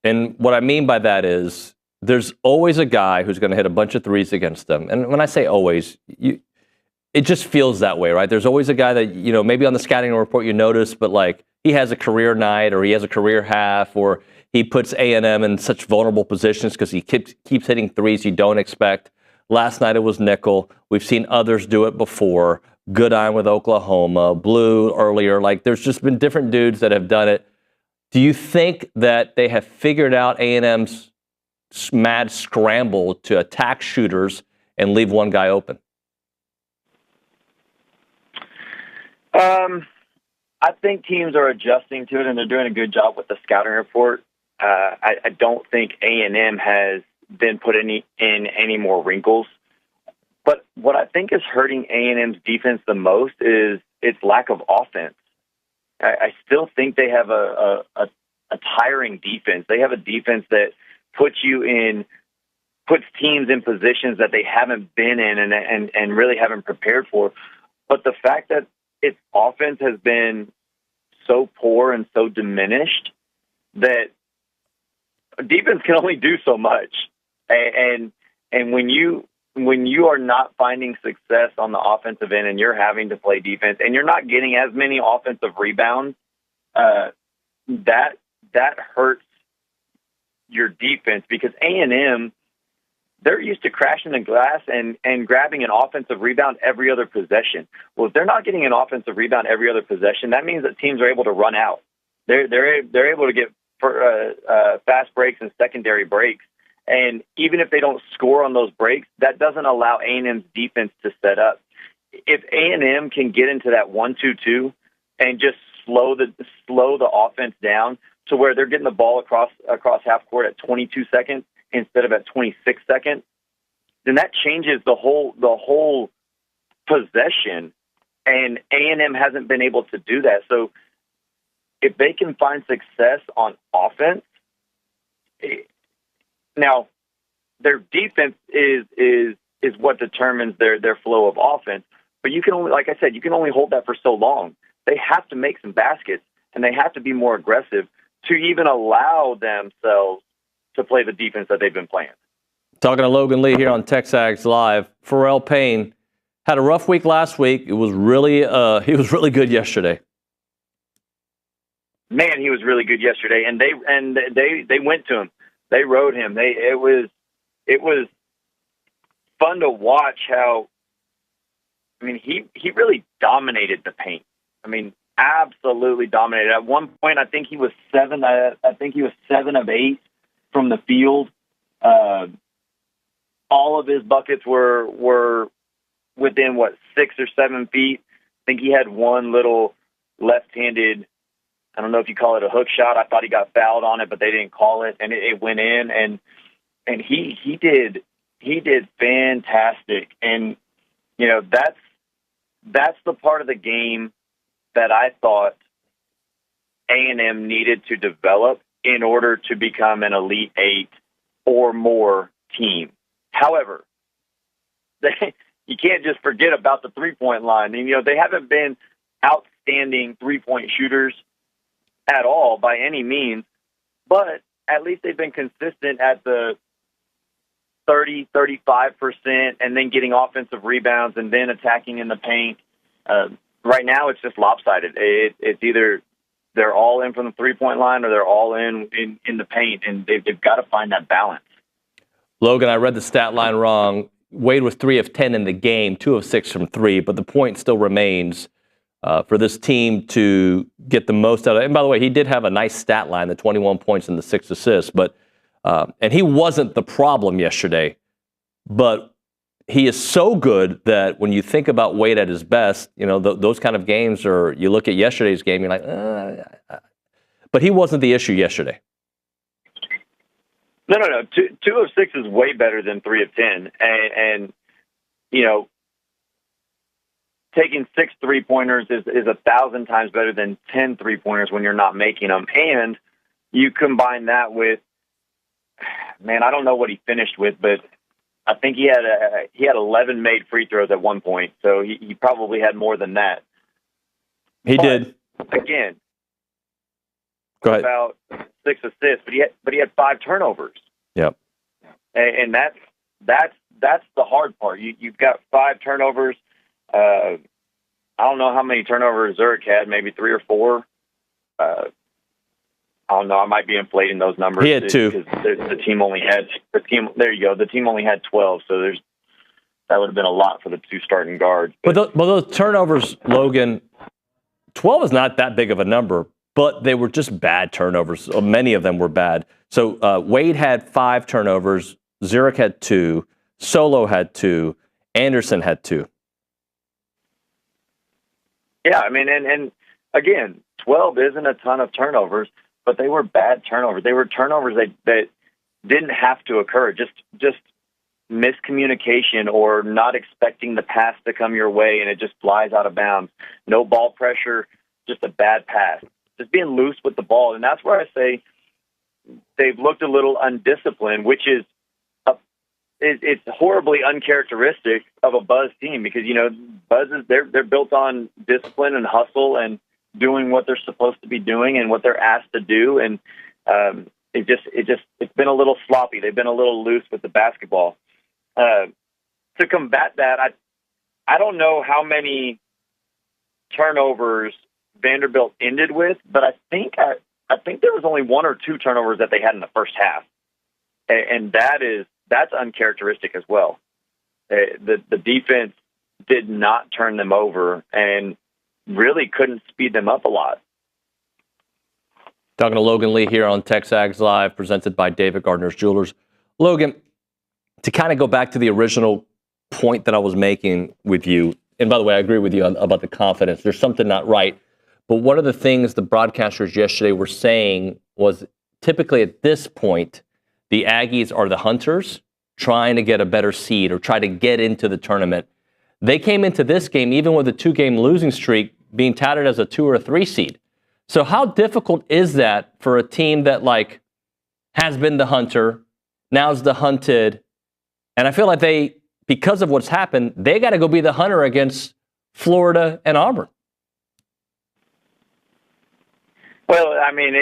Speaker 6: And what I mean by that is there's always a guy who's going to hit a bunch of threes against them. And when I say always, it just feels that way, right? There's always a guy that, you know, maybe on the scouting report you notice, but like he has a career night or he has a career half or he puts A&M in such vulnerable positions because he keeps hitting threes you don't expect. Last night it was nickel. We've seen others do it before. Goodine with Oklahoma, Blue earlier. Like there's just been different dudes that have done it. Do you think that they have figured out A&M's mad scramble to attack shooters and leave one guy open?
Speaker 17: I think teams are adjusting to it, and they're doing a good job with the scouting report. I don't think A&M has been put in any more wrinkles. But what I think is hurting A&M's defense the most is its lack of offense. I still think they have a tiring defense. They have a defense that puts teams in positions that they haven't been in and really haven't prepared for. But the fact that its offense has been so poor and so diminished that defense can only do so much. And when you are not finding success on the offensive end and you're having to play defense and you're not getting as many offensive rebounds, that hurts your defense because A&M, they're used to crashing the glass and grabbing an offensive rebound every other possession. Well, if they're not getting an offensive rebound every other possession, that means that teams are able to run out. They're able to get fast breaks and secondary breaks. And even if they don't score on those breaks, that doesn't allow A&M's defense to set up. if A&M can get into that 1-2-2 and just slow the offense down to where they're getting the ball across half court at 22 seconds instead of at 26 seconds, then that changes the whole possession. And A&M hasn't been able to do that. So if they can find success on offense, now their defense is what determines their flow of offense. But you can only, like I said, you can only hold that for so long. They have to make some baskets, and they have to be more aggressive to even allow themselves to play the defense that they've been playing.
Speaker 6: Talking to Logan Lee here on TexAgs Live. Pharrell Payne had a rough week last week. It was really he was really good yesterday.
Speaker 17: Man, he was really good yesterday, and they went to him. They rode him. It was fun to watch how. I mean, he really dominated the paint. I mean, absolutely dominated. At one point, I think he was 7 of 8 from the field. All of his buckets were within 6 or 7 feet. I think he had one little left-handed, I don't know if you call it a hook shot. I thought he got fouled on it, but they didn't call it, and it went in. And he did fantastic. And that's the part of the game that I thought A&M needed to develop in order to become an Elite 8 or more team. However, you can't just forget about the three-point line. And, they haven't been outstanding three-point shooters at all by any means, but at least they've been consistent at the 30, 35%, and then getting offensive rebounds and then attacking in the paint. Right now, it's just lopsided. It's either they're all in from the three-point line or they're all in the paint, and they've got to find that balance.
Speaker 6: Logan, I read the stat line wrong. Wade was 3 of 10 in the game, 2 of 6 from 3, but the point still remains for this team to get the most out of it. And by the way, he did have a nice stat line, the 21 points and the 6 assists, but and he wasn't the problem yesterday. But he is so good that when you think about Wade at his best, those kind of games, or you look at yesterday's game, you're like, but he wasn't the issue yesterday.
Speaker 17: No. 2 of 6 is way better than 3 of 10. And taking 6 3-pointers is 1,000 times better than 10 3-pointers when you're not making them. And you combine that with, man, I don't know what he finished with, but I think he had 11 made free throws at one point. So he probably had more than that.
Speaker 6: He did.
Speaker 17: Again,
Speaker 6: go ahead.
Speaker 17: About 6 assists, but he had 5 turnovers.
Speaker 6: Yep.
Speaker 17: And that's the hard part. You've got 5 turnovers. I don't know how many turnovers Zurich had, maybe 3 or 4. I don't know. I might be inflating those numbers.
Speaker 6: He had 2.
Speaker 17: The team only had There you go. The team only had 12. So that would have been a lot for the 2 starting guards.
Speaker 6: But those turnovers, Logan, 12 is not that big of a number, but they were just bad turnovers. Many of them were bad. So Wade had 5 turnovers. Zurich had 2. Solo had 2. Anderson had 2.
Speaker 17: Yeah, I mean, and again, 12 isn't a ton of turnovers, but they were bad turnovers. They were turnovers that didn't have to occur. Just miscommunication or not expecting the pass to come your way and it just flies out of bounds. No ball pressure, just a bad pass. Just being loose with the ball. And that's where I say they've looked a little undisciplined, which is it's horribly uncharacteristic of a Buzz team because, Buzzes, they're built on discipline and hustle and doing what they're supposed to be doing and what they're asked to do. And it's been a little sloppy. They've been a little loose with the basketball. To combat that, I don't know how many turnovers Vanderbilt ended with, but I think there was only 1 or 2 turnovers that they had in the first half. And that's uncharacteristic as well. The defense did not turn them over and really couldn't speed them up a lot.
Speaker 6: Talking to Logan Lee here on TexAgs Live, presented by David Gardner's Jewelers. Logan, to kind of go back to the original point that I was making with you, and by the way, I agree with you about the confidence. There's something not right. But one of the things the broadcasters yesterday were saying was typically at this point, the Aggies are the hunters trying to get a better seed or try to get into the tournament. They came into this game, even with a 2-game losing streak, being touted as a 2 or a 3 seed. So how difficult is that for a team that like has been the hunter, now's the hunted, and I feel like they, because of what's happened, they got to go be the hunter against Florida and Auburn.
Speaker 17: Well, I mean,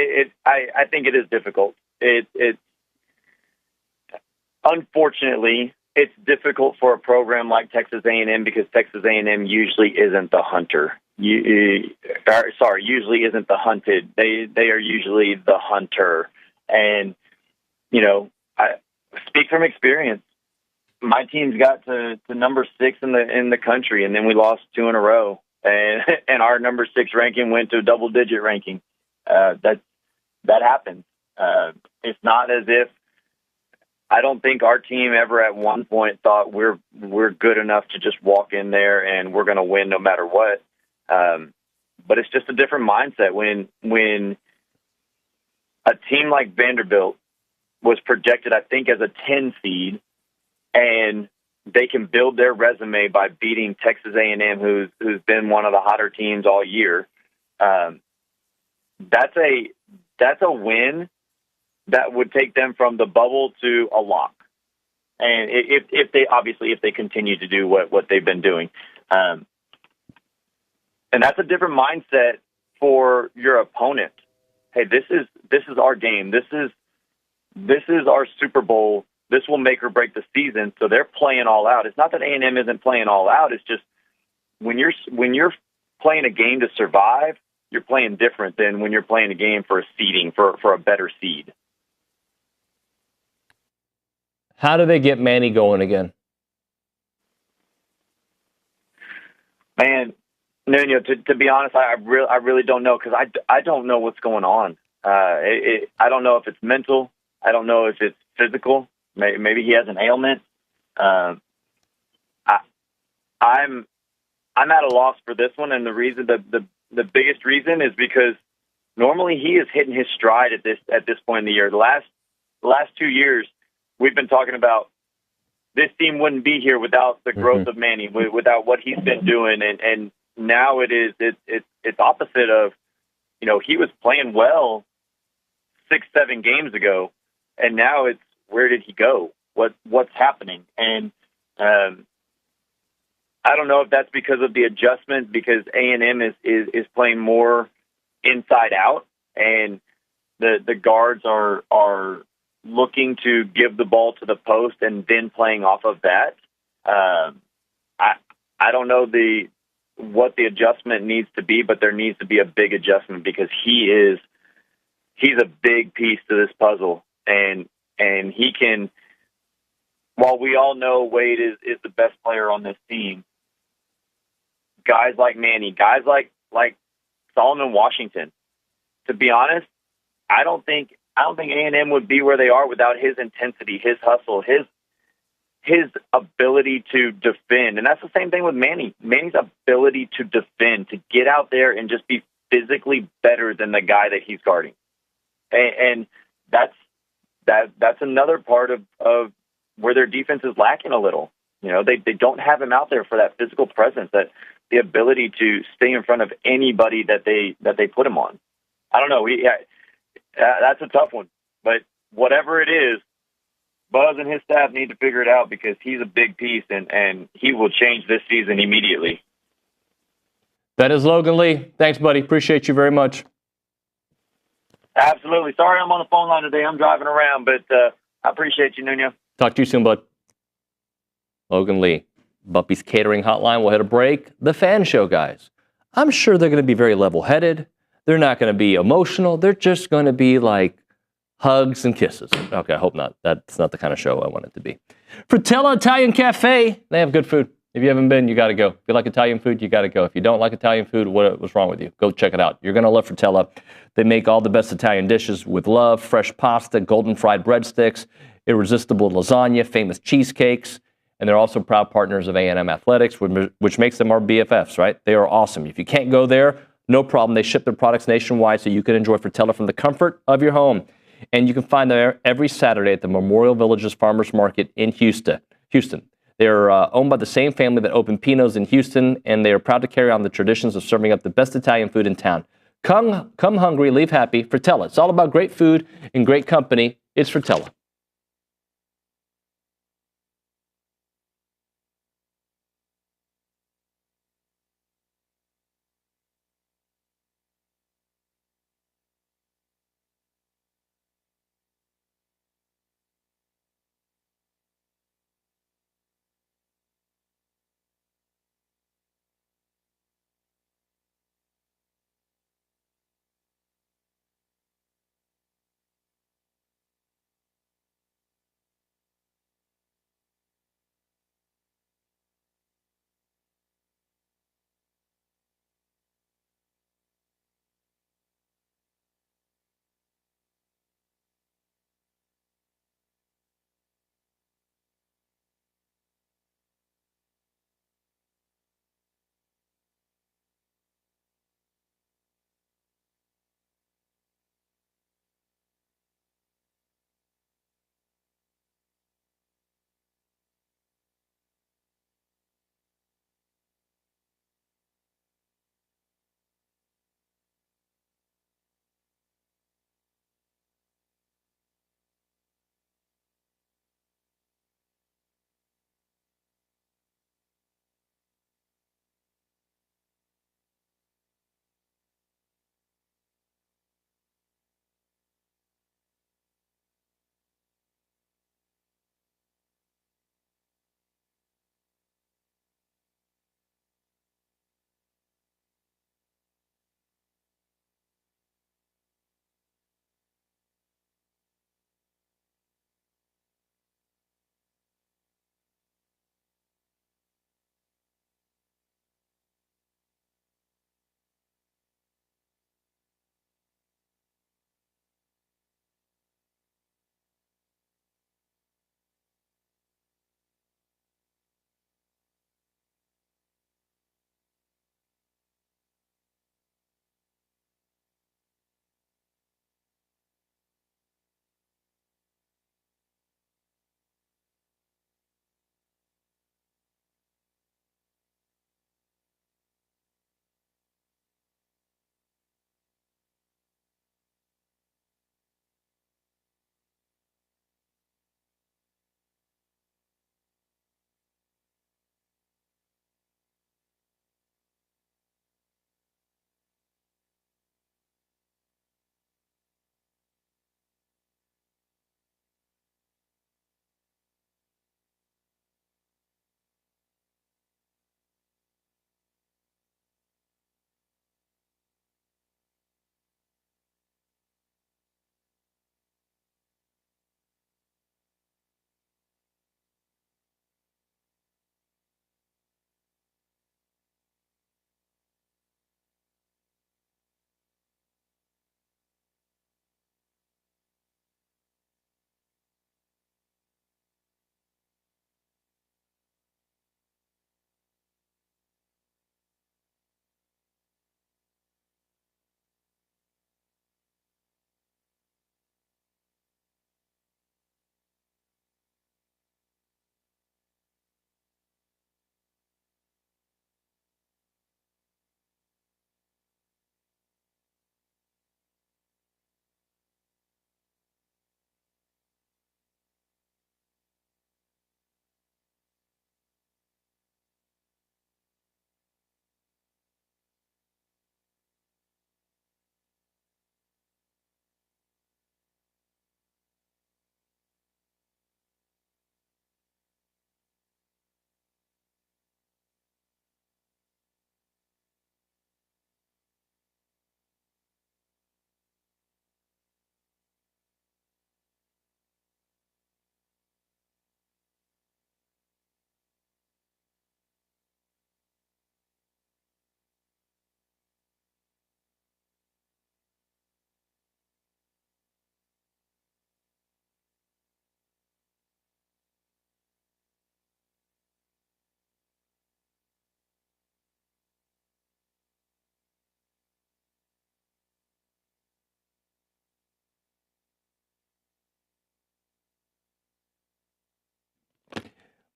Speaker 17: I think it is difficult. It's unfortunately, it's difficult for a program like Texas A&M because Texas A&M usually isn't the hunter. Usually isn't the hunted. They are usually the hunter. And, you know, I speak from experience. My team's got to number 6 in the country, and then we lost 2 in a row. And our number 6 ranking went to a double-digit ranking. That happens. It's not as if I don't think our team ever at one point thought we're good enough to just walk in there and we're going to win no matter what. But it's just a different mindset when a team like Vanderbilt was projected, I think, as a 10 seed, and they can build their resume by beating Texas A&M, who's been one of the hotter teams all year. That's a win that would take them from the bubble to a lock. And if they continue to do what they've been doing. And that's a different mindset for your opponent. Hey, this is our game. This is our Super Bowl. This will make or break the season. So they're playing all out. It's not that A&M isn't playing all out. It's just when you're playing a game to survive, you're playing different than when you're playing a game for a seeding, for a better seed.
Speaker 6: How do they get Manny going again?
Speaker 17: Man, Nuño, to be honest, I really don't know because I don't know what's going on. I don't know if it's mental. I don't know if it's physical. Maybe he has an ailment. I'm at a loss for this one, and the reason, the biggest reason, is because normally he is hitting his stride at this point in the year. The last 2 years, we've been talking about this team wouldn't be here without the growth of Manny, without what he's been doing, and now it's opposite of, you know, he was playing well 6-7 games ago, and now it's where did he go? What's happening? And I don't know if that's because of the adjustment, because A&M is playing more inside out, and the guards are looking to give the ball to the post and then playing off of that. I don't know what the adjustment needs to be, but there needs to be a big adjustment because he's a big piece to this puzzle, and he can. While we all know Wade is the best player on this team, guys like Manny, guys like Solomon Washington, to be honest, I don't think A&M would be where they are without his intensity, his hustle, his ability to defend. And that's the same thing with Manny. Manny's ability to defend, to get out there and just be physically better than the guy that he's guarding. And that's another part of where their defense is lacking a little. You know, they don't have him out there for that physical presence, that the ability to stay in front of anybody that they put him on. I don't know. That's a tough one, but whatever it is, Buzz and his staff need to figure it out because he's a big piece and he will change this season immediately.
Speaker 6: That is Logan Lee. Thanks, buddy. Appreciate you very much.
Speaker 17: Absolutely. Sorry I'm on the phone line today. I'm driving around, but I appreciate you, Nuño.
Speaker 6: Talk to you soon, bud. Logan Lee. Bumpy's Catering Hotline. We'll hit a break. The Fan Show guys. I'm sure they're going to be very level-headed. They're not going to be emotional. They're just going to be like hugs and kisses. Okay, I hope not. That's not the kind of show I want it to be. Frutella Italian Cafe. They have good food. If you haven't been, you got to go. If you like Italian food, you got to go. If you don't like Italian food, what's wrong with you? Go check it out. You're going to love Frutella. They make all the best Italian dishes with love, fresh pasta, golden fried breadsticks, irresistible lasagna, famous cheesecakes. and they're also proud partners of A&M Athletics, which makes them our BFFs, right? They are awesome. If you can't go there, no problem. They ship their products nationwide so you can enjoy Fratello from the comfort of your home. And you can find them every Saturday at the Memorial Villages Farmers Market in Houston. They're owned by the same family that opened Pino's in Houston, and they are proud to carry on the traditions of serving up the best Italian food in town. Come hungry, leave happy. Fratello. It's all about great food and great company. It's Fratello.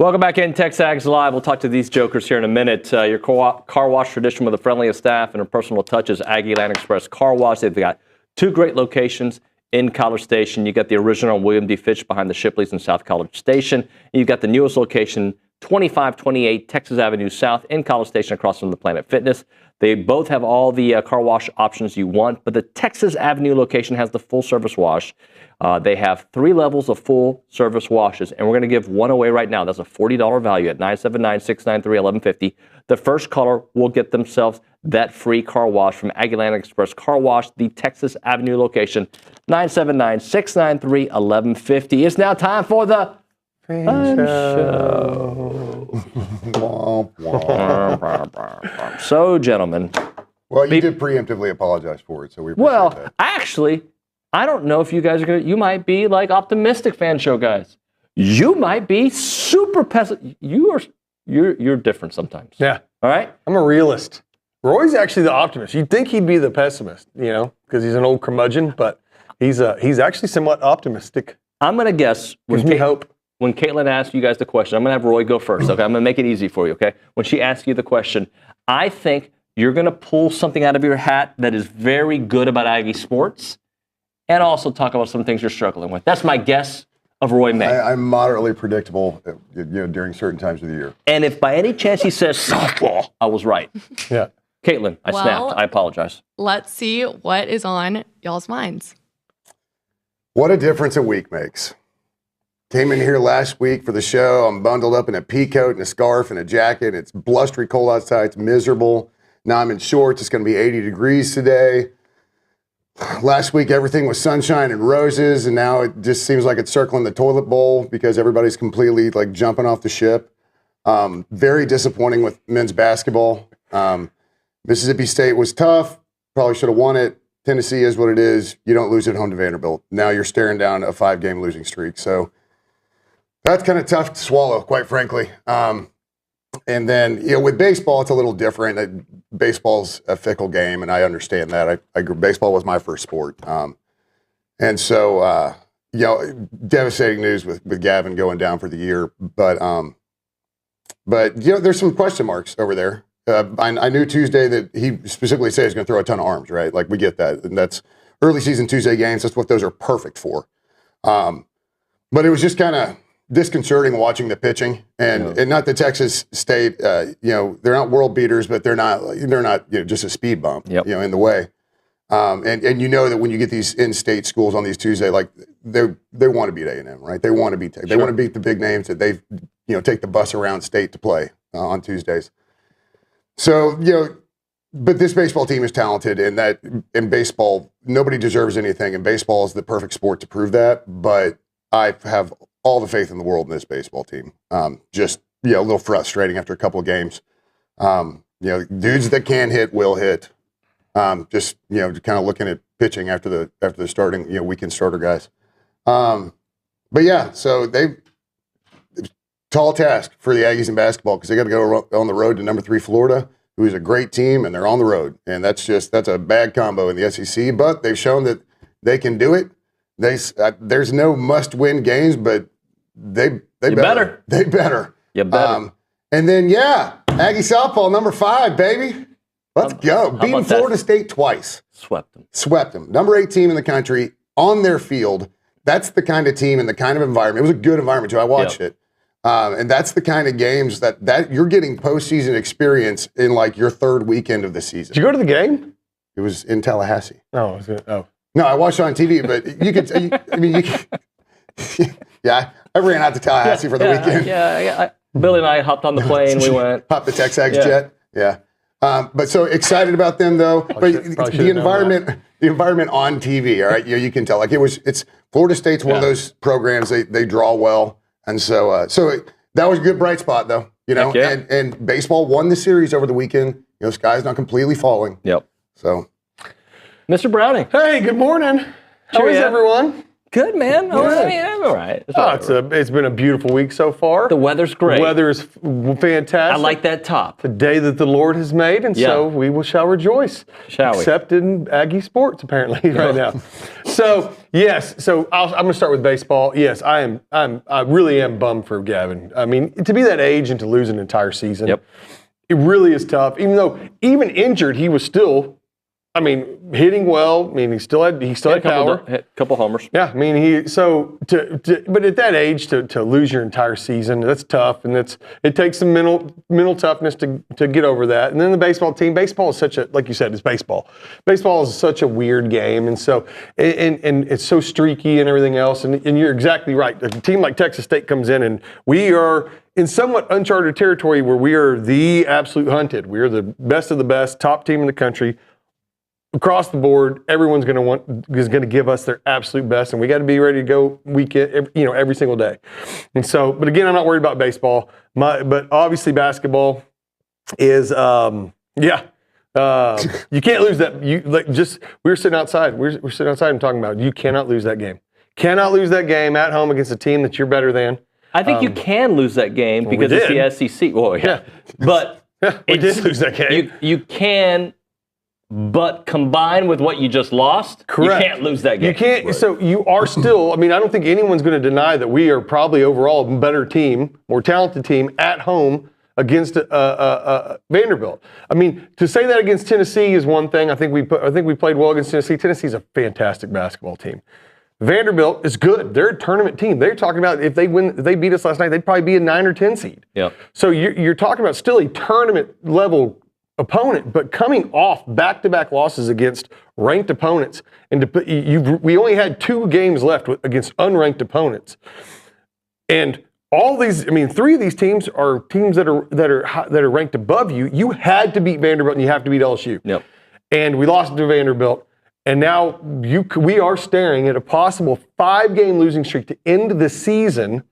Speaker 6: Welcome back in TexAgs Live. We'll talk to these jokers here in a minute. Your car wash tradition with the friendliest staff and a personal touch is Aggie Land Express Car Wash. They've got 2 great locations in College Station. You got the original William D. Fitch behind the Shipleys in South College Station. You've got the newest location, 2528 Texas Avenue South in College Station across from the Planet Fitness. They both have all the car wash options you want, but the Texas Avenue location has the full service wash. They have 3 levels of full service washes, and we're going to give one away right now. That's a $40 value at 979-693-1150. The first caller will get themselves that free car wash from Aggie Land Express Car Wash, the Texas Avenue location, 979-693-1150. It's now time for the Fun Show. So, gentlemen.
Speaker 18: Well, you did preemptively apologize for it, so we appreciate that.
Speaker 6: Actually, I don't know if you guys are going to, you might be like optimistic fan show guys. You might be super pessimistic. You're different sometimes.
Speaker 19: Yeah.
Speaker 6: All right?
Speaker 19: I'm a realist. Roy's actually the optimist. You'd think he'd be the pessimist, because he's an old curmudgeon, but he's actually somewhat optimistic.
Speaker 6: I'm going to guess.
Speaker 19: Gives me hope.
Speaker 6: When Caitlin asks you guys the question, I'm going to have Roy go first, okay? I'm going to make it easy for you, okay? When she asks you the question, I think you're going to pull something out of your hat that is very good about Aggie sports and also talk about some things you're struggling with. That's my guess of Roy May.
Speaker 18: I'm moderately predictable, during certain times of the year.
Speaker 6: And if by any chance he says softball, I was right.
Speaker 19: Yeah.
Speaker 6: Caitlin, I snapped. I apologize.
Speaker 11: Let's see what is on y'all's minds.
Speaker 18: What a difference a week makes. Came in here last week for the show. I'm bundled up in a pea coat and a scarf and a jacket. It's blustery cold outside. It's miserable. Now I'm in shorts. It's going to be 80 degrees today. Last week, everything was sunshine and roses, and now it just seems like it's circling the toilet bowl because everybody's completely jumping off the ship. Very disappointing with men's basketball. Mississippi State was tough. Probably should have won it. Tennessee is what it is. You don't lose at home to Vanderbilt. Now you're staring down a 5-game losing streak. So that's kind of tough to swallow, quite frankly. And then, with baseball, it's a little different. Baseball's a fickle game, and I understand that. Baseball was my first sport. And so, devastating news with Gavin going down for the year. But there's some question marks over there. I knew Tuesday that he specifically said he's going to throw a ton of arms, right? We get that. And that's early season Tuesday games. That's what those are perfect for. But it was just kind of disconcerting watching the pitching, and not that Texas State, they're not world beaters, but they're not just a speed bump, in the way. And that when you get these in-state schools on these Tuesday, they want to beat A&M, right? They want to beat they want to beat the big names that they take the bus around state to play on Tuesdays. So but this baseball team is talented, and that in baseball nobody deserves anything, and baseball is the perfect sport to prove that. But I have all the faith in the world in this baseball team. Just a little frustrating after a couple of games. Dudes that can hit will hit. Just kind of looking at pitching after the starting weekend starter guys. But yeah, so tall task for the Aggies in basketball because they got to go on the road to number 3 Florida, who is a great team, and they're on the road, and that's a bad combo in the SEC. But they've shown that they can do it. There's no must-win games, but they better. They better.
Speaker 6: You better.
Speaker 18: And then, Aggie softball, number 5, baby. Let's go. Beating Florida State twice.
Speaker 6: Swept them.
Speaker 18: Number 8 team in the country on their field. That's the kind of team and the kind of environment. It was a good environment, too. I watched it. And that's the kind of games that you're getting postseason experience in your 3rd weekend of the season.
Speaker 19: Did you go to the game?
Speaker 18: It was in Tallahassee.
Speaker 19: Oh, was it? Oh.
Speaker 18: No, I watched it on TV, but you could. I ran out to Tallahassee for the weekend.
Speaker 6: Billy and I hopped on the plane. We went.
Speaker 18: Hopped the TexAgs jet. Yeah. But so excited about them though. But the environment on TV, all right, you can tell. It's Florida State's one of those programs they draw well, and so that was a good bright spot though. And baseball won the series over the weekend. The sky's not completely falling.
Speaker 6: Yep.
Speaker 18: So.
Speaker 6: Mr. Browning.
Speaker 19: Hey, good morning. How is everyone?
Speaker 6: Good, man. Oh, I mean, I'm all right.
Speaker 19: It's been a beautiful week so far.
Speaker 6: The weather's great.
Speaker 19: The weather is fantastic.
Speaker 6: I like that top.
Speaker 19: The day that the Lord has made, and so we shall rejoice.
Speaker 6: Shall we?
Speaker 19: Except in Aggie sports, apparently, right now. So yes, I'm going to start with baseball. Yes, I really am bummed for Gavin. I mean, to be that age and to lose an entire season, it really is tough. Even injured, he was still. I mean, hitting well. I mean, he still had power.
Speaker 6: A couple homers.
Speaker 19: Yeah, I mean, but at that age to lose your entire season, that's tough, and it takes some mental toughness to get over that. And then the baseball team. Baseball is like you said, it's baseball. Baseball is such a weird game, and so and it's so streaky and everything else. And you're exactly right. A team like Texas State comes in, and we are in somewhat uncharted territory where we are the absolute hunted. We are the best of the best, top team in the country. Across the board, everyone's going to give us their absolute best, and we got to be ready to go every single day. And so, but again, I'm not worried about baseball. But obviously, basketball is, you can't lose that. We were sitting outside. We're sitting outside and talking about it. You cannot lose that game. Cannot lose that game at home against a team that you're better than.
Speaker 6: I think you can lose that game because it's the SEC. Well, yeah. But
Speaker 19: we did lose that game.
Speaker 6: You can. But combined with what you just lost,
Speaker 19: correct.
Speaker 6: You can't lose that game.
Speaker 19: You can't. Right. So you are still. I mean, I don't think anyone's going to deny that we are probably overall a better team, more talented team at home against Vanderbilt. I mean, to say that against Tennessee is one thing. I think we played well against Tennessee. Tennessee's a fantastic basketball team. Vanderbilt is good. They're a tournament team. They're talking about if they beat us last night, they'd probably be a 9 or 10 seed.
Speaker 6: Yeah.
Speaker 19: So you're talking about still a tournament level opponent, but coming off back-to-back losses against ranked opponents, and we only had 2 games left against unranked opponents, and all these, I mean, 3 of these teams are teams that are ranked above you. You had to beat Vanderbilt, and you have to beat LSU.
Speaker 6: Yep.
Speaker 19: And we lost to Vanderbilt, and now we are staring at a possible 5-game losing streak to end the season.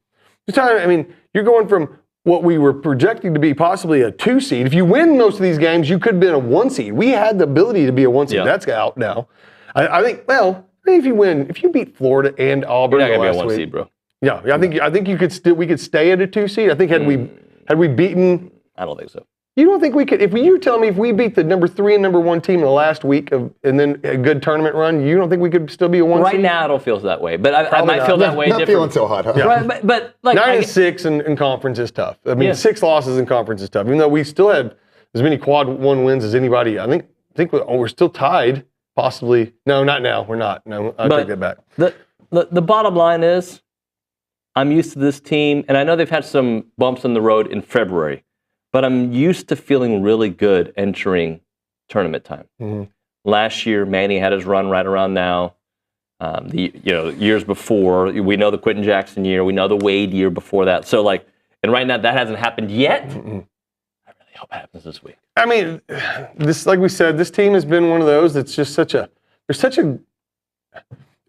Speaker 19: I mean, you're going from what we were projecting to be possibly a 2 seed. If you win most of these games, you could have been a 1 seed. We had the ability to be a 1 seed. Yeah. That's out now. I think, if you beat Florida and Auburn,
Speaker 6: you're not gonna be a 1 seed, bro.
Speaker 19: Yeah, I think we could stay at a 2 seed. I think had we beaten,
Speaker 6: I don't think so.
Speaker 19: You don't think we could? If you tell me if we beat the number 3 and number 1 team in the last week and then a good tournament run, you don't think we could still be a 1 seed?
Speaker 6: Right now, I don't feel that way, but I might feel that way.
Speaker 18: Not feeling so hot, huh?
Speaker 19: Yeah.
Speaker 6: Right, but like
Speaker 19: 9 and 6 in conference is tough. I mean, 6 losses in conference is tough. Even though we still have as many quad 1 wins as anybody, I think we're still tied. Possibly, no, not now. We're not. No, I take that back.
Speaker 6: The bottom line is, I'm used to this team, and I know they've had some bumps in the road in February. But I'm used to feeling really good entering tournament time.
Speaker 19: Mm-hmm.
Speaker 6: Last year, Manny had his run right around now. Years before, we know the Quentin Jackson year, we know the Wade year before that. So and right now that hasn't happened yet.
Speaker 19: Mm-mm.
Speaker 6: I really hope it happens this week.
Speaker 19: I mean, like we said, this team has been one of those that's just it's such a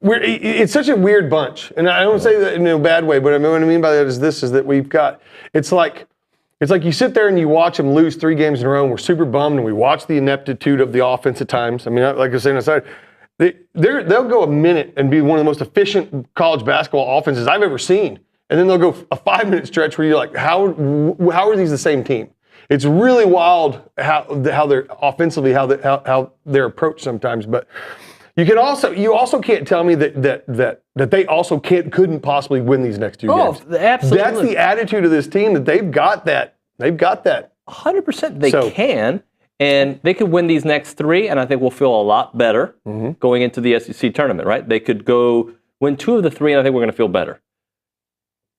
Speaker 19: weird bunch. And I don't say that in a bad way, but what I mean by that is that we've got, it's like you sit there and you watch them lose 3 games in a row, and we're super bummed, and we watch the ineptitude of the offense at times. I mean, like I was saying aside, they'll go a minute and be one of the most efficient college basketball offenses I've ever seen, and then they'll go a 5-minute stretch where you're like, how are these the same team? It's really wild how they're offensively, how they're approached sometimes. But you also can't tell me that they also couldn't possibly win these next 2 games.
Speaker 6: Oh, absolutely.
Speaker 19: That's the attitude of this team, that they've got that.
Speaker 6: 100% they can, and they could win these next 3, and I think we'll feel a lot better going into the SEC tournament, right? They could go win 2 of the 3, and I think we're going to feel better.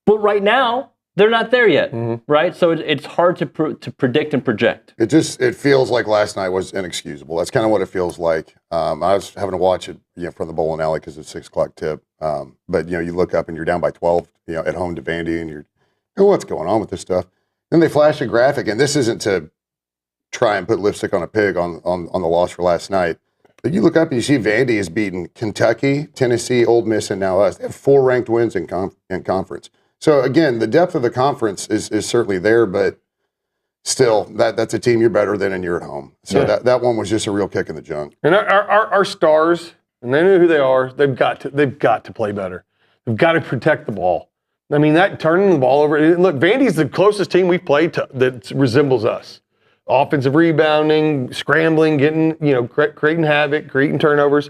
Speaker 6: But right now, they're not there yet, right? So it's hard to predict and project.
Speaker 18: It feels like last night was inexcusable. That's kind of what it feels like. I was having to watch it from the bowling alley because it's 6:00 tip. But you look up and you're down by 12, at home to Vandy, and you're, what's going on with this stuff? Then they flash a graphic, and this isn't to try and put lipstick on a pig on the loss for last night. But you look up and you see Vandy has beaten Kentucky, Tennessee, Ole Miss, and now us. They have 4 ranked wins in conference. So, again, the depth of the conference is certainly there, but still, that's a team you're better than, and you're at home. So that one was just a real kick in the junk.
Speaker 19: And our stars, and they know who they are. They've got to play better. They've got to protect the ball. I mean, that turning the ball over. Look, Vandy's the closest team we've played to that resembles us. Offensive rebounding, scrambling, getting, creating havoc, creating turnovers.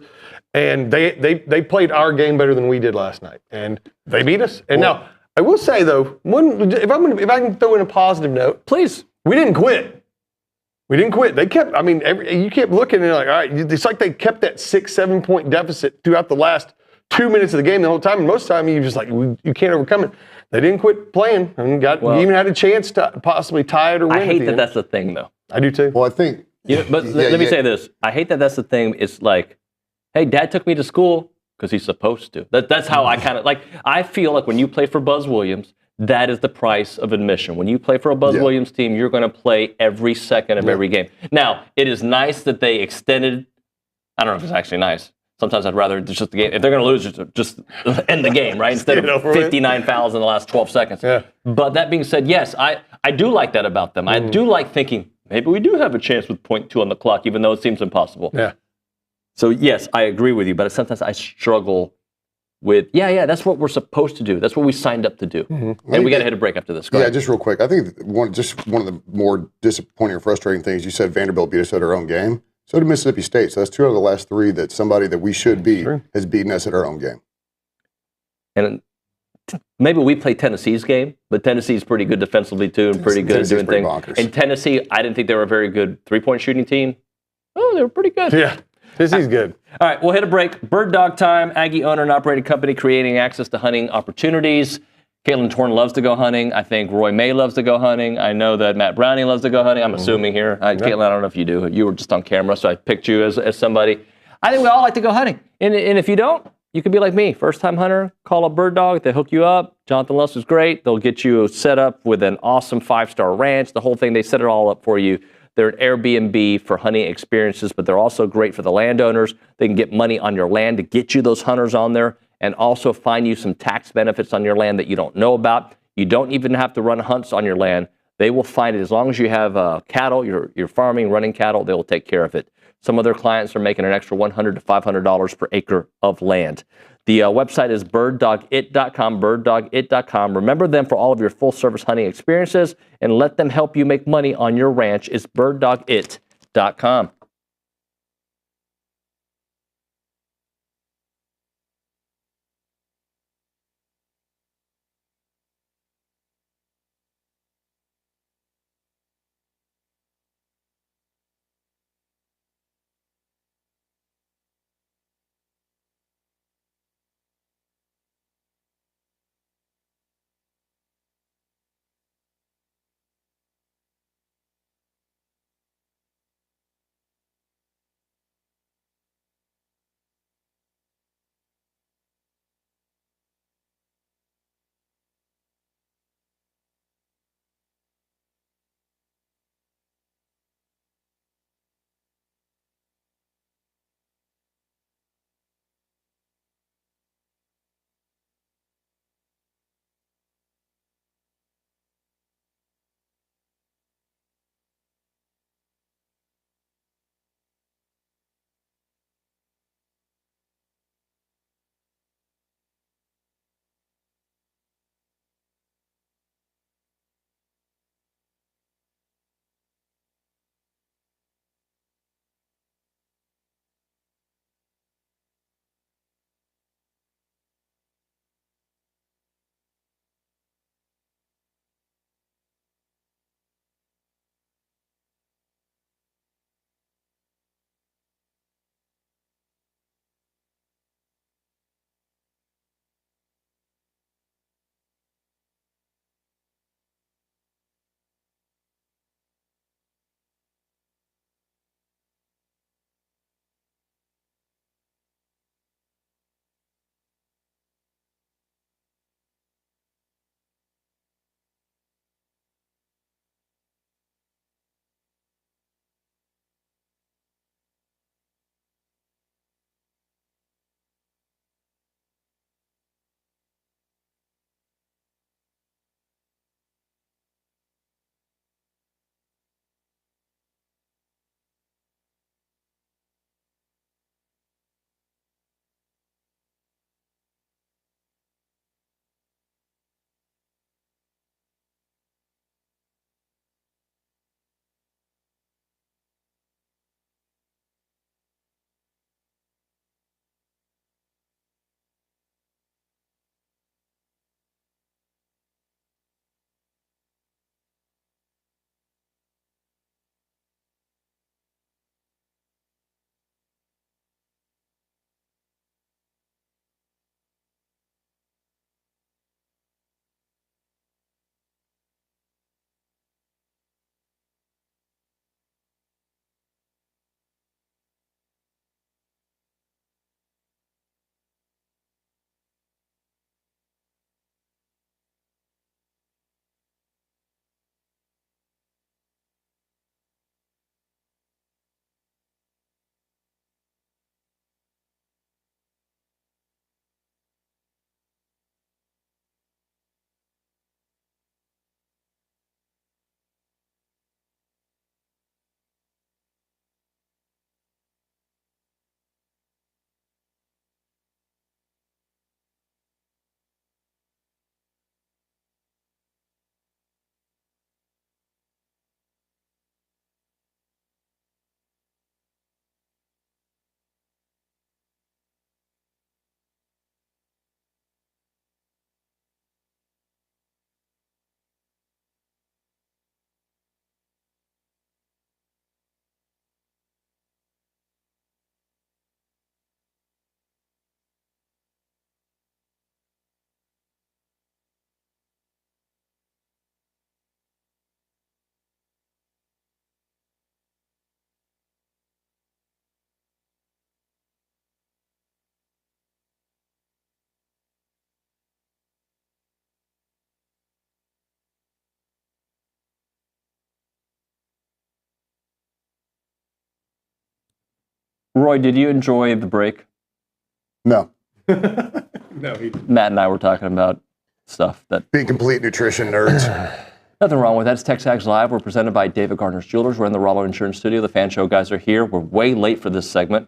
Speaker 19: And they played our game better than we did last night. And they beat us. And now, I will say, though, if I can throw in a positive note.
Speaker 6: Please.
Speaker 19: We didn't quit. They kept, you kept looking and like, all right, it's like they kept that 6-7 point deficit throughout the last 2 minutes of the game the whole time. And most of the time, you just like, you can't overcome it. They didn't quit playing and even had a chance to possibly tie it or win.
Speaker 6: I hate that that's the thing, though.
Speaker 19: I do too.
Speaker 18: Well, I think.
Speaker 6: But let me say this. I hate that that's the thing. It's like, hey, Dad took me to school because he's supposed to. That's how I kind of like. I feel like when you play for Buzz Williams, that is the price of admission. When you play for a Buzz Williams team, you're going to play every second of every game. Now, it is nice that they extended. I don't know if it's actually nice. Sometimes I'd rather just the game. If they're going to lose, just end the game, right? Instead of 59 fouls in the last 12 seconds. Yeah. But that being said, yes, I do like that about them. I do like thinking, maybe we do have a chance with 0.2 on the clock, even though it seems impossible.
Speaker 19: Yeah.
Speaker 6: So, yes, I agree with you, but sometimes I struggle with, that's what we're supposed to do. That's what we signed up to do. Mm-hmm. And we got to hit a break after this. Go ahead.
Speaker 18: Just real quick. I think one of the more disappointing or frustrating things, you said Vanderbilt beat us at our own game. So did Mississippi State. So that's 2 out of the last 3 that somebody that we should beat has beaten us at our own game.
Speaker 6: And maybe we play Tennessee's game, but Tennessee's pretty good defensively too and pretty good at doing things. Bonkers. And Tennessee, I didn't think they were a very good 3-point shooting team. Oh, they were pretty good.
Speaker 19: Yeah, Tennessee's good.
Speaker 6: All right, we'll hit a break. Bird Dog Time, Aggie owner and operated company creating access to hunting opportunities. Caitlin Torn loves to go hunting. I think Roy May loves to go hunting. I know that Matt Browning loves to go hunting. I'm assuming here. Caitlin, I don't know if you do. You were just on camera, so I picked you as somebody. I think we all like to go hunting. And if you don't, you could be like me. First-time hunter, call up Bird Dog. They hook you up. Jonathan Luss is great. They'll get you set up with an awesome 5-star ranch. The whole thing, they set it all up for you. They're an Airbnb for hunting experiences, but they're also great for the landowners. They can get money on your land to get you those hunters on there, and also find you some tax benefits on your land that you don't know about. You don't even have to run hunts on your land. They will find it. As long as you have cattle, you're farming, running cattle, they will take care of it. Some of their clients are making an extra $100 to $500 per acre of land. The website is birddogit.com, birddogit.com. Remember them for all of your full-service hunting experiences, and let them help you make money on your ranch. It's birddogit.com. Roy, did you enjoy the break?
Speaker 18: No.
Speaker 19: No, he didn't.
Speaker 6: Matt and I were talking about stuff that
Speaker 18: being complete nutrition nerds.
Speaker 6: Nothing wrong with that. It's TexAgs Live. We're presented by David Gardner's Jewelers. We're in the Rollo Insurance Studio. The Fan Show guys are here. We're way late for this segment.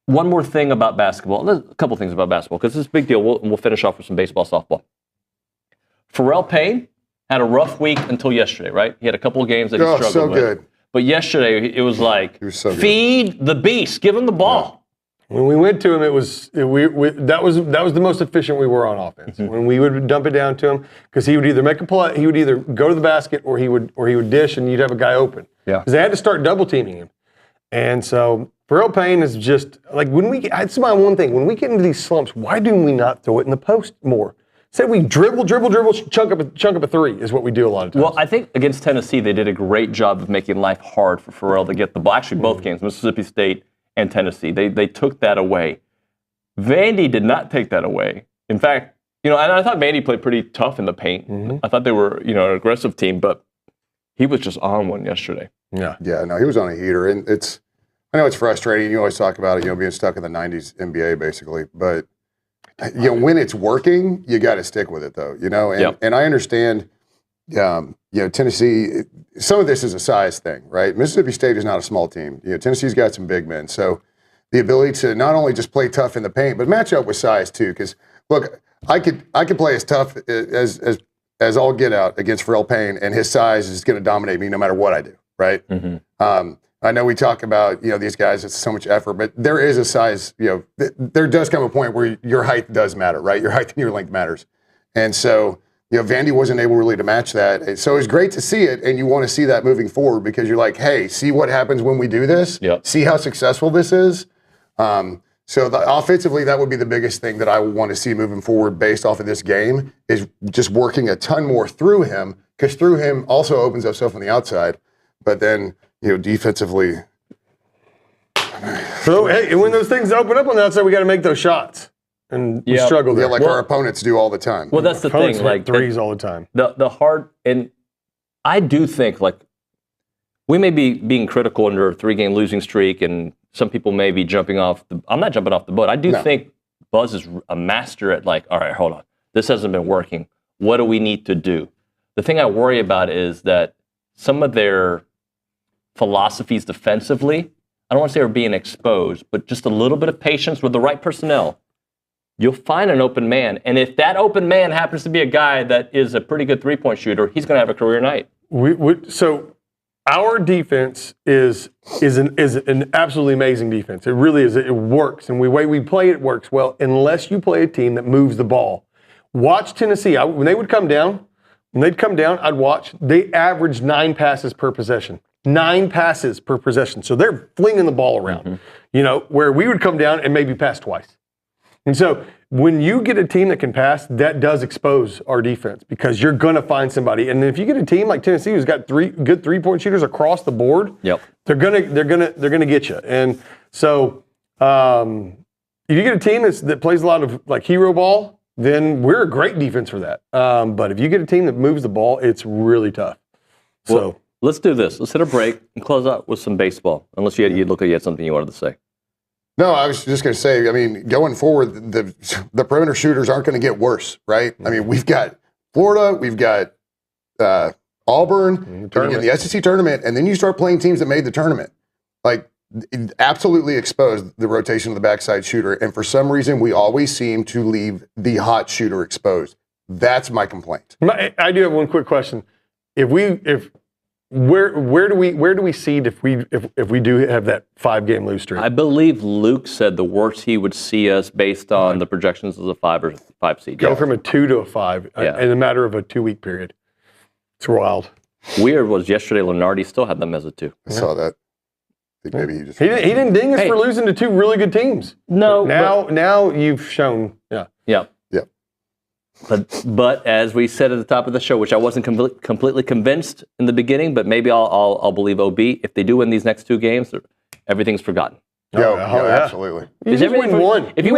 Speaker 6: One more thing about basketball. There's a couple things about basketball because it's a big deal. We'll finish off with some baseball, softball. Pharrell Payne had a rough week until yesterday, right? He had a couple of games that he struggled
Speaker 18: so
Speaker 6: with.
Speaker 18: good.
Speaker 6: But yesterday, it was like,
Speaker 18: so
Speaker 6: feed the beast. Give him the ball.
Speaker 19: When we went to him, it was that was the most efficient we were on offense. When we would dump it down to him, because he would either make a play, he would either go to the basket, or he would dish, and you'd have a guy open.
Speaker 6: Yeah,
Speaker 19: because they had to start double teaming him, and so Pharrell Payne is just like that's my one thing. When we get into these slumps, why do we not throw it in the post more? Instead, we dribble, chunk up a three is what we do a lot of times.
Speaker 6: Well, I think against Tennessee, they did a great job of making life hard for Pharrell to get the ball. Actually, both games, Mississippi State and Tennessee, they took that away. Vandy did not take that away. In fact, and I thought Vandy played pretty tough in the paint. I thought they were, an aggressive team, but he was just on one yesterday.
Speaker 19: Yeah.
Speaker 18: Yeah, no, he was on a heater. And I know it's frustrating. You always talk about it, being stuck in the 90s NBA, basically. But, when it's working, you got to stick with it, though, And I understand, Tennessee, some of this is a size thing, right? Mississippi State is not a small team. Tennessee's got some big men. So the ability to not only just play tough in the paint, but match up with size, too. Because, look, I could play as tough as all get out against Pharrell Payne, and his size is going to dominate me no matter what I do, right? I know we talk about, these guys, it's so much effort, but there is a size, there does come a point where your height does matter, right? Your height and your length matters. And so, Vandy wasn't able really to match that. So it's great to see it, and you want to see that moving forward because you're like, hey, see what happens when we do this?
Speaker 6: Yep.
Speaker 18: See how successful this is? So offensively, that would be the biggest thing that I would want to see moving forward based off of this game is just working a ton more through him, because through him also opens up stuff on the outside. But then, defensively.
Speaker 19: So, hey, and when those things open up on the outside, we got to make those shots. And we struggle there.
Speaker 18: Yeah, like our opponents do all the time.
Speaker 6: Well, that's the
Speaker 19: Opponents
Speaker 6: thing.
Speaker 19: hit threes all the time.
Speaker 6: The hard, and I do think, we may be being critical under a 3-game losing streak, and some people may be jumping off. I'm not jumping off the boat. I do think Buzz is a master at all right, hold on. This hasn't been working. What do we need to do? The thing I worry about is that some of their philosophies defensively, I don't want to say are being exposed, but just a little bit of patience with the right personnel. You'll find an open man. And if that open man happens to be a guy that is a pretty good three-point shooter, he's going to have a career night.
Speaker 19: So our defense is an absolutely amazing defense. It really is. It works. And the way we play it works well, unless you play a team that moves the ball. Watch Tennessee. When they'd come down, I'd watch. They averaged 9 passes per possession. 9 passes per possession. So they're flinging the ball around, where we would come down and maybe pass twice. And so when you get a team that can pass, that does expose our defense because you're going to find somebody. And if you get a team like Tennessee who's got 3 good three-point shooters across the board, they're gonna get you. And so if you get a team that plays a lot of hero ball, then we're a great defense for that. But if you get a team that moves the ball, it's really tough.
Speaker 6: Well, let's do this. Let's hit a break and close out with some baseball. Unless you had something you wanted to say.
Speaker 18: No, I was just going to say, going forward, the perimeter shooters aren't going to get worse, right? We've got Florida, we've got Auburn, in the SEC tournament, and then you start playing teams that made the tournament. It absolutely exposed the rotation of the backside shooter, and for some reason, we always seem to leave the hot shooter exposed. That's my complaint.
Speaker 19: I do have one quick question. Where do we seed if we do have that 5-game lose streak?
Speaker 6: I believe Luke said the worst he would see us based on the projections as a 5 seed.
Speaker 19: Go from a 2 to a 5 in a matter of a 2-week period. It's wild.
Speaker 6: Weird was yesterday Lenardi still had them as a 2.
Speaker 18: I saw that. I think maybe
Speaker 19: he didn't ding us for losing to 2 really good teams.
Speaker 6: No.
Speaker 19: Now you've shown.
Speaker 6: Yeah. But as we said at the top of the show, which I wasn't completely convinced in the beginning, but maybe I'll believe OB. If they do win these next 2 games, everything's forgotten.
Speaker 18: Absolutely.
Speaker 19: You just win one.
Speaker 6: If you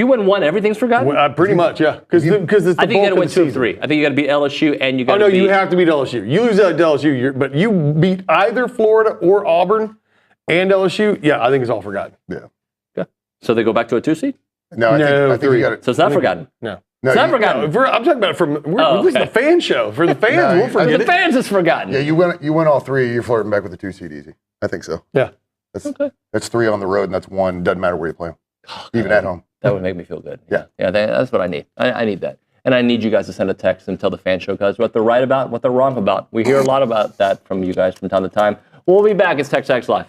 Speaker 6: win one, everything's forgotten.
Speaker 19: Pretty much, yeah. Because it's the
Speaker 6: I think you got to win 2
Speaker 19: season.
Speaker 6: of 3. I think you got to beat LSU and you got to.
Speaker 19: Oh no, you have to beat LSU. You lose at LSU, but you beat either Florida or Auburn, and LSU, yeah, I think it's all forgotten.
Speaker 18: Yeah.
Speaker 6: So they go back to a 2 seed?
Speaker 18: No, I think you got it.
Speaker 6: So it's not forgotten.
Speaker 19: No.
Speaker 6: It's not forgotten.
Speaker 19: No, I'm talking about it from. This is the fan show. For the fans, we'll forget
Speaker 6: the fans, it's forgotten.
Speaker 18: Yeah, you win all three. You're flirting back with the 2 seed easy. I think so.
Speaker 19: Yeah.
Speaker 18: That's 3 on the road, and that's 1. Doesn't matter where you play them, even at home.
Speaker 6: That would make me feel good.
Speaker 18: Yeah.
Speaker 6: Yeah, that's what I need. I need that. And I need you guys to send a text and tell the fan show guys what they're right about, what they're wrong about. We hear a lot about that from you guys from time to time. We'll be back. It's TexAgs Live.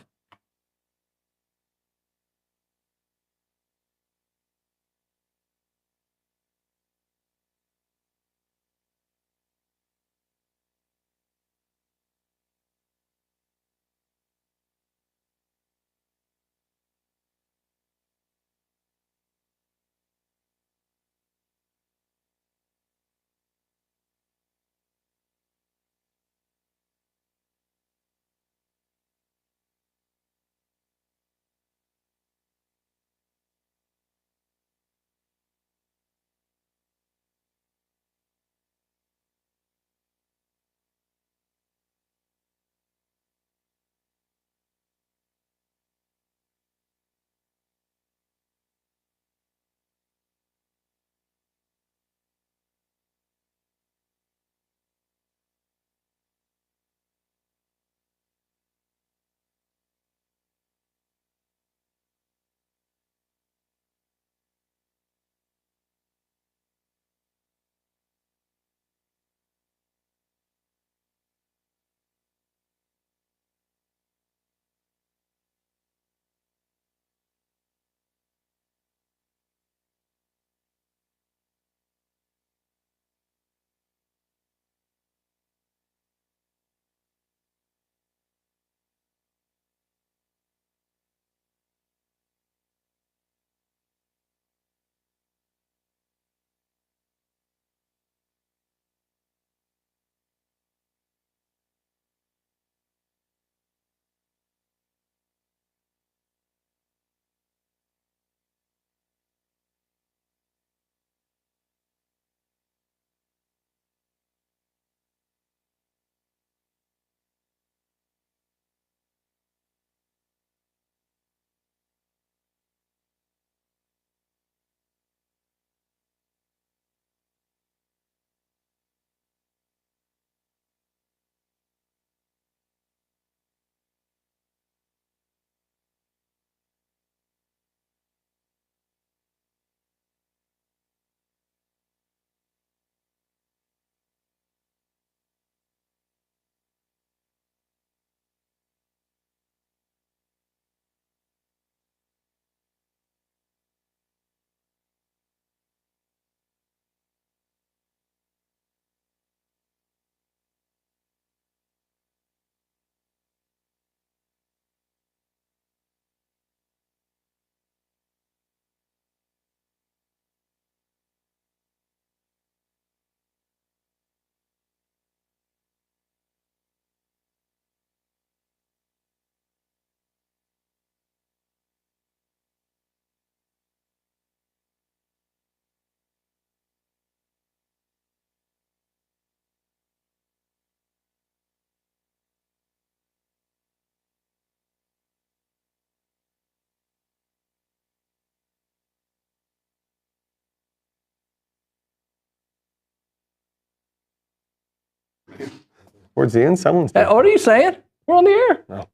Speaker 19: Towards the end, someone's.
Speaker 6: What are you saying? We're on the air.
Speaker 19: No.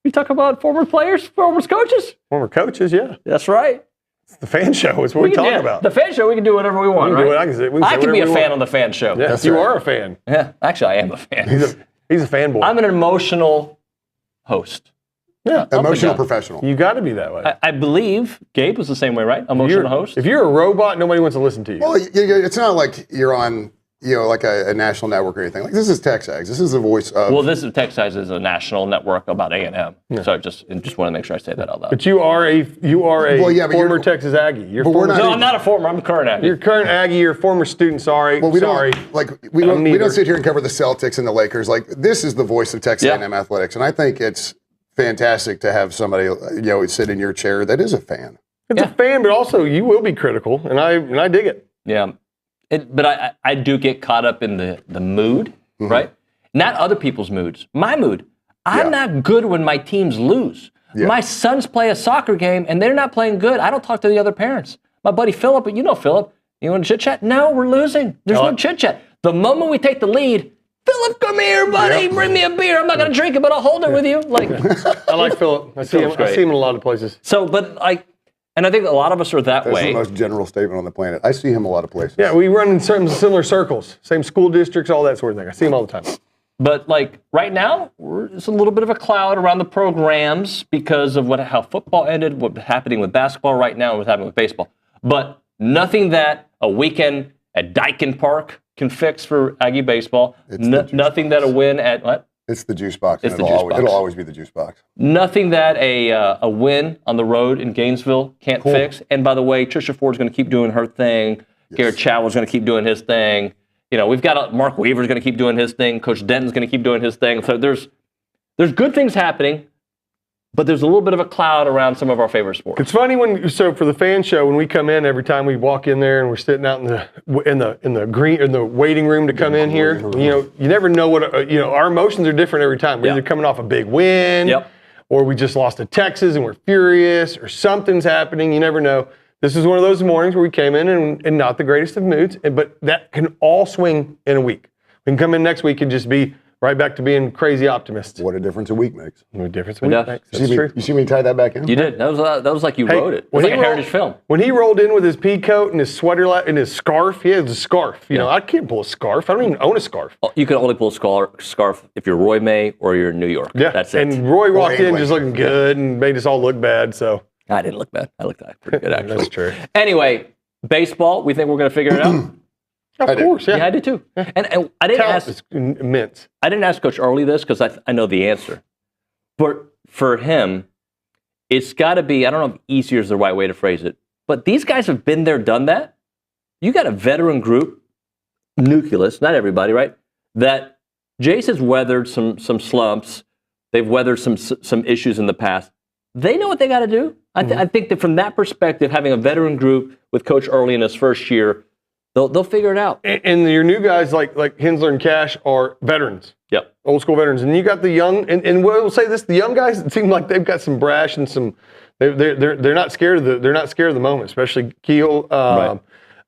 Speaker 6: You talk about former players, former coaches?
Speaker 19: Former coaches, yeah.
Speaker 6: That's right.
Speaker 19: It's the fan show. It's what we talk about.
Speaker 6: The fan show, we can do whatever we want, right? I can be a fan on the fan show.
Speaker 19: Yeah, you are a fan.
Speaker 6: Yeah, actually, I am a fan.
Speaker 19: He's a fanboy.
Speaker 6: I'm an emotional host.
Speaker 19: Yeah,
Speaker 18: emotional professional.
Speaker 19: You got to be that way.
Speaker 6: I believe Gabe was the same way, right? Emotional host.
Speaker 19: If you're a robot, nobody wants to listen to you.
Speaker 18: Well, it's not like you're on, like a national network or anything. Like this is TexAgs. This is the voice of.
Speaker 6: Well, this is TexAgs is a national network about A&M. Yeah. So I just want to make sure I say that out loud.
Speaker 19: But you are a former Texas Aggie.
Speaker 6: No, I'm not a former. I'm a current Aggie.
Speaker 19: You're current Aggie. You're a former student. Sorry.
Speaker 18: Well, we
Speaker 19: sorry.
Speaker 18: We don't sit here and cover the Celtics and the Lakers. Like this is the voice of Texas A&M athletics, and I think it's fantastic to have somebody sit in your chair that is a fan.
Speaker 19: It's a fan, but also you will be critical, and I dig it.
Speaker 6: Yeah. But I do get caught up in the mood, right? Not other people's moods. My mood. I'm not good when my teams lose.
Speaker 18: Yeah.
Speaker 6: My sons play a soccer game, and they're not playing good. I don't talk to the other parents. My buddy Philip, you know Philip, you want to chit-chat? No, we're losing. There's no chit-chat. The moment we take the lead, Philip, come here, buddy. Bring me a beer. I'm not going to drink it, but I'll hold it with you. Like,
Speaker 19: I like Philip. I see him in a lot of places.
Speaker 6: So, and I think a lot of us are that
Speaker 18: That's
Speaker 6: way.
Speaker 18: the most general statement on the planet. I see him a lot of places.
Speaker 19: Yeah, we run in certain similar circles, same school districts, all that sort of thing. I see him all the time.
Speaker 6: But right now, it's a little bit of a cloud around the programs because of how football ended, what's happening with basketball right now, and what's happening with baseball. But nothing that a weekend at Daikin Park can fix for Aggie baseball. Nothing that a win at what?
Speaker 18: It's the juice box.
Speaker 6: It's the juice box.
Speaker 18: It'll always be the juice box.
Speaker 6: Nothing that a win on the road in Gainesville can't fix. And by the way, Trisha Ford's going to keep doing her thing. Gerrod Chadwell's going to keep doing his thing. We've got Mark Weaver's going to keep doing his thing. Coach Denton's going to keep doing his thing. So there's good things happening, but there's a little bit of a cloud around some of our favorite sports.
Speaker 19: It's funny for the fan show, when we come in, every time we walk in there and we're sitting out in the waiting room to come in here, you never know what our emotions are different every time. We're either coming off a big win, or we just lost to Texas and we're furious, or something's happening. You never know. This is one of those mornings where we came in and not the greatest of moods, but that can all swing in a week. We can come in next week and just be right back to being crazy optimists.
Speaker 18: What a difference a week makes.
Speaker 19: What a difference a week makes. That's true.
Speaker 18: You see me tie that back in?
Speaker 6: You did. That was like you wrote it. It was like a heritage film.
Speaker 19: When he rolled in with his pea coat and his sweater and his scarf, he has a scarf. I can't pull a scarf. I don't even own a scarf.
Speaker 6: You can only pull a scarf if you're Roy May or you're in New York.
Speaker 19: Yeah,
Speaker 6: that's it.
Speaker 19: And Roy walked in just looking good and made us all look bad. So
Speaker 6: I didn't look bad. I looked pretty good, actually.
Speaker 19: That's true.
Speaker 6: Anyway, baseball, we think we're going to figure it out?
Speaker 19: Of course, yeah.
Speaker 6: Yeah, I did too. And I didn't
Speaker 19: ask. Is immense.
Speaker 6: I didn't ask Coach Earley this because I know the answer. But for him, it's got to be, I don't know if easier is the right way to phrase it, but these guys have been there, done that. You got a veteran group, nucleus, not everybody, right? That Jace has weathered some slumps. They've weathered some issues in the past. They know what they got to do. I think that from that perspective, having a veteran group with Coach Earley in his first year, they'll figure it out.
Speaker 19: And your new guys like Hensler and Cash are veterans.
Speaker 6: Yep.
Speaker 19: Old school veterans. And you got the young, and we'll say this, the young guys seem like they've got some brash and some, they're not scared of the moment, especially Keel.
Speaker 6: Right.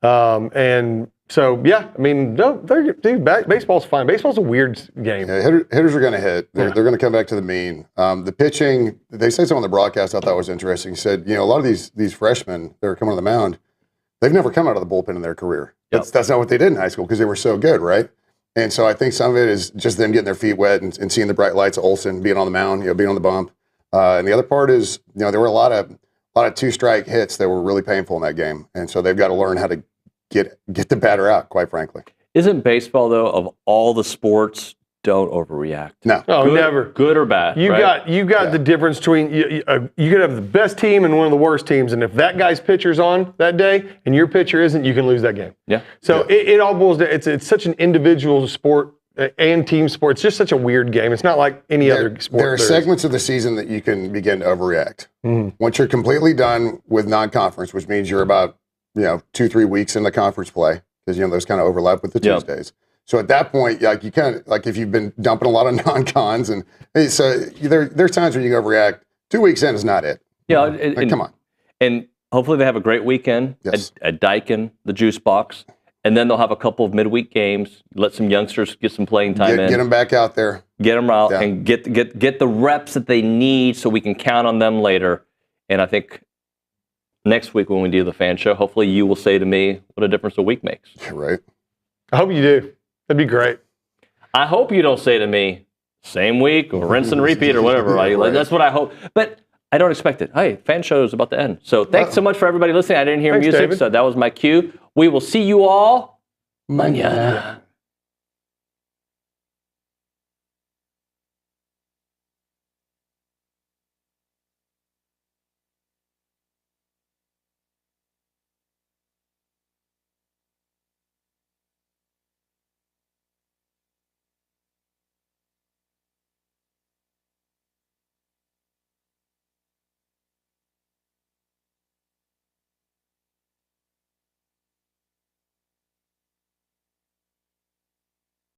Speaker 19: And so, yeah, I mean, baseball's fine. Baseball's a weird game.
Speaker 18: Yeah, hitters are going to hit. They're going to come back to the mean. The pitching, they said something on the broadcast I thought was interesting. He said, a lot of these freshmen that are coming on the mound, they've never come out of the bullpen in their career. That's not what they did in high school because they were so good, right? And so I think some of it is just them getting their feet wet and seeing the bright lights of Olsen, being on the mound, being on the bump. And the other part is, there were a lot of two-strike hits that were really painful in that game. And so they've got to learn how to get the batter out, quite frankly.
Speaker 6: Isn't baseball, though, of all the sports, don't overreact?
Speaker 18: No.
Speaker 19: Oh, never.
Speaker 6: Good or bad,
Speaker 19: You got the difference between, you could have the best team and one of the worst teams, and if that guy's pitcher's on that day and your pitcher isn't, you can lose that game.
Speaker 6: Yeah.
Speaker 19: So it all boils down, it's such an individual sport and team sport. It's just such a weird game. It's not like any other sport.
Speaker 18: There are segments of the season that you can begin to overreact. Once you're completely done with non-conference, which means you're about 2-3 weeks into conference play, because those kind of overlap with the Tuesdays. So at that point, you kind of if you've been dumping a lot of non-cons, and so there's times where you can overreact. 2 weeks in is not it.
Speaker 6: Yeah,
Speaker 18: come on.
Speaker 6: And hopefully they have a great weekend at Daikin, the Juice Box, and then they'll have a couple of midweek games. Let some youngsters get some playing time in.
Speaker 18: Get them back out there.
Speaker 6: Get them out and get the reps that they need so we can count on them later. And I think next week when we do the fan show, hopefully you will say to me what a difference a week makes.
Speaker 18: Right.
Speaker 19: I hope you do. That'd be great.
Speaker 6: I hope you don't say to me, same week or rinse and repeat or whatever. Right? That's what I hope. But I don't expect it. Hey, fan show is about to end. So thanks so much for everybody listening. I didn't hear music, David. So that was my cue. We will see you all mañana.